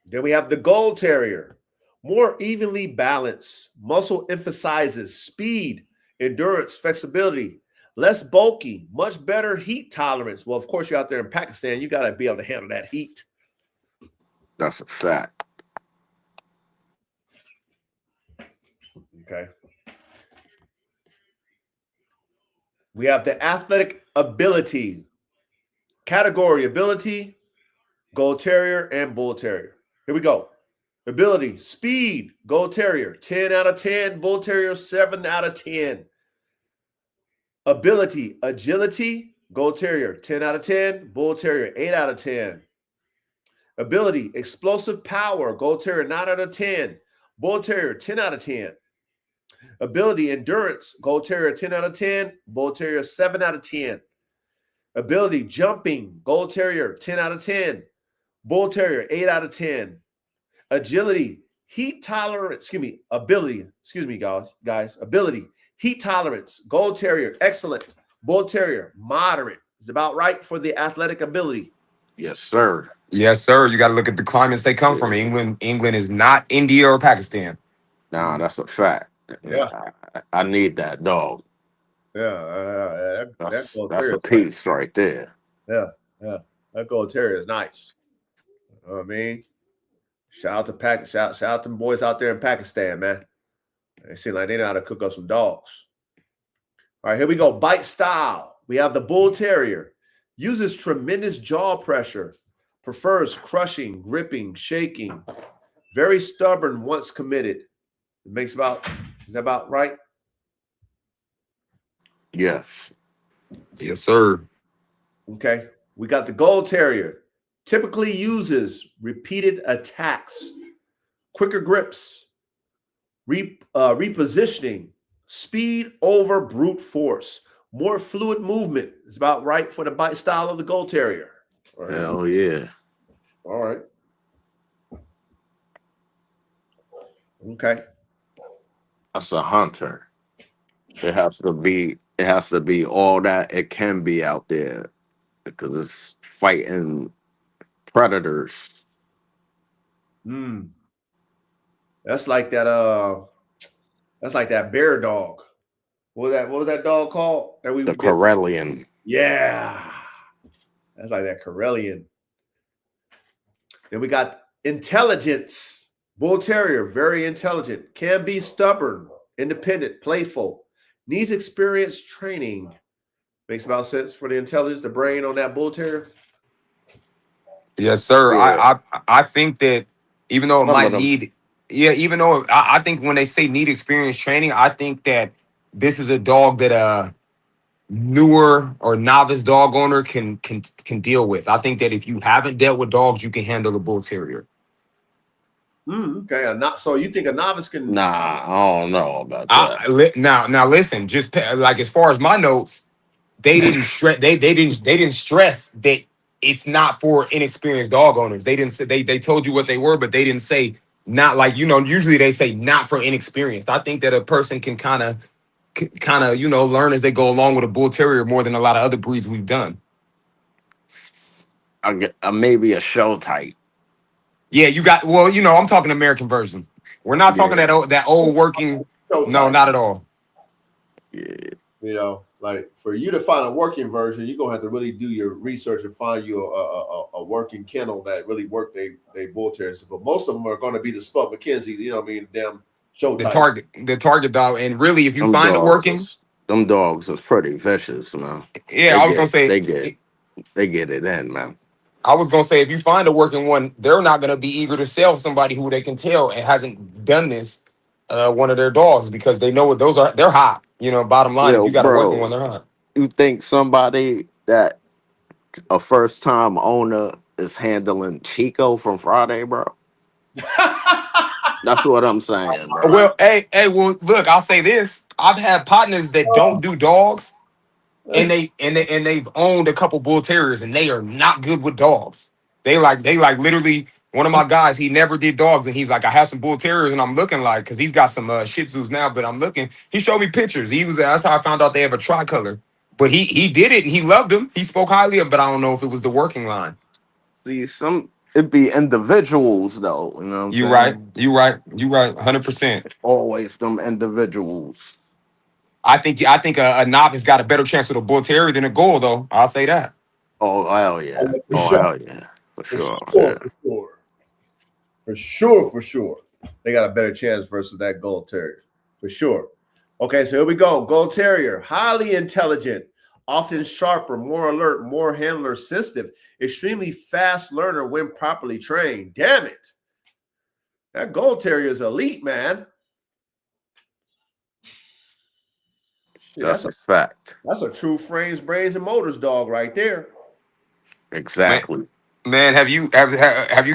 Then we have the Gull Terrier. More evenly balanced. Muscle emphasizes speed, endurance, flexibility. Less bulky, much better heat tolerance. Well, of course, you're out there in Pakistan. You got to be able to handle that heat. That's a fact. Okay. We have the athletic ability. Category ability, Gull Terrier and Bull Terrier. Here we go. Ability, speed, Gull Terrier, 10 out of 10. Bull Terrier, 7 out of 10. Ability, agility, Gull Terrier, 10 out of 10. Bull Terrier, 8 out of 10. Ability, explosive power, Gull Terrier, 9 out of 10. Bull Terrier, 10 out of 10. Ability, endurance, Gull Terrier, 10 out of 10. Bull Terrier, 7 out of 10. Ability, jumping, Gull Terrier, 10 out of 10. Bull Terrier, 8 out of 10. Agility, heat tolerance, ability, guys, ability, heat tolerance, Gull Terrier, excellent. Bull Terrier, moderate. Is about right for the athletic ability. Yes, sir. Yes, sir. You got to look at the climates they come from. England is not India or Pakistan. Nah, that's a fact. Yeah. I need that dog. Yeah, That's Terrier a piece right there. Yeah. That Gull Terrier is nice. You know what I mean? Shout out to them boys out there in Pakistan, man. They seem like they know how to cook up some dogs. All right, here we go. Bite style. We have the Bull Terrier. Uses tremendous jaw pressure. Prefers crushing, gripping, shaking. Very stubborn once committed. Is that about right? Yes. Yes, sir. Okay. We got the Gull Terrier. Typically uses repeated attacks, quicker grips, repositioning, speed over brute force, more fluid movement. Is about right for the bite style of the Gull Terrier. All right. Hell yeah. All right. Okay. That's a hunter. It has to be all that it can be out there because it's fighting predators. That's like that. That's like that bear dog. What was that dog called? The Karelian. Yeah, that's like that Karelian. Then we got intelligence. Bull Terrier, very intelligent. Can be stubborn, independent, playful. Needs experienced training. Makes about sense for the intelligence, the brain on that Bull Terrier. Yes, sir. Yeah. I think that even though it might need, even though I think when they say need experience training, I think that this is a dog that a newer or novice dog owner can deal with. I think that if you haven't dealt with dogs, you can handle the Bull Terrier. Okay, so you think a novice can? Nah, I don't know about that. Now listen. Just like as far as my notes, they didn't stress. They didn't stress that it's not for inexperienced dog owners. They didn't say they told you what they were, but they didn't say not like usually they say not for inexperienced. I think that a person can kind of learn as they go along with a Bull Terrier more than a lot of other breeds we've done. I get maybe a show type. Yeah, I'm talking American version. We're not talking that old working. No, not at all. Yeah. Like for you to find a working version, you're gonna have to really do your research and find you a working kennel that really work they Bull Terriers. But most of them are gonna be the Spud McKenzie, damn show type. The target dog. And really, if you Them find a working, them dogs is pretty vicious, man. Yeah, I was gonna say they get it in, man. I was gonna say if you find a working one, they're not gonna be eager to sell somebody who they can tell and hasn't done this one of their dogs because they know what they're hot. Bottom line, if you got a working one, they're hot. You think somebody that a first time owner is handling Chico from Friday, bro? That's what I'm saying, bro. Well, well, look, I'll say this. I've had partners that don't do dogs, and they've owned a couple bull terriers, and they are not good with dogs. They like literally one of my guys, he never did dogs, and he's like, I have some bull terriers, and I'm looking like, because he's got some Shih Tzus now, but I'm looking. He showed me pictures. That's how I found out they have a tricolor. But he did it, and he loved them. He spoke highly of, but I don't know if it was the working line. See, it be individuals though. You know what I'm saying? You right, 100%. Always them individuals. I think a novice got a better chance with a bull terrier than a Gull, though. I'll say that. Oh hell yeah! For sure. Hell yeah! For sure. For sure. They got a better chance versus that Gull Terrier. For sure. Okay, so here we go. Gull Terrier, highly intelligent, often sharper, more alert, more handler sensitive, extremely fast learner when properly trained. Damn it. That Gull Terrier is elite, man. Shit, That's a fact. That's a true frames, brains, and motors dog right there. Exactly. Man, have you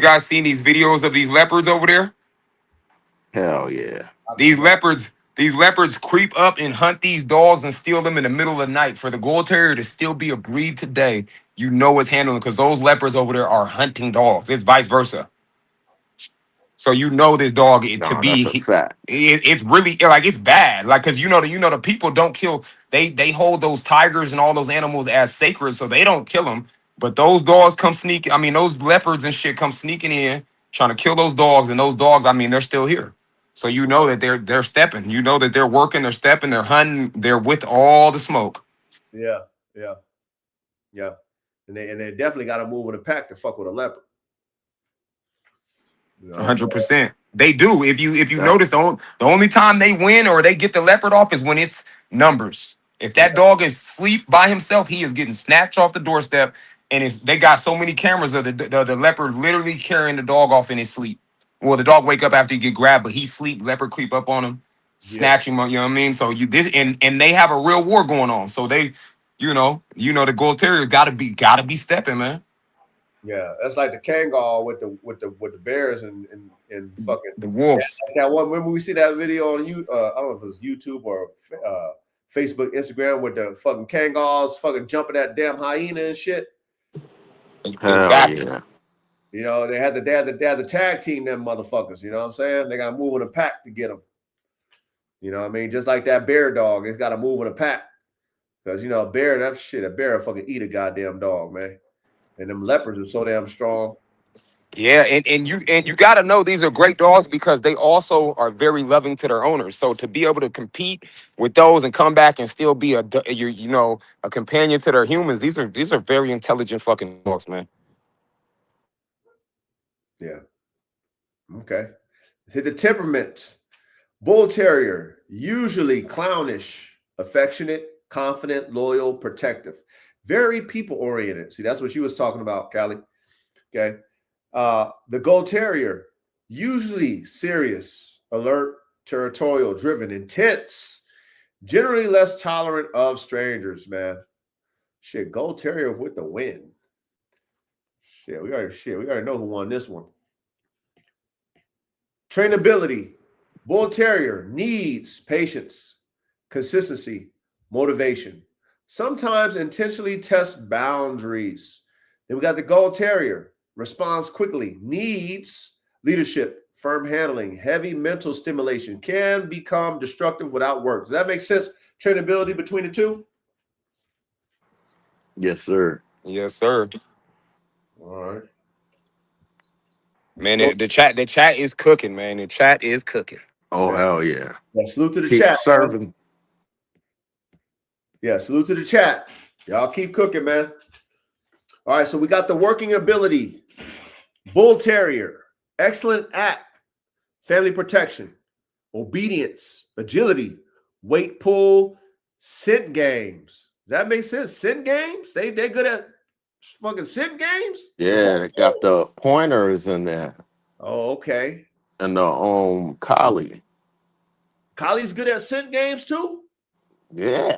guys seen these videos of these leopards over there? Hell yeah. These leopards creep up and hunt these dogs and steal them in the middle of the night. For the Gull Terrier to still be a breed today, you know it's handling, because those leopards over there are hunting dogs. It's vice versa. So you know this dog That's a fact. It's really like it's bad. Like, because you know the people don't kill. They hold those tigers and all those animals as sacred, so they don't kill them. But those dogs come sneaking. I mean, those leopards and shit come sneaking in, trying to kill those dogs. And those dogs, I mean, they're still here. So you know that they're stepping. You know that they're working, they're stepping, they're hunting, they're with all the smoke. Yeah. And they definitely got to move in a pack to fuck with a leopard. 100%. They do. If you notice, the only time they win or they get the leopard off is when it's numbers. If that dog is asleep by himself, he is getting snatched off the doorstep. And they got so many cameras of the leopard literally carrying the dog off in his sleep. Well, the dog wake up after he get grabbed, but he sleep. Leopard creep up on him, snatch him. You know what I mean? So and they have a real war going on. So they, the Gull Terrier gotta be stepping, man. Yeah, that's like the Kangal with the bears and fucking the wolves. That one. Remember we see that video on I don't know if it was YouTube or Facebook, Instagram with the fucking Kangals fucking jumping that damn hyena and shit. Exactly. Yeah. You know, they had the tag team them motherfuckers. You know what I'm saying? They got to move in a pack to get them. You know what I mean? Just like that bear dog, it's got to move in a pack because a bear will fucking eat a goddamn dog, man. And them leopards are so damn strong. Yeah, and you got to know these are great dogs because they also are very loving to their owners. So to be able to compete with those and come back and still be a companion to their humans, these are very intelligent fucking dogs, man. Yeah. Okay. Hit the temperament. Bull Terrier, usually clownish, affectionate, confident, loyal, protective, very people-oriented. See, that's what you was talking about, Callie. Okay. The Gull Terrier, usually serious, alert, territorial, driven, intense, generally less tolerant of strangers, man. Shit, Gull Terrier with the win. We already know who won this one. Trainability. Bull Terrier needs patience, consistency, motivation. Sometimes intentionally test boundaries. Then we got the Gull Terrier. Responds quickly, needs leadership, firm handling, heavy mental stimulation, can become destructive without work. Does that make sense? Trainability between the two? Yes, sir. Yes, sir. All right. Man, the chat is cooking, man. The chat is cooking. Oh, hell yeah. Salute to the Keep chat. serving. Yeah, salute to the chat. Y'all keep cooking, man. All right, so we got the working ability. Bull Terrier, excellent at family protection, obedience, agility, weight pull, scent games. Does that make sense? Scent games? They good at fucking scent games? Yeah, they got the pointers in there. Oh, okay. And the collie. Collie's good at scent games too? Yeah.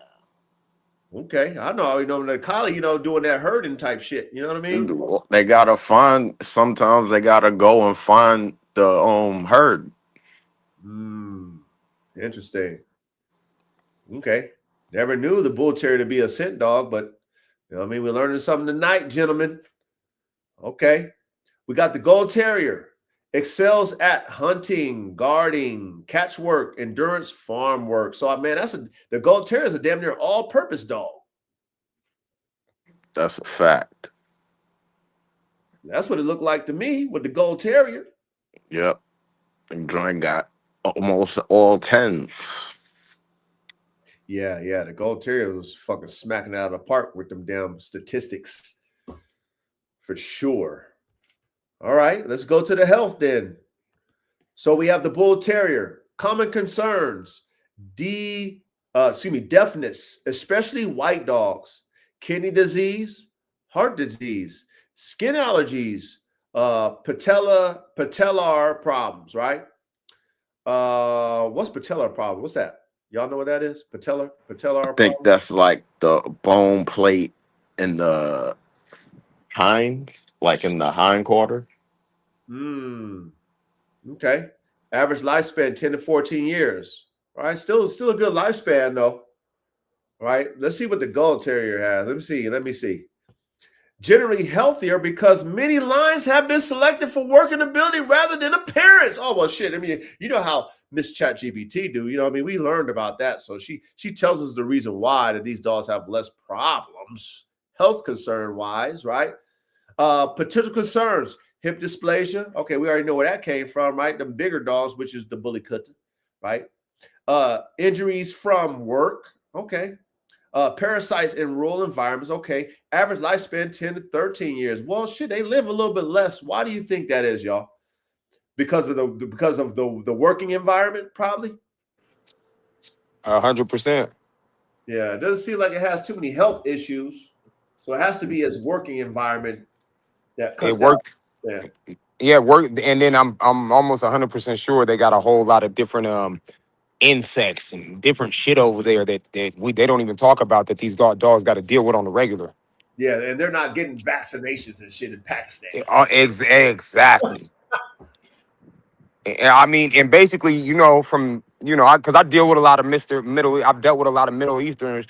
Okay. I already know the collie, doing that herding type shit. You know what I mean? They gotta sometimes they gotta go and find the herd. Interesting. Okay. Never knew the Bull Terrier to be a scent dog, but you know what I mean? We're learning something tonight, gentlemen. Okay. We got the Gull Terrier. Excels at hunting, guarding, catch work, endurance, farm work. So, man, the Gull Terrier is a damn near all-purpose dog. That's a fact. That's what it looked like to me with the Gull Terrier. Yep. And joint got almost all 10s. Yeah, the Gull Terrier was fucking smacking out of the park with them damn statistics. For sure. All right, let's go to the health then. So we have the Bull Terrier. Common concerns. Deafness, especially white dogs. Kidney disease, heart disease, skin allergies, patellar problems, right? What's patellar problem? What's that? Y'all know what that is? Patellar I think that's like the bone plate in the hinds, like in the hind quarter. Okay. Average lifespan 10 to 14 years. All right. Still a good lifespan though. All right. Let's see what the Gull Terrier has. Let me see. Generally healthier because many lines have been selected for working ability rather than appearance. Oh, well, shit. I mean, you know how Miss ChatGPT do. You know, I mean, we learned about that. So she tells us the reason why that these dogs have less problems, health concern wise, right? Potential concerns, hip dysplasia. Okay, we already know where that came from, right? The bigger dogs, which is the bully cutter, right? Injuries from work. Okay. Parasites in rural environments. Okay. Average lifespan 10 to 13 years. Well, shit, they live a little bit less. Why do you think that is, y'all? Because of the working environment, probably? 100%. Yeah, it doesn't seem like it has too many health issues. So it has to be its working environment that cuts It worked. down. Yeah, work. And then I'm almost 100% sure they got a whole lot of different insects and different shit over there that they don't even talk about that these dogs got to deal with on the regular. Yeah, and they're not getting vaccinations and shit in Pakistan. Exactly. I mean, and basically, because I deal with a lot of I've dealt with a lot of Middle Easterners.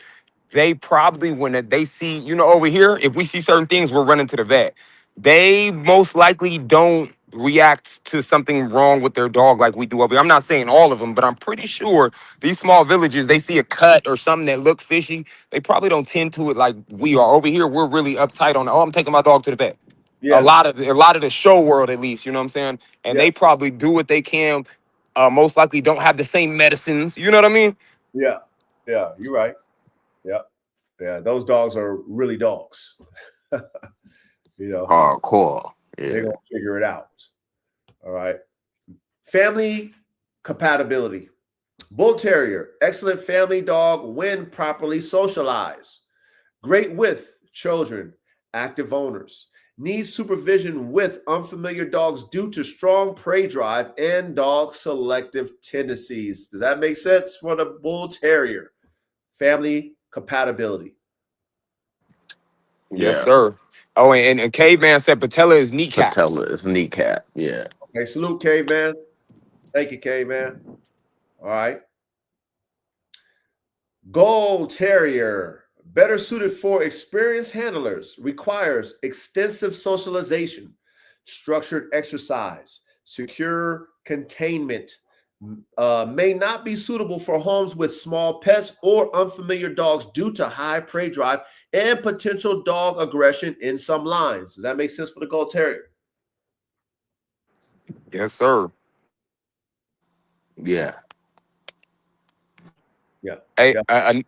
They probably, when they see, over here, if we see certain things, we're running to the vet. They most likely don't react to something wrong with their dog like we do over here. I'm not saying all of them, but I'm pretty sure these small villages, they see a cut or something that look fishy. They probably don't tend to it like we are. Over here, we're really uptight on, I'm taking my dog to the vet. Yeah. A lot of the show world, at least, you know what I'm saying? And they probably do what they can. Most likely don't have the same medicines. You know what I mean? Yeah, you're right. Yeah, those dogs are really dogs. Hardcore. Yeah. They're gonna figure it out. All right. Family compatibility. Bull Terrier, excellent family dog when properly socialized. Great with children, active owners. Needs supervision with unfamiliar dogs due to strong prey drive and dog selective tendencies. Does that make sense for the Bull Terrier? Family compatibility. Yes, sir. Oh, and Caveman said patella is kneecap. Patella is kneecap. Yeah. Okay, salute, Caveman. Thank you, Caveman. All right. Gull Terrier, better suited for experienced handlers, requires extensive socialization, structured exercise, secure containment, may not be suitable for homes with small pets or unfamiliar dogs due to high prey drive and potential dog aggression in some lines. Does that make sense for the Gull Terrier? Yes, sir. Yeah. Hey,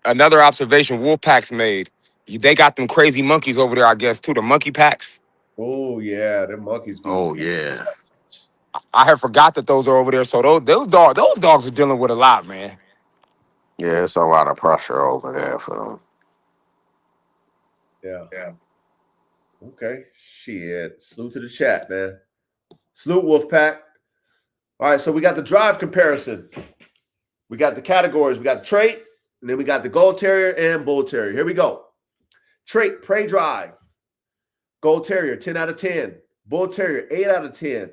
another observation Wolfpack's made. They got them crazy monkeys over there, I guess, too. The monkey packs. Oh, yeah. Them monkeys. Oh, yeah. I had forgot that those are over there. So those dogs are dealing with a lot, man. Yeah, it's a lot of pressure over there for them. Yeah. Okay. Shit. Salute to the chat, man. Salute, Wolfpack. All right, so we got the drive comparison. We got the categories. We got the trait, and then we got the Gull Terrier and Bull Terrier. Here we go. Trait, prey drive. Gull Terrier, 10 out of 10. Bull Terrier, 8 out of 10.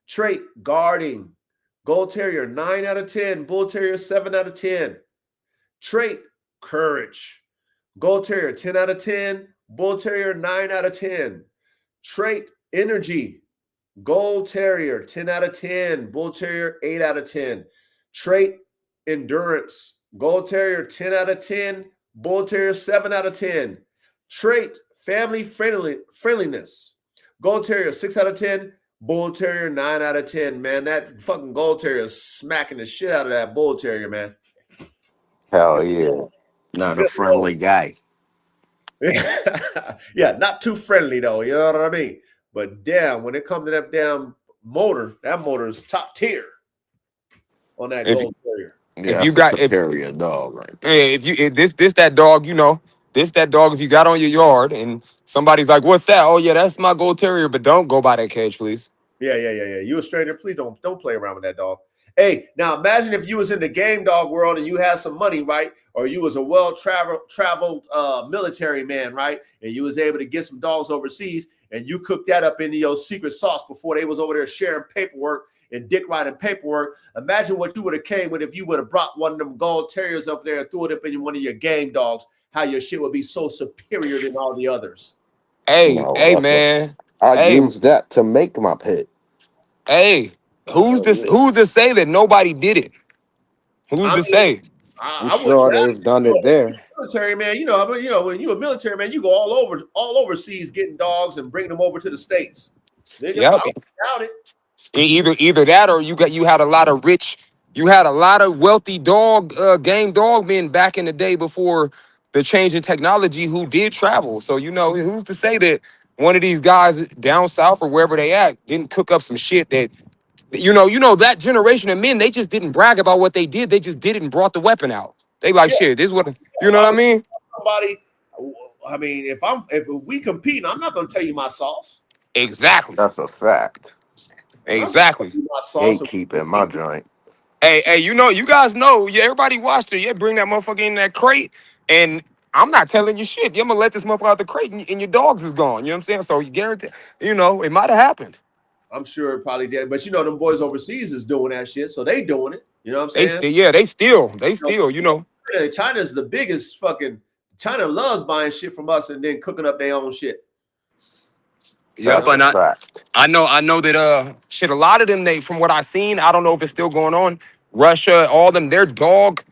Trait, guarding. Gull Terrier, 9 out of 10. Bull Terrier, 7 out of 10. Trait, courage. Gull Terrier, 10 out of 10. Bull Terrier, 9 out of 10. Trait, energy. Gull Terrier, 10 out of 10. Bull Terrier, 8 out of 10. Trait, endurance. Gull Terrier, 10 out of 10. Bull Terrier, 7 out of 10. Trait, family friendliness. Gull Terrier, 6 out of 10. Bull Terrier, 9 out of 10. Man, that fucking Gull Terrier is smacking the shit out of that Bull Terrier, man. Hell yeah. Not a friendly guy. Yeah, not too friendly though, you know what I mean? But damn, when it comes to that damn motor, that motor is top tier on that Gull Terrier. Yeah, you that's got- a superior dog right there. Hey, this that dog, you know, this that dog. If you got on your yard and somebody's like, "What's that?" Oh yeah, that's my Gull Terrier. But don't go by that cage, please. Yeah. You a stranger, please don't play around with that dog. Hey, now imagine if you was in the game dog world and you had some money, right? Or you was a well-traveled military man, right? And you was able to get some dogs overseas and you cooked that up into your secret sauce before they was over there sharing paperwork and dick riding paperwork. Imagine what you would have came with if you would have brought one of them Gull Terriers up there and threw it up in one of your game dogs, how your shit would be so superior than all the others. Hey, No, hey, that's man. I Hey. use that to make my pet. Hey, who's to say that nobody did it? Who's to say? I'm sure they've done it there. Military man, you know, when you're a military man, you go all overseas getting dogs and bring them over to the States. Nigga, Yep. I doubt it. Either that or you had a lot of wealthy game dog men back in the day before the change in technology who did travel. So you know, who's to say that one of these guys down south or wherever they at didn't cook up some shit that you know that generation of men, they just didn't brag about what they did. They just did it and brought the weapon out. They like shit. This is what you know what I mean? Somebody, I mean, if we compete, I'm not gonna tell you my sauce. Exactly. That's a fact. Exactly. Gatekeeping my joint. Hey, you know, you guys know, yeah, everybody watched it. Yeah, bring that motherfucker in that crate, and I'm not telling you shit. You're gonna let this motherfucker out the crate, and your dogs is gone. You know what I'm saying? So you guarantee, you know, it might have happened. I'm sure it probably did, but you know, them boys overseas is doing that shit, so they doing it. You know what I'm saying? They still, you know. China's the biggest fucking. China loves buying shit from us and then cooking up their own shit. Yeah, but I know that shit. A lot of them, from what I've seen, I don't know if it's still going on. Russia, all them, their dog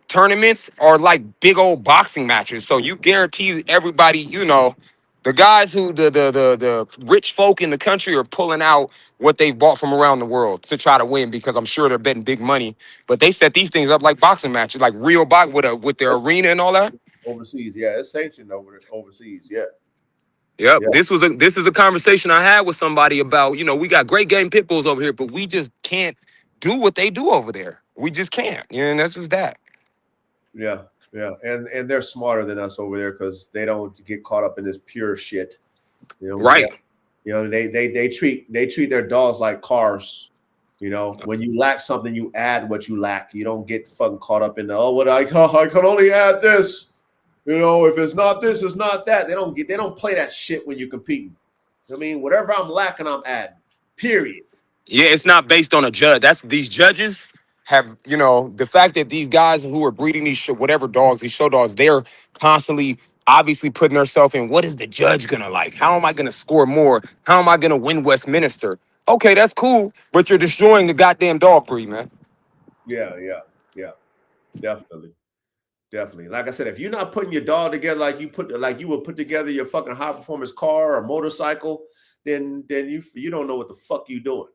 tournaments are like big old boxing matches. So you guarantee everybody, you know, the guys who the rich folk in the country are pulling out what they've bought from around the world to try to win because I'm sure they're betting big money. But they set these things up like boxing matches, like real box with their arena and all that. Overseas, yeah, it's sanctioned overseas, yeah. Yep. Yeah. This is a conversation I had with somebody about, you know, we got great game pit bulls over here, but we just can't do what they do over there. We just can't. You know, and that's just that. Yeah. And they're smarter than us over there because they don't get caught up in this pure shit. You know, right. You know, they treat their dogs like cars. You know, when you lack something, you add what you lack. You don't get fucking caught up in the I can only add this. You know, if it's not this, it's not that. They don't play that shit when you're competing. I mean, whatever I'm lacking, I'm adding. Period. Yeah, it's not based on a judge. These judges have, you know, the fact that these guys who are breeding these these show dogs, they're constantly obviously putting themselves in what is the judge gonna like? How am I gonna score more? How am I gonna win Westminster? Okay, that's cool, but you're destroying the goddamn dog breed, man. Yeah. Definitely. Like I said, if you're not putting your dog together like you would put together your fucking high performance car or motorcycle, then you don't know what the fuck you doing.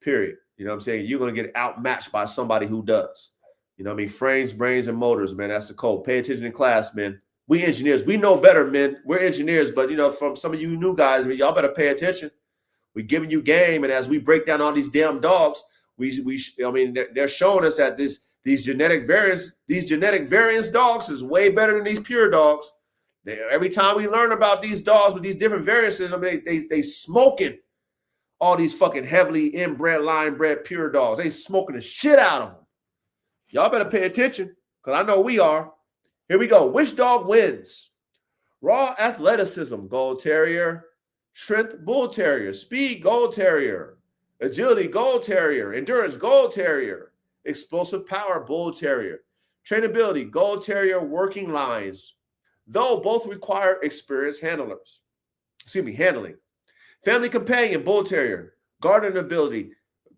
Period. You know what I'm saying? You're gonna get outmatched by somebody who does. You know what I mean? Frames, brains, and motors, man. That's the code. Pay attention in class, man. We engineers, we know better, man. We're engineers, but you know, from some of you new guys, y'all better pay attention. We're giving you game, and as we break down all these damn dogs, they're showing us that these genetic variance dogs is way better than these pure dogs. Every time we learn about these dogs with these different variances, I mean, they smoking all these fucking heavily inbred, line bred pure dogs. They smoking the shit out of them. Y'all better pay attention because I know we are. Here we go. Which dog wins? Raw athleticism, Gull Terrier. Strength, Bull Terrier. Speed, Gull Terrier. Agility, Gull Terrier. Endurance, Gull Terrier. Explosive power, Bull Terrier. Trainability, Gull Terrier working lines, though both require experienced handlers. Handling. Family companion, Bull Terrier. Garden ability,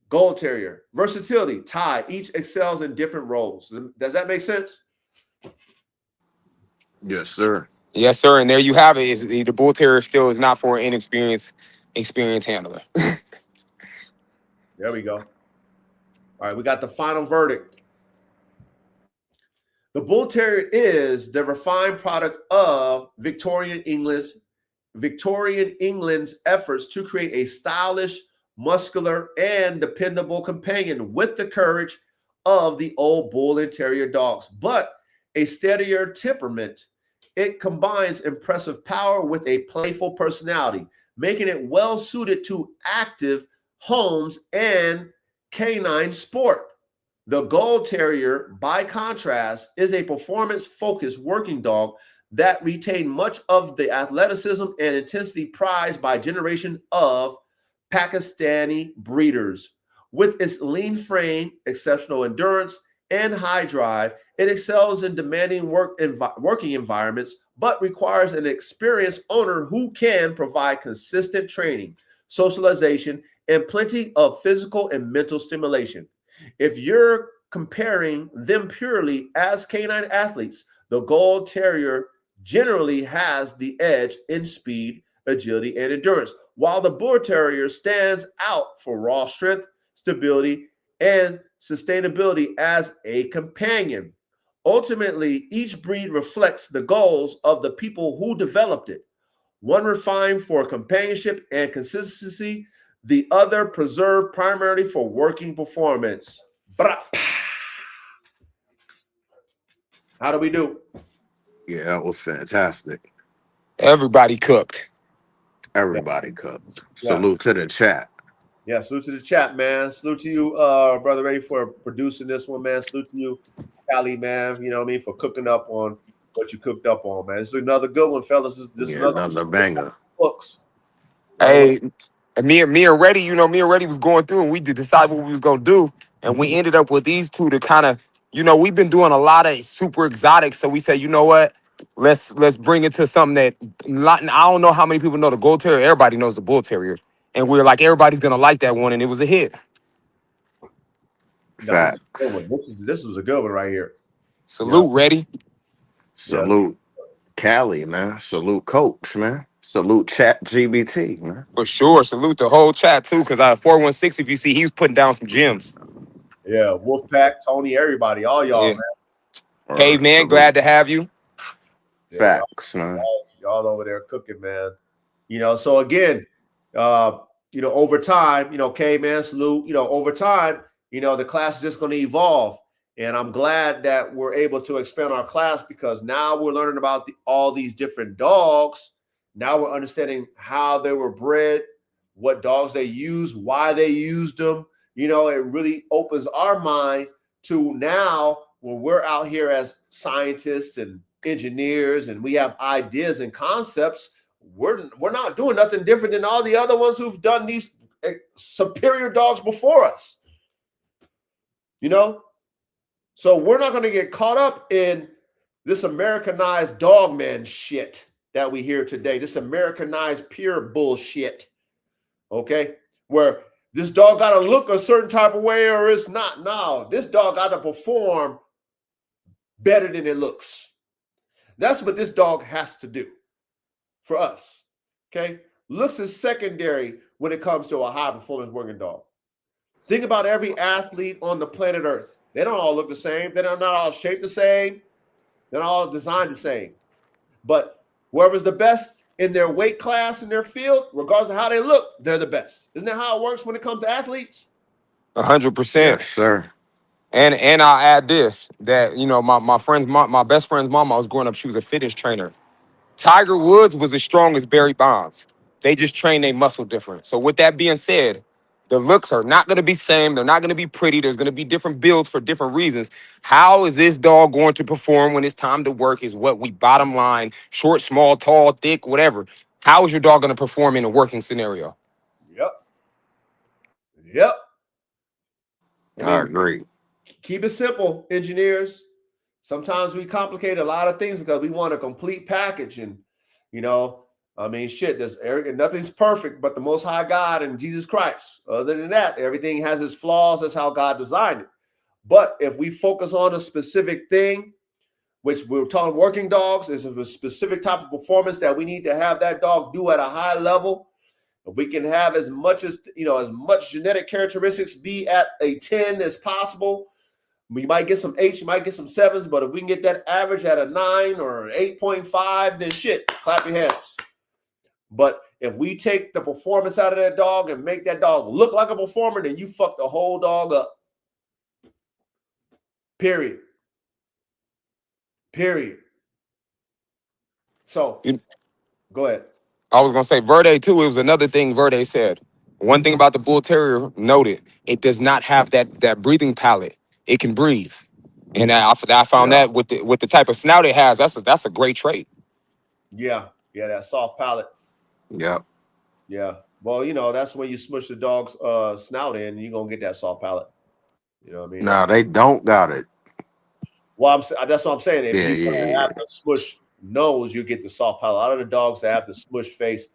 Gull Terrier. Versatility, Tie. Each excels in different roles. Does that make sense? Yes, sir. Yes, sir. And there you have it. The Bull Terrier still is not for an experienced handler. There we go. All right, we got the final verdict. The Bull Terrier is the refined product of Victorian England's efforts to create a stylish, muscular, and dependable companion with the courage of the old Bull and Terrier dogs, but a steadier temperament. It combines impressive power with a playful personality, making it well suited to active homes and canine sport. The Gull Terrier, by contrast, is a performance-focused working dog that retained much of the athleticism and intensity prized by a generation of Pakistani breeders. With its lean frame, exceptional endurance, and high drive, it excels in demanding working environments, but requires an experienced owner who can provide consistent training, socialization, and plenty of physical and mental stimulation. If you're comparing them purely as canine athletes, the Gull Terrier generally has the edge in speed, agility, and endurance, while the Bull Terrier stands out for raw strength, stability, and sustainability as a companion. Ultimately, each breed reflects the goals of the people who developed it. One refined for companionship and consistency, the other preserved primarily for working performance. How do we do? Yeah, that was fantastic. Everybody cooked. Everybody cooked. Yeah. Salute to the chat. Yeah, salute to the chat, man. Salute to you, Brother Ray, for producing this one, man. Salute to you, Callie, man, you know what I mean, for cooking up on what you cooked up on, man. This is another good one, fellas. This is another banger. Books. Hey, me and Reddy, me and Reddy was going through and we did decide what we was going to do. And we ended up with these two to kind of, we've been doing a lot of super exotics. So we said, you know what? Let's bring it to something that I don't know how many people know the Gull Terrier. Everybody knows the Bull Terrier. And we were like, everybody's going to like that one. And it was a hit. Facts. This was a good one right here. Salute, Reddy. Salute, Callie, man. Salute, Coach, man. Salute, Chat GBT, man. For sure. Salute the whole chat, too, because 416, if you see, he's putting down some gems. Yeah, Wolfpack, Tony, everybody, all y'all, man. Hey, man, glad to have you. Facts, man. Y'all over there cooking, man. So again, over time, K, man, salute. Over time, the class is just going to evolve. And I'm glad that we're able to expand our class because now we're learning about all these different dogs. Now we're understanding how they were bred, what dogs they use, why they used them. It really opens our mind to now when we're out here as scientists and engineers and we have ideas and concepts, we're not doing nothing different than all the other ones who've done these superior dogs before us. So we're not going to get caught up in this Americanized dogman shit that we hear today, this Americanized pure bullshit, okay? Where this dog got to look a certain type of way or it's not. No, this dog got to perform better than it looks. That's what this dog has to do for us, okay? Looks is secondary when it comes to a high-performance working dog. Think about every athlete on the planet Earth. They don't all look the same. They're not all shaped the same. They're not all designed the same. But whoever's the best in their weight class in their field, regardless of how they look, they're the best. Isn't that how it works when it comes to athletes? 100%. Yes, sir. And I'll add this, that, my best friend's mama, I was growing up, she was a fitness trainer. Tiger Woods was as strong as Barry Bonds. They just train their muscle different. So with that being said, the looks are not going to be same. They're not going to be pretty. There's going to be different builds for different reasons. How is this dog going to perform when it's time to work is what we bottom line, short, small, tall, thick, whatever. How is your dog going to perform in a working scenario? Yep. I agree. Keep it simple, engineers. Sometimes we complicate a lot of things because we want a complete package. And, you know, I mean, shit, nothing's perfect but the Most High God and Jesus Christ. Other than that, everything has its flaws. That's how God designed it. But if we focus on a specific thing, which we're talking working dogs, is a specific type of performance that we need to have that dog do at a high level. If we can have as much genetic characteristics be at a 10 as possible, you might get some 8s, you might get some 7s, but if we can get that average at a 9 or an 8.5, then shit, clap your hands. But if we take the performance out of that dog and make that dog look like a performer, then you fuck the whole dog up. Period. So, go ahead. I was gonna say Verde too. It was another thing Verde said. One thing about the Bull Terrier noted, it does not have that breathing palate. It can breathe, and I found that with the type of snout it has, that's a great trait. Yeah, that soft palate. Yep. Yeah. Well, you know, that's when you smush the dog's snout in, you're gonna get that soft palate. You know what I mean? No, they don't got it. Well, that's what I'm saying. If you Yeah. have the smush nose, you get the soft palate. A lot of the dogs that have the smush face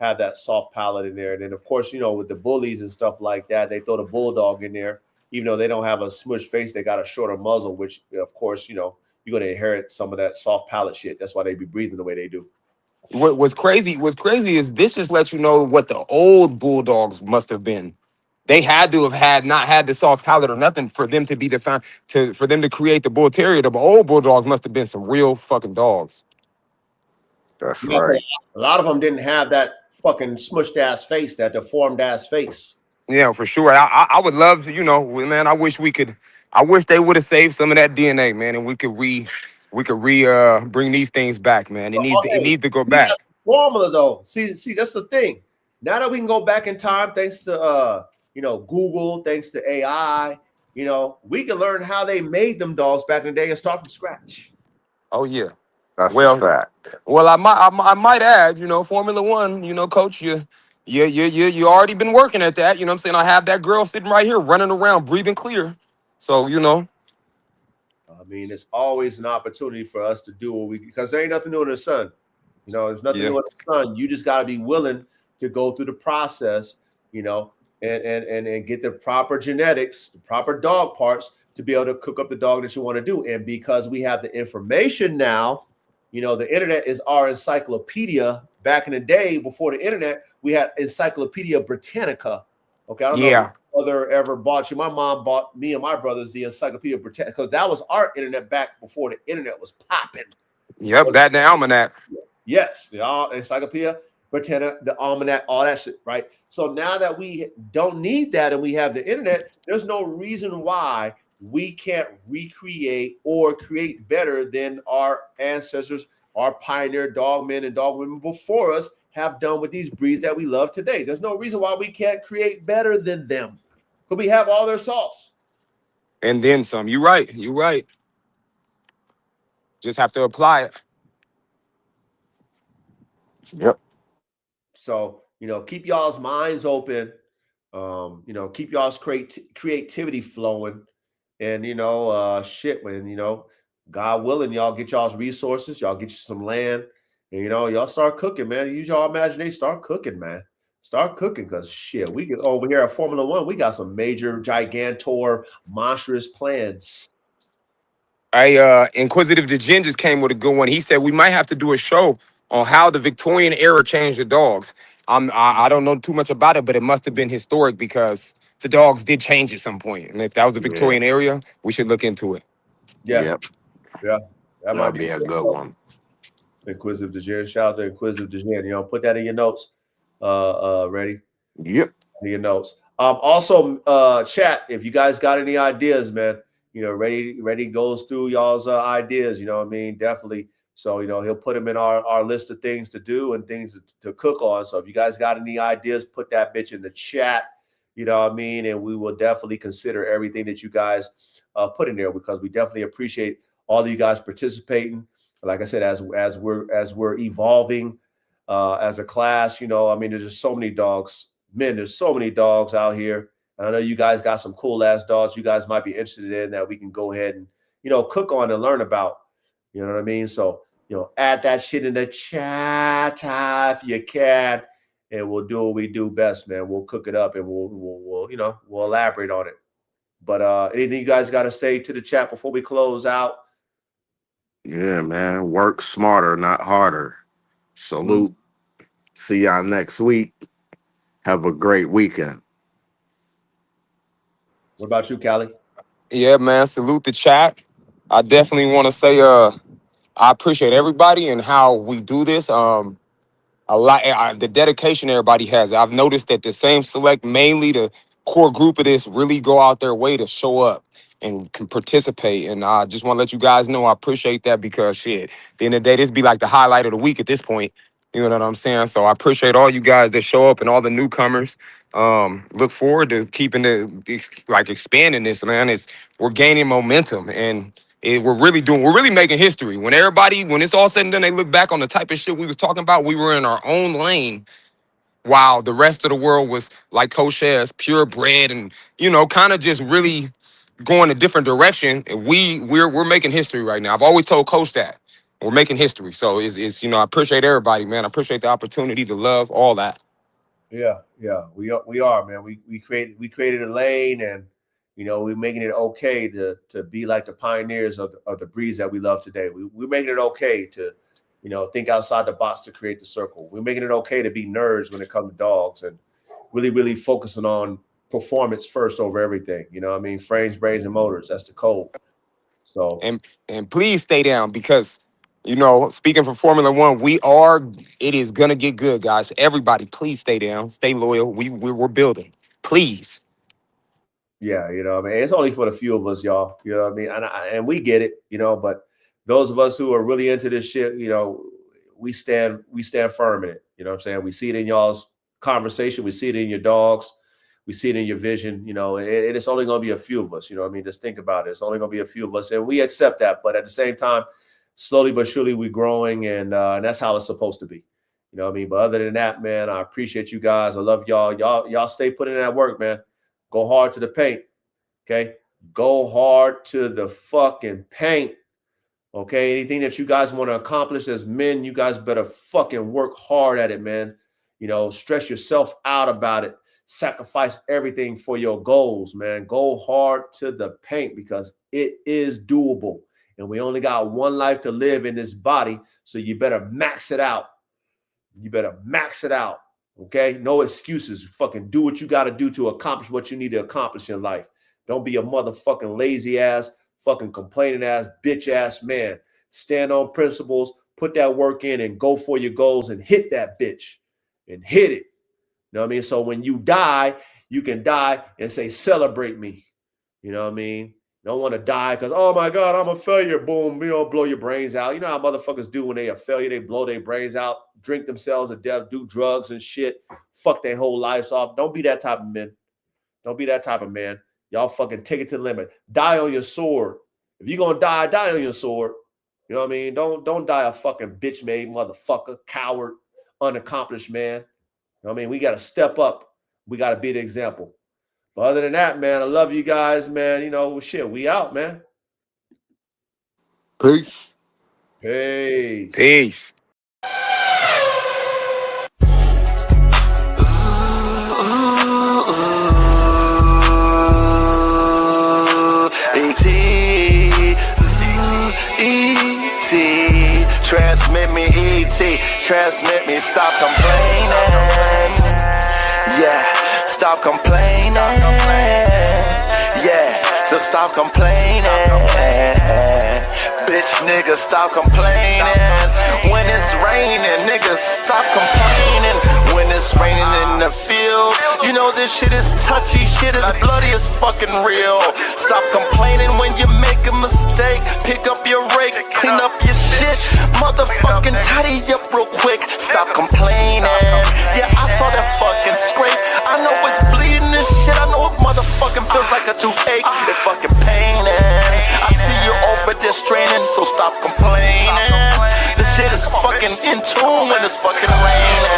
have that soft palate in there. And then, of course, you know, with the bullies and stuff like that, they throw the bulldog in there. Even though they don't have a smush face, they got a shorter muzzle, which, of course, you know, you're going to inherit some of that soft palate shit. That's why they be breathing the way they do. What's crazy is this just lets you know what the old bulldogs must have been. They had to have not had the soft palate or nothing for them to be defined for them to create the Bull Terrier. The old bulldogs must have been some real fucking dogs. That's right. A lot of them didn't have that fucking smushed ass face, that deformed ass face. Yeah, for sure. I would love to, you know, man. I wish they would have saved some of that DNA, man, and we could bring these things back, man. It needs to go back. Formula though. See, that's the thing. Now that we can go back in time, thanks to Google, thanks to AI, you know, we can learn how they made them dogs back in the day and start from scratch. Oh yeah. That's a fact. Well, I might add, you know, Formula One, you know, coach, you already been working at that. You know what I'm saying? I have that girl sitting right here running around, breathing clear. So, you know. I mean, it's always an opportunity for us to do what because there ain't nothing new in the sun. You know, there's nothing new in the sun. You just got to be willing to go through the process, you know, and get the proper genetics, the proper dog parts to be able to cook up the dog that you want to do. And because we have the information now, you know, the internet is our encyclopedia. Back in the day, before the internet, we had Encyclopedia Britannica. Okay, I don't know if your mother ever bought you. My mom bought me and my brothers the Encyclopedia Britannica because that was our internet back before the internet was popping. Yep, that the almanac. Yes, the Encyclopedia Britannica, the almanac, all that shit, right? So now that we don't need that and we have the internet, there's no reason why we can't recreate or create better than our ancestors, our pioneer dog men and dog women before us have done with these breeds that we love today. There's no reason why we can't create better than them because we have all their sauce. And then some. You're right. Just have to apply it. Yep. So, you know, keep y'all's minds open. You know, keep y'all's creativity flowing. And, you know, when, you know, God willing, y'all get y'all's resources, y'all get you some land, and, you know, y'all start cooking, man. Use y'all imagination, start cooking, man. Start cooking because, shit, we get over here at Formula One, we got some major, gigantor, monstrous plans. Inquisitive DeGen just came with a good one. He said we might have to do a show on how the Victorian era changed the dogs. I don't know too much about it, but it must have been historic because the dogs did change at some point. And if that was the Victorian era, we should look into it. Yeah. Yep. Yeah. That might be a good one. Inquisitive DeGen. Shout out to Inquisitive DeGen. You know, put that in your notes. Ready? Yep. In your notes. Also, chat, if you guys got any ideas, man, you know, ready goes through y'all's ideas, you know what I mean? Definitely. So, you know, he'll put them in our list of things to do and things to cook on. So if you guys got any ideas, put that bitch in the chat, you know what I mean? And we will definitely consider everything that you guys put in there because we definitely appreciate all of you guys participating. Like I said, as we're evolving as a class, you know, I mean, there's just so many dogs. Men, there's so many dogs out here. And I know you guys got some cool ass dogs you guys might be interested in that we can go ahead and, cook on and learn about. You know what I mean? So, add that shit in the chat if you can, and we'll do what we do best, man. We'll cook it up and we'll elaborate on it. But anything you guys got to say to the chat before we close out? Yeah, man. Work smarter, not harder. Salute. See y'all next week. Have a great weekend. What about you, Callie? Yeah, man. Salute the chat. I definitely want to say I appreciate everybody and how we do this. A lot, the dedication everybody has. I've noticed that the same select, mainly the core group of this, really go out their way to show up and can participate. And I just want to let you guys know I appreciate that because shit, at the end of the day, this be like the highlight of the week at this point. You know what I'm saying? So I appreciate all you guys that show up and all the newcomers. Look forward to keeping expanding this, man. We're gaining momentum and we're really making history. When it's all said and done, they look back on the type of shit we was talking about. We were in our own lane while the rest of the world was, like Coach says, purebred and, kind of just really going a different direction. And we're making history right now. I've always told Coach that. We're making history. So I appreciate everybody, man. I appreciate the opportunity to love all that. Yeah. We are, man. We created a lane, and we're making it okay to be like the pioneers of the breeds that we love today. We're making it okay to, think outside the box to create the circle. We're making it okay to be nerds when it comes to dogs and really, really focusing on performance first over everything. You know what I mean? Frames, brains, and motors. That's the code. So and please stay down because speaking for Formula One, it is gonna get good, guys. Everybody, please stay down, stay loyal. We're building. Please. Yeah, it's only for the few of us, y'all. You know what I mean? And we get it, but those of us who are really into this shit, we stand firm in it. You know what I'm saying? We see it in y'all's conversation, we see it in your dogs, we see it in your vision, and it's only gonna be a few of us, you know what I mean? Just think about it. It's only gonna be a few of us, and we accept that, but at the same time, slowly but surely we're growing, and that's how it's supposed to be. You know what I mean? But other than that, man, I appreciate you guys. I love y'all. Y'all stay putting in that work, man. Go hard to the paint, okay? Go hard to the fucking paint, okay? Anything that you guys want to accomplish as men, you guys better fucking work hard at it, man. Stress yourself out about it. Sacrifice everything for your goals, man. Go hard to the paint because it is doable. And we only got one life to live in this body, so you better max it out. Okay? No excuses. Fucking do what you got to do to accomplish what you need to accomplish in life. Don't be a motherfucking lazy ass, fucking complaining ass, bitch ass man. Stand on principles, put that work in, and go for your goals and hit that bitch and hit it. You know what I mean? So when you die, you can die and say, celebrate me. You know what I mean? Don't want to die because, oh my God, I'm a failure. Boom, blow your brains out. You know how motherfuckers do when they a failure? They blow their brains out, drink themselves to death, do drugs and shit, fuck their whole lives off. Don't be that type of man. Don't be that type of man. Y'all fucking take it to the limit. Die on your sword. If you're gonna die, die on your sword. You know what I mean? Don't die a fucking bitch-made motherfucker, coward, unaccomplished man. You know what I mean? We gotta step up. We gotta be the example. But other than that, man, I love you guys, man. Shit, we out, man. Peace. Peace. Transmit me, ET. Transmit me, stop complaining. Yeah, stop complaining. Yeah, so stop complaining. Bitch, niggas, stop complaining. When it's raining, niggas, stop complaining. When it's raining in the field, you know this shit is touchy, shit is bloody as fucking real. Stop complaining when you make a mistake. Pick up your rake, clean up your shit. Motherfucking tidy up real quick. Stop complaining. Yeah, I saw that fucking scrape. I know it's bleeding and shit. I know it motherfucking feels like a toothache. It fucking paining. I see you over there straining, so stop complaining. This shit is fucking in tune when it's fucking raining.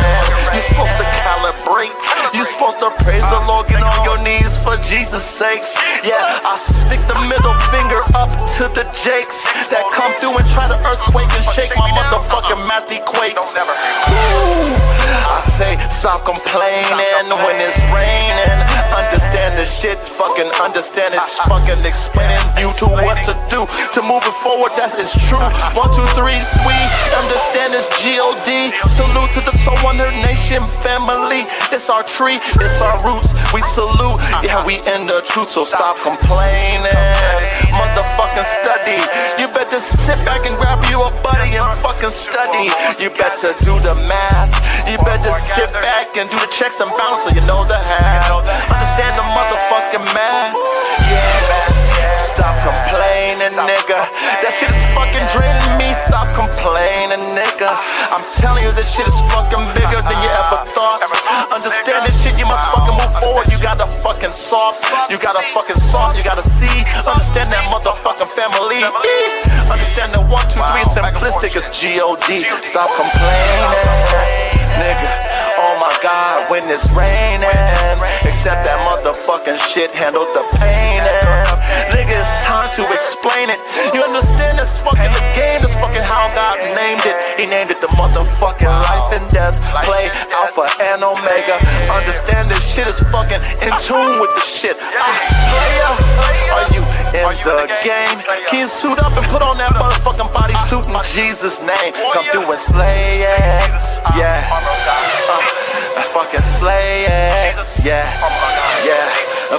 You're supposed to calibrate. You're supposed to praise the Lord, get on your knees for Jesus' sakes. Yeah, I stick the middle finger up to the jakes that come through and try to earthquake and shake my motherfucking mathy quakes. Ooh, I say stop complaining when it's raining. Understand the shit, fucking understand it's fucking explaining you to what to do to move it forward. That is true. 1, 2, 3, we understand it's G-O-D. Salute to the Soul Wonder Nation family. It's our tree, it's our roots. We salute, yeah, we in the truth. So stop complaining, motherfucking study. You better sit back and grab you a buddy and fucking study. You better do the math. You better sit back and do the checks and balance so you know the half. Understand the motherfucking math. Yeah. Stop complaining, nigga. That shit is fucking draining me. Stop complaining, nigga. I'm telling you, this shit is fucking bigger than you ever thought. Understand this shit, you must fucking move forward. You gotta fucking salt. You gotta fucking salt. You gotta see. Understand that motherfucking family. Understand that 1, 2, 3 simplistic is G-O-D. Stop complaining, nigga. Oh my God, when it's raining, accept that motherfucking shit, handle the pain. Nigga, it's time to explain it. You understand that's fucking the game, that's fucking how God named it. He named it the motherfucking life and death play, Alpha and Omega. Understand this shit is fucking in tune with the shit. Player, are you in the game? Can you suit up and put on that motherfucking bodysuit in Jesus' name? Come through and slay it, yeah. Fucking slay it, yeah, yeah,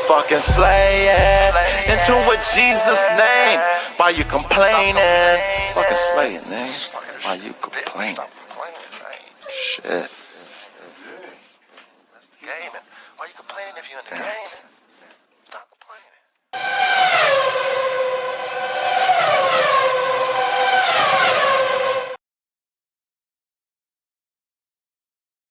fucking slay it. Into with Jesus' name. Why you complaining? Fucking slay it, man. Why you complaining? Shit. Why you complaining if you're in the game?